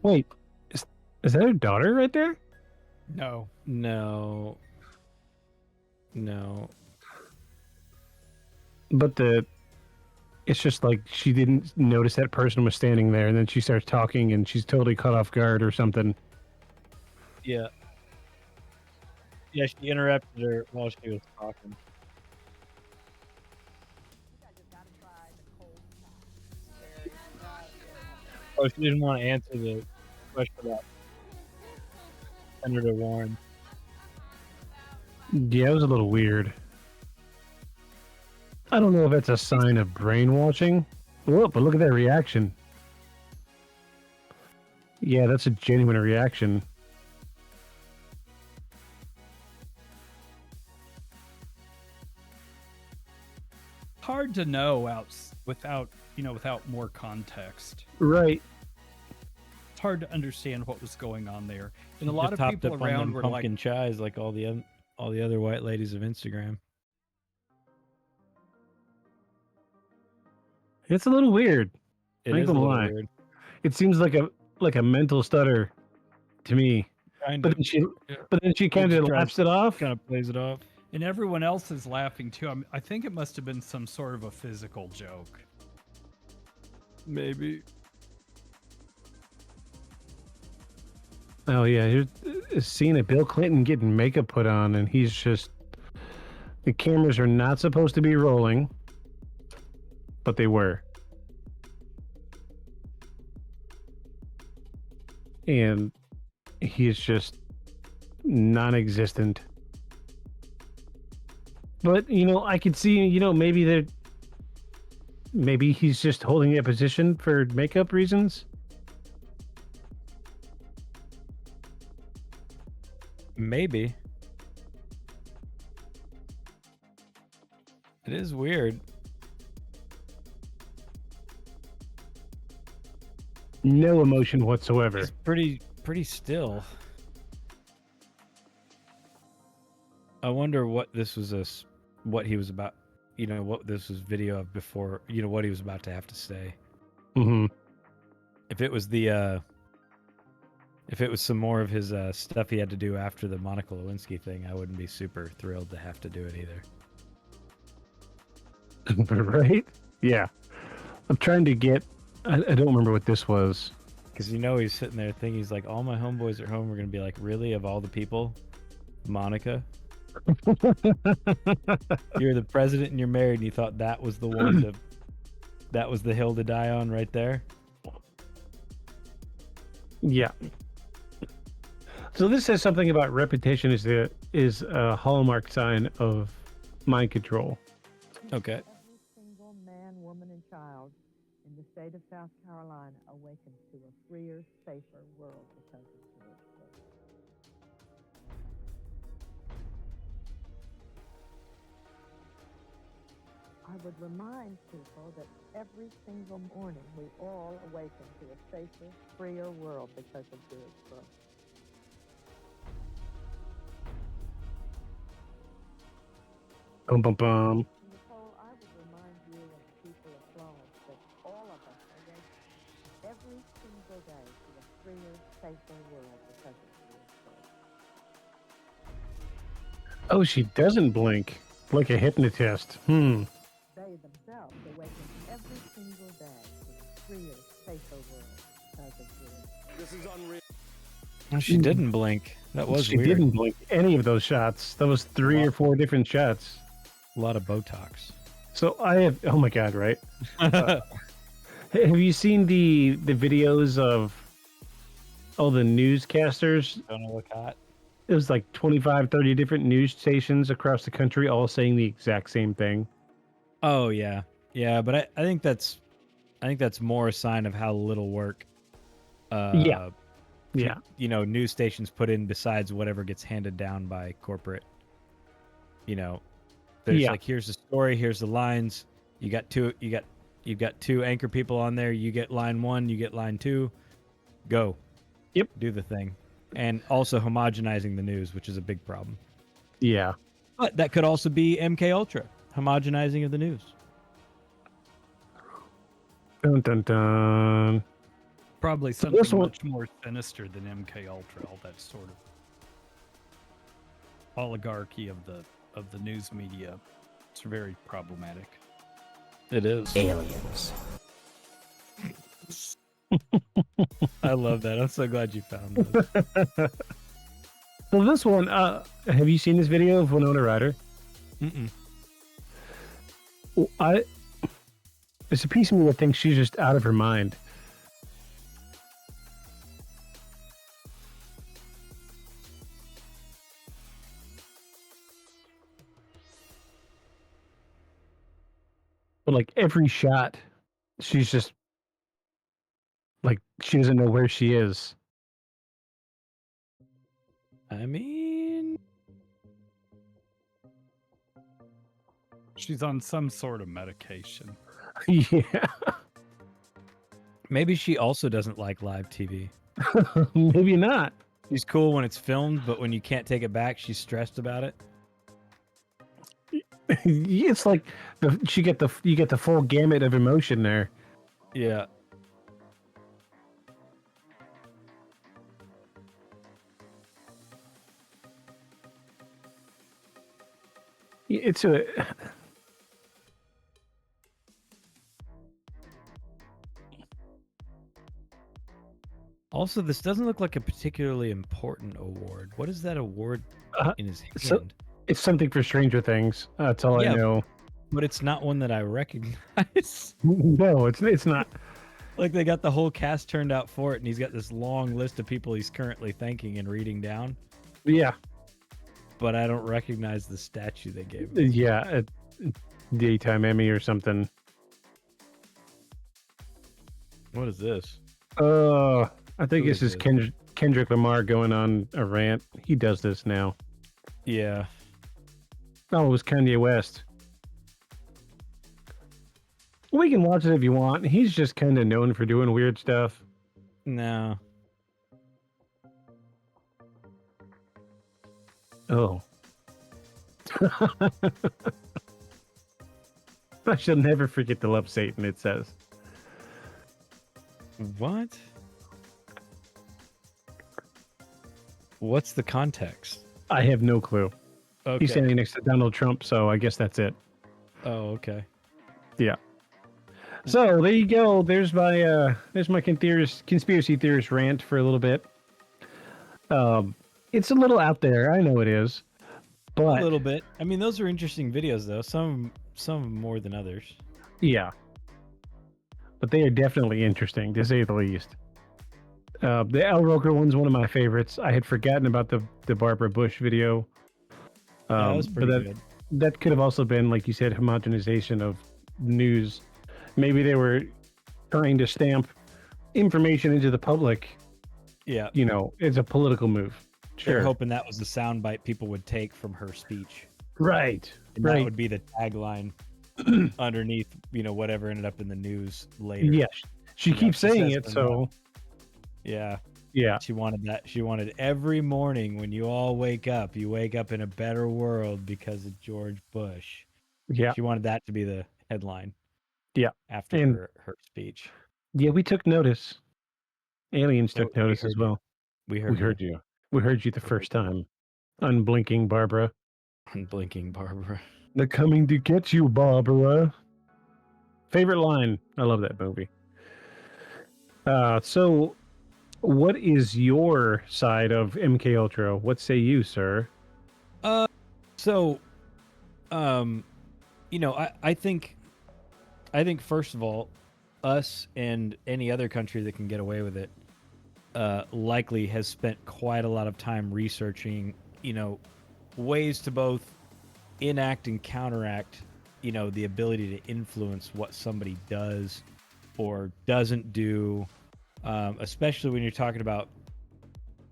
F: Wait, is that her daughter right there?
D: No.
G: No. No.
F: But it's just like she didn't notice that person was standing there, and then she starts talking, and she's totally caught off guard or something.
G: Yeah. Yeah, she interrupted her while she was talking. Oh, she didn't want to answer the question about Senator Warren.
F: Yeah, it was a little weird. I don't know if it's a sign of brainwashing. Whoop, but look at that reaction. Yeah, that's a genuine reaction.
D: Hard to know without more context.
F: Right.
D: It's hard to understand what was going on there, and a
G: She
D: lot
G: just
D: of
G: hopped
D: people
G: up on
D: around
G: them
D: were
G: pumpkin
D: like,
G: chies like all the other white ladies of Instagram.
F: It's a little weird.
G: It
F: I ain't
G: is a
F: gonna
G: little
F: lie.
G: weird.
F: It seems like a mental stutter to me.
D: Kind
F: But
D: of.
F: then she kind of laughs it off.
G: Kind of plays it off.
D: And everyone else is laughing too. I think it must have been some sort of a physical joke.
G: Maybe.
F: Oh yeah, here's a scene of Bill Clinton getting makeup put on, and he's just. The cameras are not supposed to be rolling, but they were. And he's just non-existent. But I could see, maybe he's just holding a position for makeup reasons.
G: Maybe. It is weird.
F: No emotion whatsoever.
G: It's pretty still. I wonder what this was what he was about, what this was video of before, what he was about to have to say.
F: Mm-hmm.
G: If it was some more of his stuff he had to do after the Monica Lewinsky thing, I wouldn't be super thrilled to have to do it either.
F: Right? Yeah. I'm trying to get. I don't remember what this was.
G: Because he's sitting there thinking, he's like, all my homeboys at home are going to be like, really? Of all the people? Monica? You're the president and you're married and you thought that was the one that was the hill to die on right there?
F: Yeah. So this says something about repetition is a hallmark sign of mind control.
G: Okay.
Q: Every single man, woman, and child in the state of South Carolina awakens to a freer, safer world because of George Bush. I would remind people that every single morning we all awaken to a safer, freer world because of George Bush.
F: Bum bum bum.
Q: Nicole, I would remind you and the people of Florence that all of us awake every single day to a freer, safer world because of George Bush.
F: Oh, she doesn't blink like a hypnotist.
Q: They themselves awaken every single day to a freer, safer world because of George Bush.
O: This is unreal.
G: Oh, she didn't blink. That was
F: She
G: weird.
F: didn't blink any of those shots. That was 3 or 4 different shots.
G: A lot of Botox.
F: So I have. Oh my god! Right? Have you seen the videos of all the newscasters?
G: Don't know what hot.
F: It was like 25, 30 different news stations across the country, all saying the exact same thing.
G: Oh yeah, yeah, but I think that's more a sign of how little work.
F: Yeah.
G: News stations put in besides whatever gets handed down by corporate. There's like, here's the story, here's the lines. You've got two anchor people on there. You get line 1, you get line 2. Go.
F: Yep.
G: Do the thing. And also homogenizing the news, which is a big problem.
F: Yeah.
G: But that could also be MK Ultra, homogenizing of the news.
F: Dun dun dun.
D: Probably something much more sinister than MK Ultra, all that sort of oligarchy of the of the news media. It's very problematic.
G: It is.
R: Aliens.
G: I love that. I'm so glad you found this.
F: So this one, have you seen this video of Winona Ryder?
G: Mm-mm.
F: Well, there's a piece of me that thinks she's just out of her mind. But like every shot, she's just like she doesn't know where she is.
G: I mean,
D: she's on some sort of medication.
F: Yeah.
G: Maybe she also doesn't like live TV.
F: Maybe not.
G: She's cool when it's filmed, but when you can't take it back, she's stressed about it.
F: It's like you get the full gamut of emotion there.
G: Yeah.
F: It's a
G: Also, this doesn't look like a particularly important award. What is that award in his hand?
F: So it's something for Stranger Things. That's all I know.
G: But it's not one that I recognize.
F: No, it's not.
G: Like they got the whole cast turned out for it, and he's got this long list of people he's currently thanking and reading down.
F: Yeah.
G: But I don't recognize the statue they gave him.
F: Yeah, a daytime Emmy or something.
G: What is this?
F: I think
G: Who
F: this
G: is
F: is Kendrick Lamar going on a rant. He does this now.
G: Yeah.
F: Oh, it was Kanye West. We can watch it if you want. He's just kind of known for doing weird stuff.
G: No.
F: Oh. I shall never forget to love Satan, it says.
G: What? What's the context?
F: I have no clue.
G: Okay.
F: He's standing next to Donald Trump, so I guess that's it.
G: Oh, okay.
F: Yeah. So there you go. There's my conspiracy theorist rant for a little bit. It's a little out there. I know it is, but
G: A little bit. I mean, those are interesting videos, though. Some more than others.
F: yeah. But they are definitely interesting, to say the least. The Al Roker one's one of my favorites. I had forgotten about the Barbara Bush video.
G: That was pretty good.
F: That could have also been, like you said, homogenization of news. Maybe they were trying to stamp information into the public.
G: Yeah.
F: You know, it's a political move.
G: They're
F: Sure.
G: hoping that was the soundbite people would take from her speech.
F: Right.
G: And
F: Right.
G: that would be the tagline underneath, whatever ended up in the news later.
F: Yeah. She keeps saying
G: says
F: it,
G: in
F: so
G: Yeah.
F: yeah.
G: She wanted that. She wanted every morning when you all wake up, you wake up in a better world because of George Bush.
F: Yeah.
G: She wanted that to be the headline.
F: Yeah.
G: After
F: And
G: her speech.
F: yeah, we took notice. Aliens
G: Oh,
F: took
G: we
F: notice as
G: heard you.
F: well.
G: We heard
F: you. We heard you the first time. Unblinking Barbara.
G: Unblinking Barbara.
F: They're coming to get you, Barbara. Favorite line. I love that movie. So what is your side of MK Ultra? What say you, sir?
G: So, I think first of all, us and any other country that can get away with it, likely has spent quite a lot of time researching, ways to both enact and counteract, the ability to influence what somebody does or doesn't do, especially when you're talking about,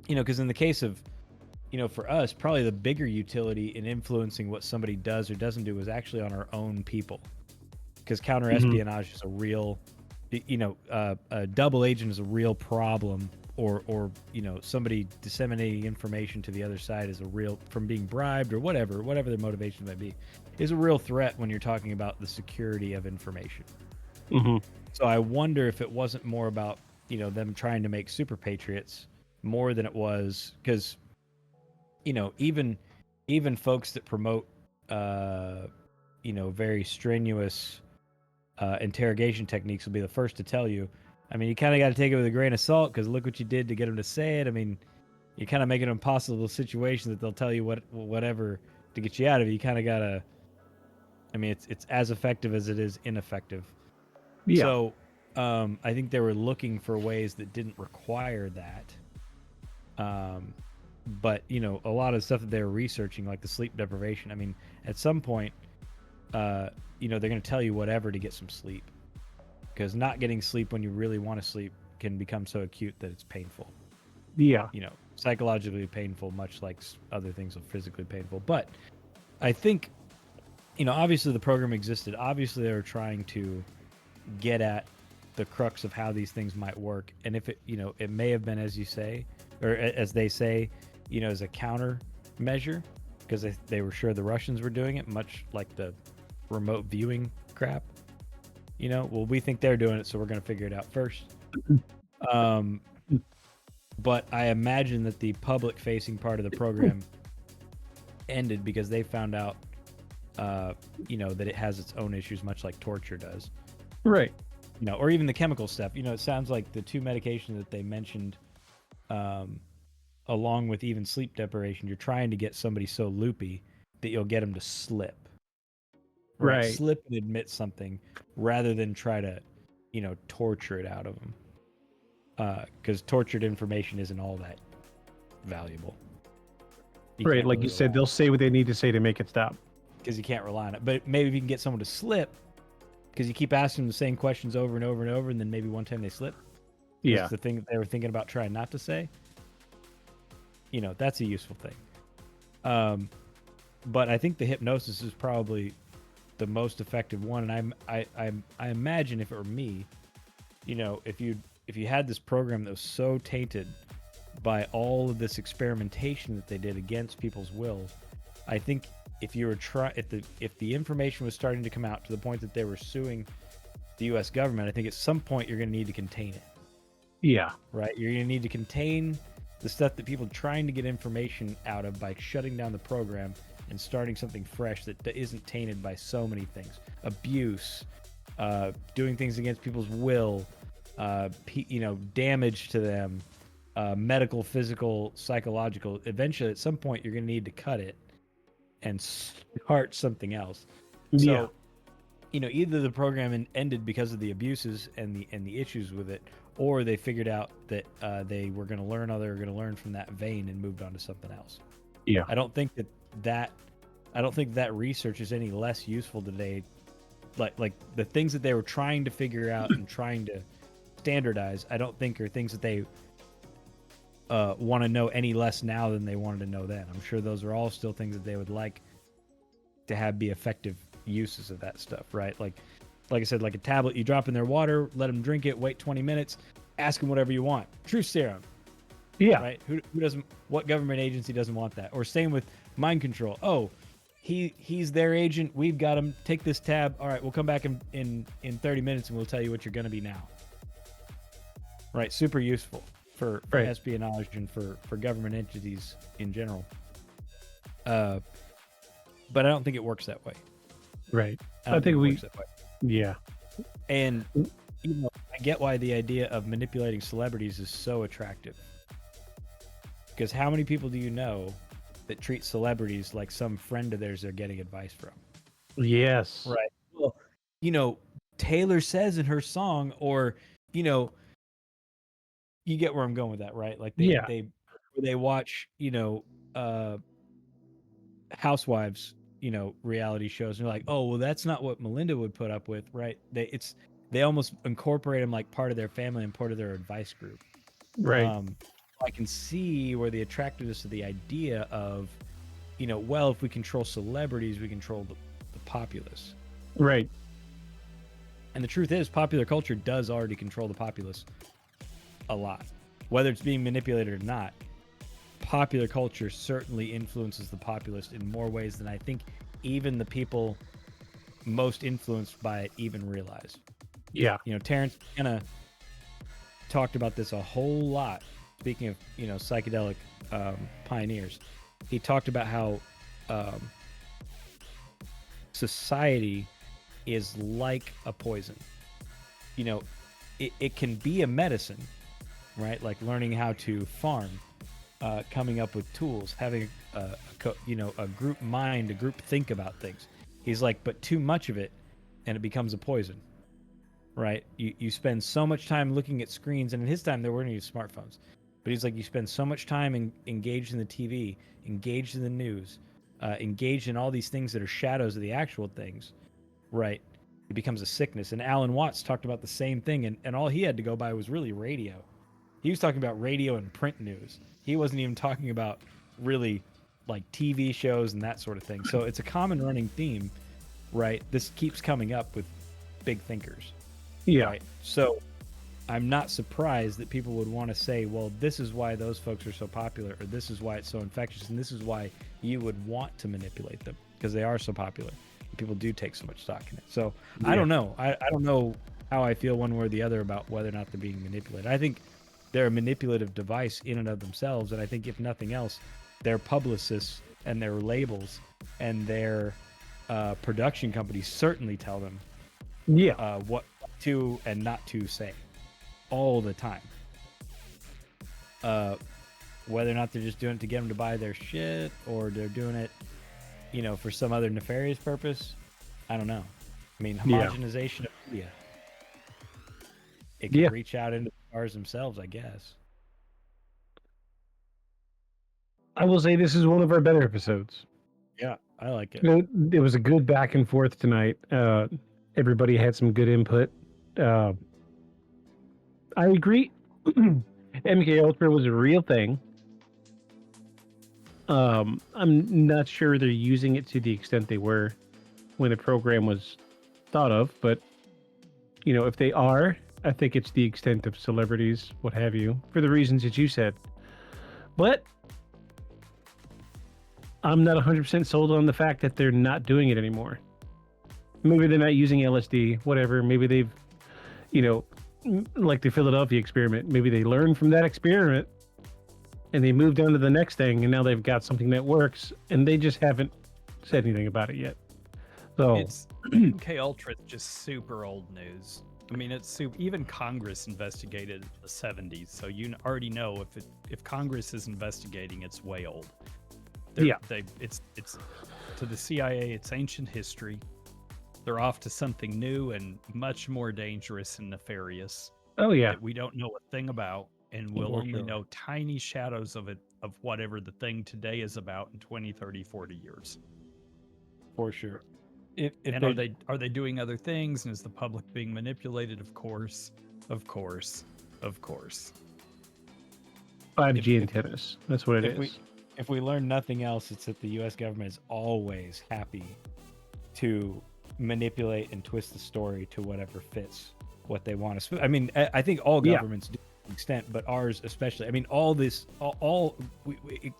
G: because in the case of, for us, probably the bigger utility in influencing what somebody does or doesn't do is actually on our own people, because counter-espionage is a real, a double agent is a real problem, or somebody disseminating information to the other side is a real, from being bribed or whatever their motivation might be, is a real threat when you're talking about the security of information.
F: Mm-hmm.
G: So I wonder if it wasn't more about, them trying to make super patriots more than it was, because, even folks that promote, very strenuous interrogation techniques will be the first to tell you. I mean, you kind of got to take it with a grain of salt because look what you did to get them to say it. I mean, you kind of make an impossible situation that they'll tell you whatever to get you out of it. You kind of got to. I mean, it's as effective as it is ineffective.
F: Yeah.
G: So, I think they were looking for ways that didn't require that. But a lot of stuff that they were researching, like the sleep deprivation. I mean, at some point, they're going to tell you whatever to get some sleep, because not getting sleep when you really want to sleep can become so acute that it's painful.
F: Yeah.
G: Psychologically painful, much like other things are physically painful. But I think, obviously the program existed. Obviously they were trying to get at the crux of how these things might work. And if it, it may have been, as you say, or as they say, as a counter measure, because they were sure the Russians were doing it, much like the remote viewing crap. We think they're doing it, so we're going to figure it out first. But I imagine that the public-facing part of the program ended because they found out, that it has its own issues, much like torture does.
F: Right.
G: Or even the chemical stuff. It sounds like the two medications that they mentioned, along with even sleep deprivation, you're trying to get somebody so loopy that you'll get them to slip.
F: Right.
G: Slip and admit something rather than try to, torture it out of them. Because tortured information isn't all that valuable.
F: Right, like you said, they'll say what they need to say to make it stop.
G: Because you can't rely on it. But maybe if you can get someone to slip, because you keep asking them the same questions over and over and over, and then maybe one time they slip.
F: Yeah.
G: That's the thing that they were thinking about trying not to say. That's a useful thing. But I think the hypnosis is probably the most effective one. And I imagine if it were me, if you had this program that was so tainted by all of this experimentation that they did against people's wills, I think if the information was starting to come out to the point that they were suing the U.S. government, I think at some point you're going to need to contain it.
F: Yeah.
G: Right? You're going to need to contain the stuff that people are trying to get information out of by shutting down the program and starting something fresh that isn't tainted by so many things. Abuse, doing things against people's will, damage to them, medical, physical, psychological. Eventually, at some point, you're going to need to cut it and start something else.
F: Yeah.
G: So, either the program ended because of the abuses and the issues with it, or they figured out that they were going to learn how they were going to learn from that vein and moved on to something else.
F: Yeah.
G: I don't think that research is any less useful today. Like the things that they were trying to figure out and trying to standardize, I don't think are things that they want to know any less now than they wanted to know then. I'm sure those are all still things that they would like to have be effective uses of that stuff, right? Like I said, like a tablet you drop in their water, let them drink it, wait 20 minutes, ask them whatever you want. Truth serum.
F: Yeah.
G: Right? Who doesn't? What government agency doesn't want that? Or same with mind control. Oh, he's their agent. We've got him. Take this tab. All right, we'll come back in 30 minutes and we'll tell you what you're going to be now. Right? Super useful for espionage and for government entities in general. But I don't think it works that way.
F: Right.
G: I think
F: it
G: works that way.
F: Yeah.
G: And I get why the idea of manipulating celebrities is so attractive. Because how many people do you know that treat celebrities like some friend of theirs they're getting advice from?
F: Yes.
G: Right. Well, Taylor says in her song, or, you get where I'm going with that, right? Like they watch, Housewives, reality shows, and they're like, oh, well, that's not what Melinda would put up with, right? They almost incorporate them like part of their family and part of their advice group.
F: Right.
G: I can see where the attractiveness of the idea of, well, if we control celebrities, we control the populace.
F: Right.
G: And the truth is, popular culture does already control the populace a lot. Whether it's being manipulated or not, popular culture certainly influences the populace in more ways than I think even the people most influenced by it even realize.
F: Yeah.
G: Terrence McKenna talked about this a whole lot. Speaking of, psychedelic pioneers, he talked about how society is like a poison. You know, it can be a medicine, right? Like learning how to farm, coming up with tools, having a group mind, a group think about things. He's like, but too much of it, and it becomes a poison, right? You spend so much time looking at screens, and in his time there weren't any smartphones, but he's like, you spend so much time engaged in the TV, engaged in the news, engaged in all these things that are shadows of the actual things, right? It becomes a sickness. And Alan Watts talked about the same thing, and all he had to go by was really radio. He was talking about radio and print news. He wasn't even talking about really like TV shows and that sort of thing. So it's a common running theme, right? This keeps coming up with big thinkers.
F: Yeah.
G: Right? So I'm not surprised that people would want to say, well, this is why those folks are so popular, or this is why it's so infectious, and this is why you would want to manipulate them, because they are so popular. People do take so much stock in it. So I don't know. I don't know how I feel one way or the other about whether or not they're being manipulated. I think they're a manipulative device in and of themselves, and I think if nothing else, their publicists and their labels and their production companies certainly tell them what to and not to say all the time. Whether or not they're just doing it to get them to buy their shit, or they're doing it, you know, for some other nefarious purpose, I don't know. I mean, homogenization of media. It can reach out into the stars themselves, I guess.
F: I will say this is one of our better episodes.
G: Yeah, I like it.
F: It was a good back and forth tonight. Everybody had some good input. I agree. MK Ultra was a real thing. I'm not sure they're using it to the extent they were when the program was thought of, but you know, if they are, I think it's the extent of celebrities, what have you, for the reasons that you said. But I'm not 100% sold on the fact that they're not doing it anymore. Maybe they're not using LSD, whatever. Maybe they've, you know, like the Philadelphia experiment, maybe they learned from that experiment and they moved on to the next thing, and now they've got something that works, and they just haven't said anything about it yet. So
D: it's MK Ultra is just super old news. I mean, it's super, even Congress investigated in the 70s, so you already know if Congress is investigating, it's way old. It's to the CIA, it's ancient history. They're off to something new and much more dangerous and nefarious.
F: Oh yeah,
D: that we don't know a thing about, and we'll only know tiny shadows of it, of whatever the thing today is about in 20, 30, 40 years.
G: For sure.
D: And are they doing other things? And is the public being manipulated? Of course.
F: 5G antennas. That's what it is.
G: If we learn nothing else, it's that the U.S. government is always happy to manipulate and twist the story to whatever fits what they want to. I mean, I think all governments do to an extent, but ours especially. I mean, all this,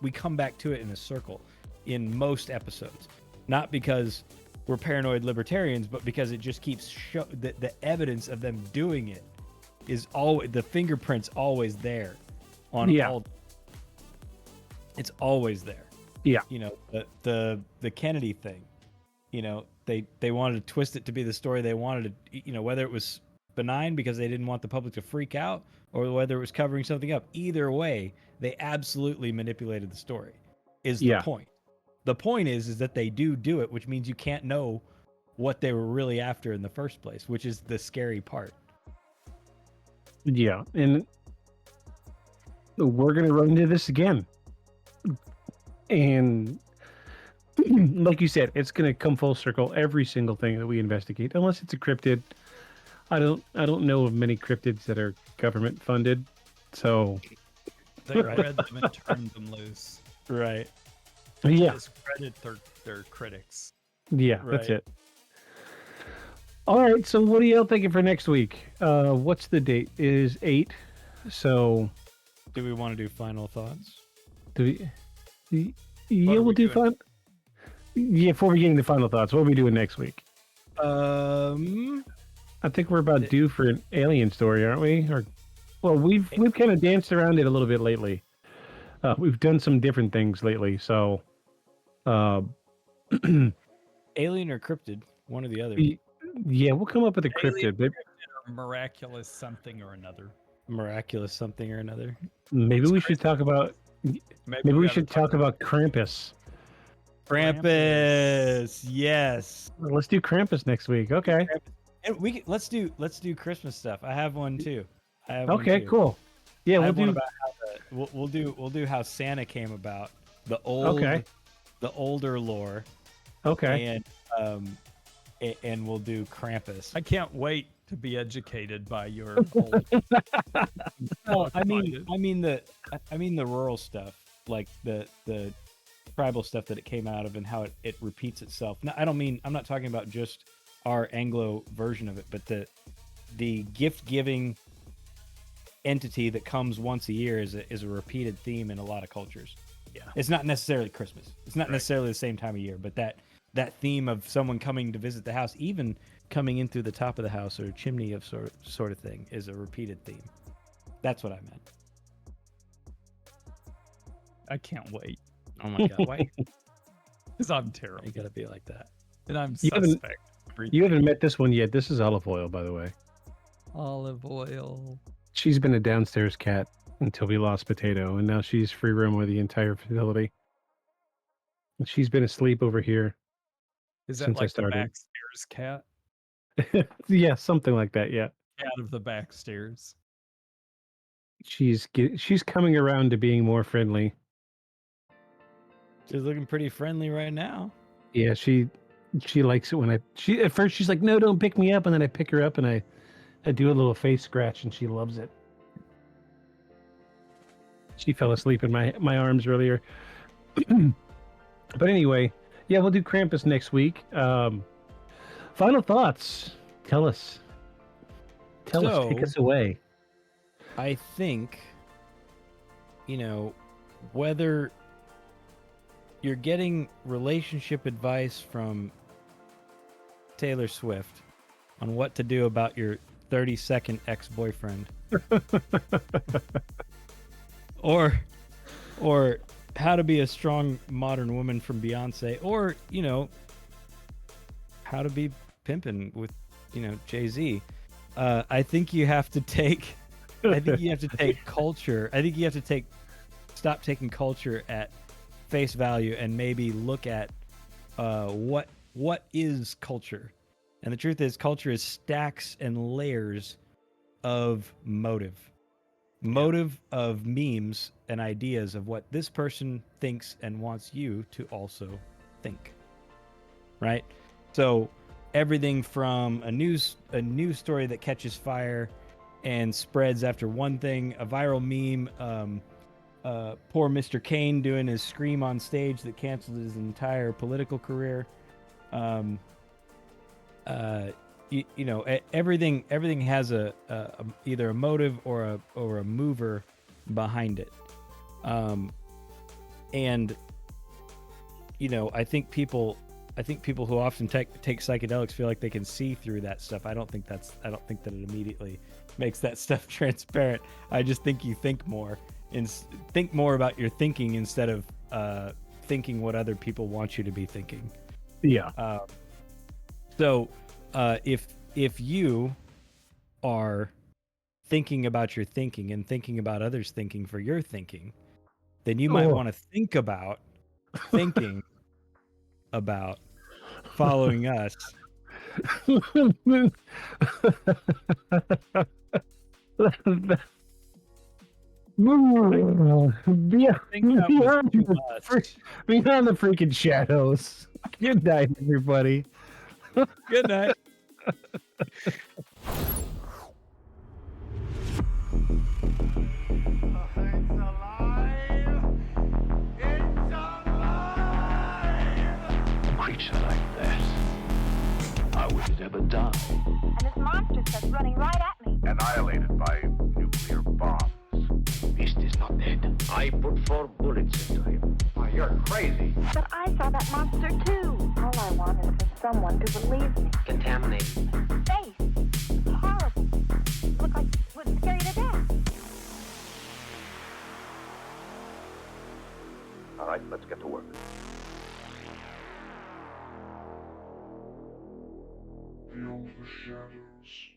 G: we come back to it in a circle in most episodes, not because we're paranoid libertarians, but because it just keeps the evidence of them doing it is always, the fingerprints always there on all. It's always there.
F: Yeah.
G: You know, the Kennedy thing, you know, they wanted to twist it to be the story they wanted to, you know, whether it was benign because they didn't want the public to freak out, or whether it was covering something up. Either way, they absolutely manipulated the story, is the point. The point is that they do it, which means you can't know what they were really after in the first place, which is the scary part.
F: Yeah, and we're going to run into this again. And like you said, it's going to come full circle, every single thing that we investigate, unless it's a cryptid. I don't know of many cryptids that are government funded, so
D: they read them and turned them loose.
G: Right.
F: Yeah.
D: Discredit their critics.
F: Yeah, that's it. All right, so what are y'all thinking for next week? What's the date? It is 8. So
G: do we want to do final thoughts?
F: We'll do fun. Yeah, before we get into final thoughts, what are we doing next week? I think we're about due for an alien story, aren't we? Or, well, we've kind of danced around it a little bit lately. We've done some different things lately, so
G: alien or cryptid, one or the other.
F: Yeah, we'll come up with a
D: Alien,
F: cryptid, but
D: or miraculous something or another.
G: Miraculous something or another.
F: maybe we should talk about. Maybe we should talk about Krampus.
G: Krampus. Yes.
F: Let's do Krampus next week. Okay.
G: And let's do Christmas stuff. I have one too.
F: Okay, cool. Yeah, we'll do.
G: About how we'll do how Santa came about. The older lore.
F: Okay.
G: And we'll do Krampus.
D: I can't wait to be educated by your.
G: Well, I mean the rural stuff, like the tribal stuff that it came out of, and how it repeats itself. Now, I'm not talking about just our Anglo version of it, but the gift giving entity that comes once a year is a repeated theme in a lot of cultures.
D: Yeah,
G: it's not necessarily Christmas. It's not necessarily the same time of year, but that theme of someone coming to visit the house, even coming in through the top of the house or chimney of sort of thing, is a repeated theme. That's what I meant.
D: I can't wait.
G: Oh my god, why?
D: Because I'm terrible.
G: You gotta be like that.
D: And I'm
F: You
D: suspect.
F: You haven't met this one yet. This is Olive Oil, by the way.
D: Olive oil.
F: She's been a downstairs cat until we lost Potato, and now she's free roam with the entire facility. And she's been asleep over here.
D: Is that
F: since I
D: like the
F: started.
D: backstairs cat?
F: Yeah, something like that. Yeah.
D: Cat of the backstairs.
F: She's coming around to being more friendly.
G: She's looking pretty friendly right now.
F: Yeah, she likes it when at first she's like, no, don't pick me up, and then I pick her up and I do a little face scratch, and she loves it. She fell asleep in my arms earlier. But anyway, yeah, we'll do Krampus next week. Final thoughts. Tell us. Take us away.
G: I think, whether you're getting relationship advice from Taylor Swift on what to do about your 30-second ex-boyfriend, or how to be a strong modern woman from Beyonce, or how to be pimping with Jay-Z, I think you have to take culture. I think you have to stop taking culture at face value and maybe look at what is culture. And the truth is, culture is stacks and layers of motive of memes and ideas of what this person thinks and wants you to also think, right? So everything from a news story that catches fire and spreads after one thing, a viral meme, poor Mr. Kane doing his scream on stage that canceled his entire political career. Everything has a either a motive or a mover behind it. And I think people who often take psychedelics feel like they can see through that stuff. I don't think that it immediately makes that stuff transparent. I just think you think more and think more about your thinking instead of thinking what other people want you to be thinking.
F: Yeah.
G: So if you are thinking about your thinking and thinking about others' thinking for your thinking, then you might want to think about thinking about following us.
F: Beyond the freaking shadows. Good night, everybody.
G: Good night.
A: A creature like that, how would it ever die?
N: And this monster starts running right at me.
A: Annihilated by nuclear bombs. Beast is not dead. I put 4 bullets into him. Oh, you're crazy.
N: But I saw that monster too. All I want is for someone to believe me.
A: Contaminated.
N: Face. Horrible. Look like it would scare you to death.
A: All right, let's get to work.
R: the shadows.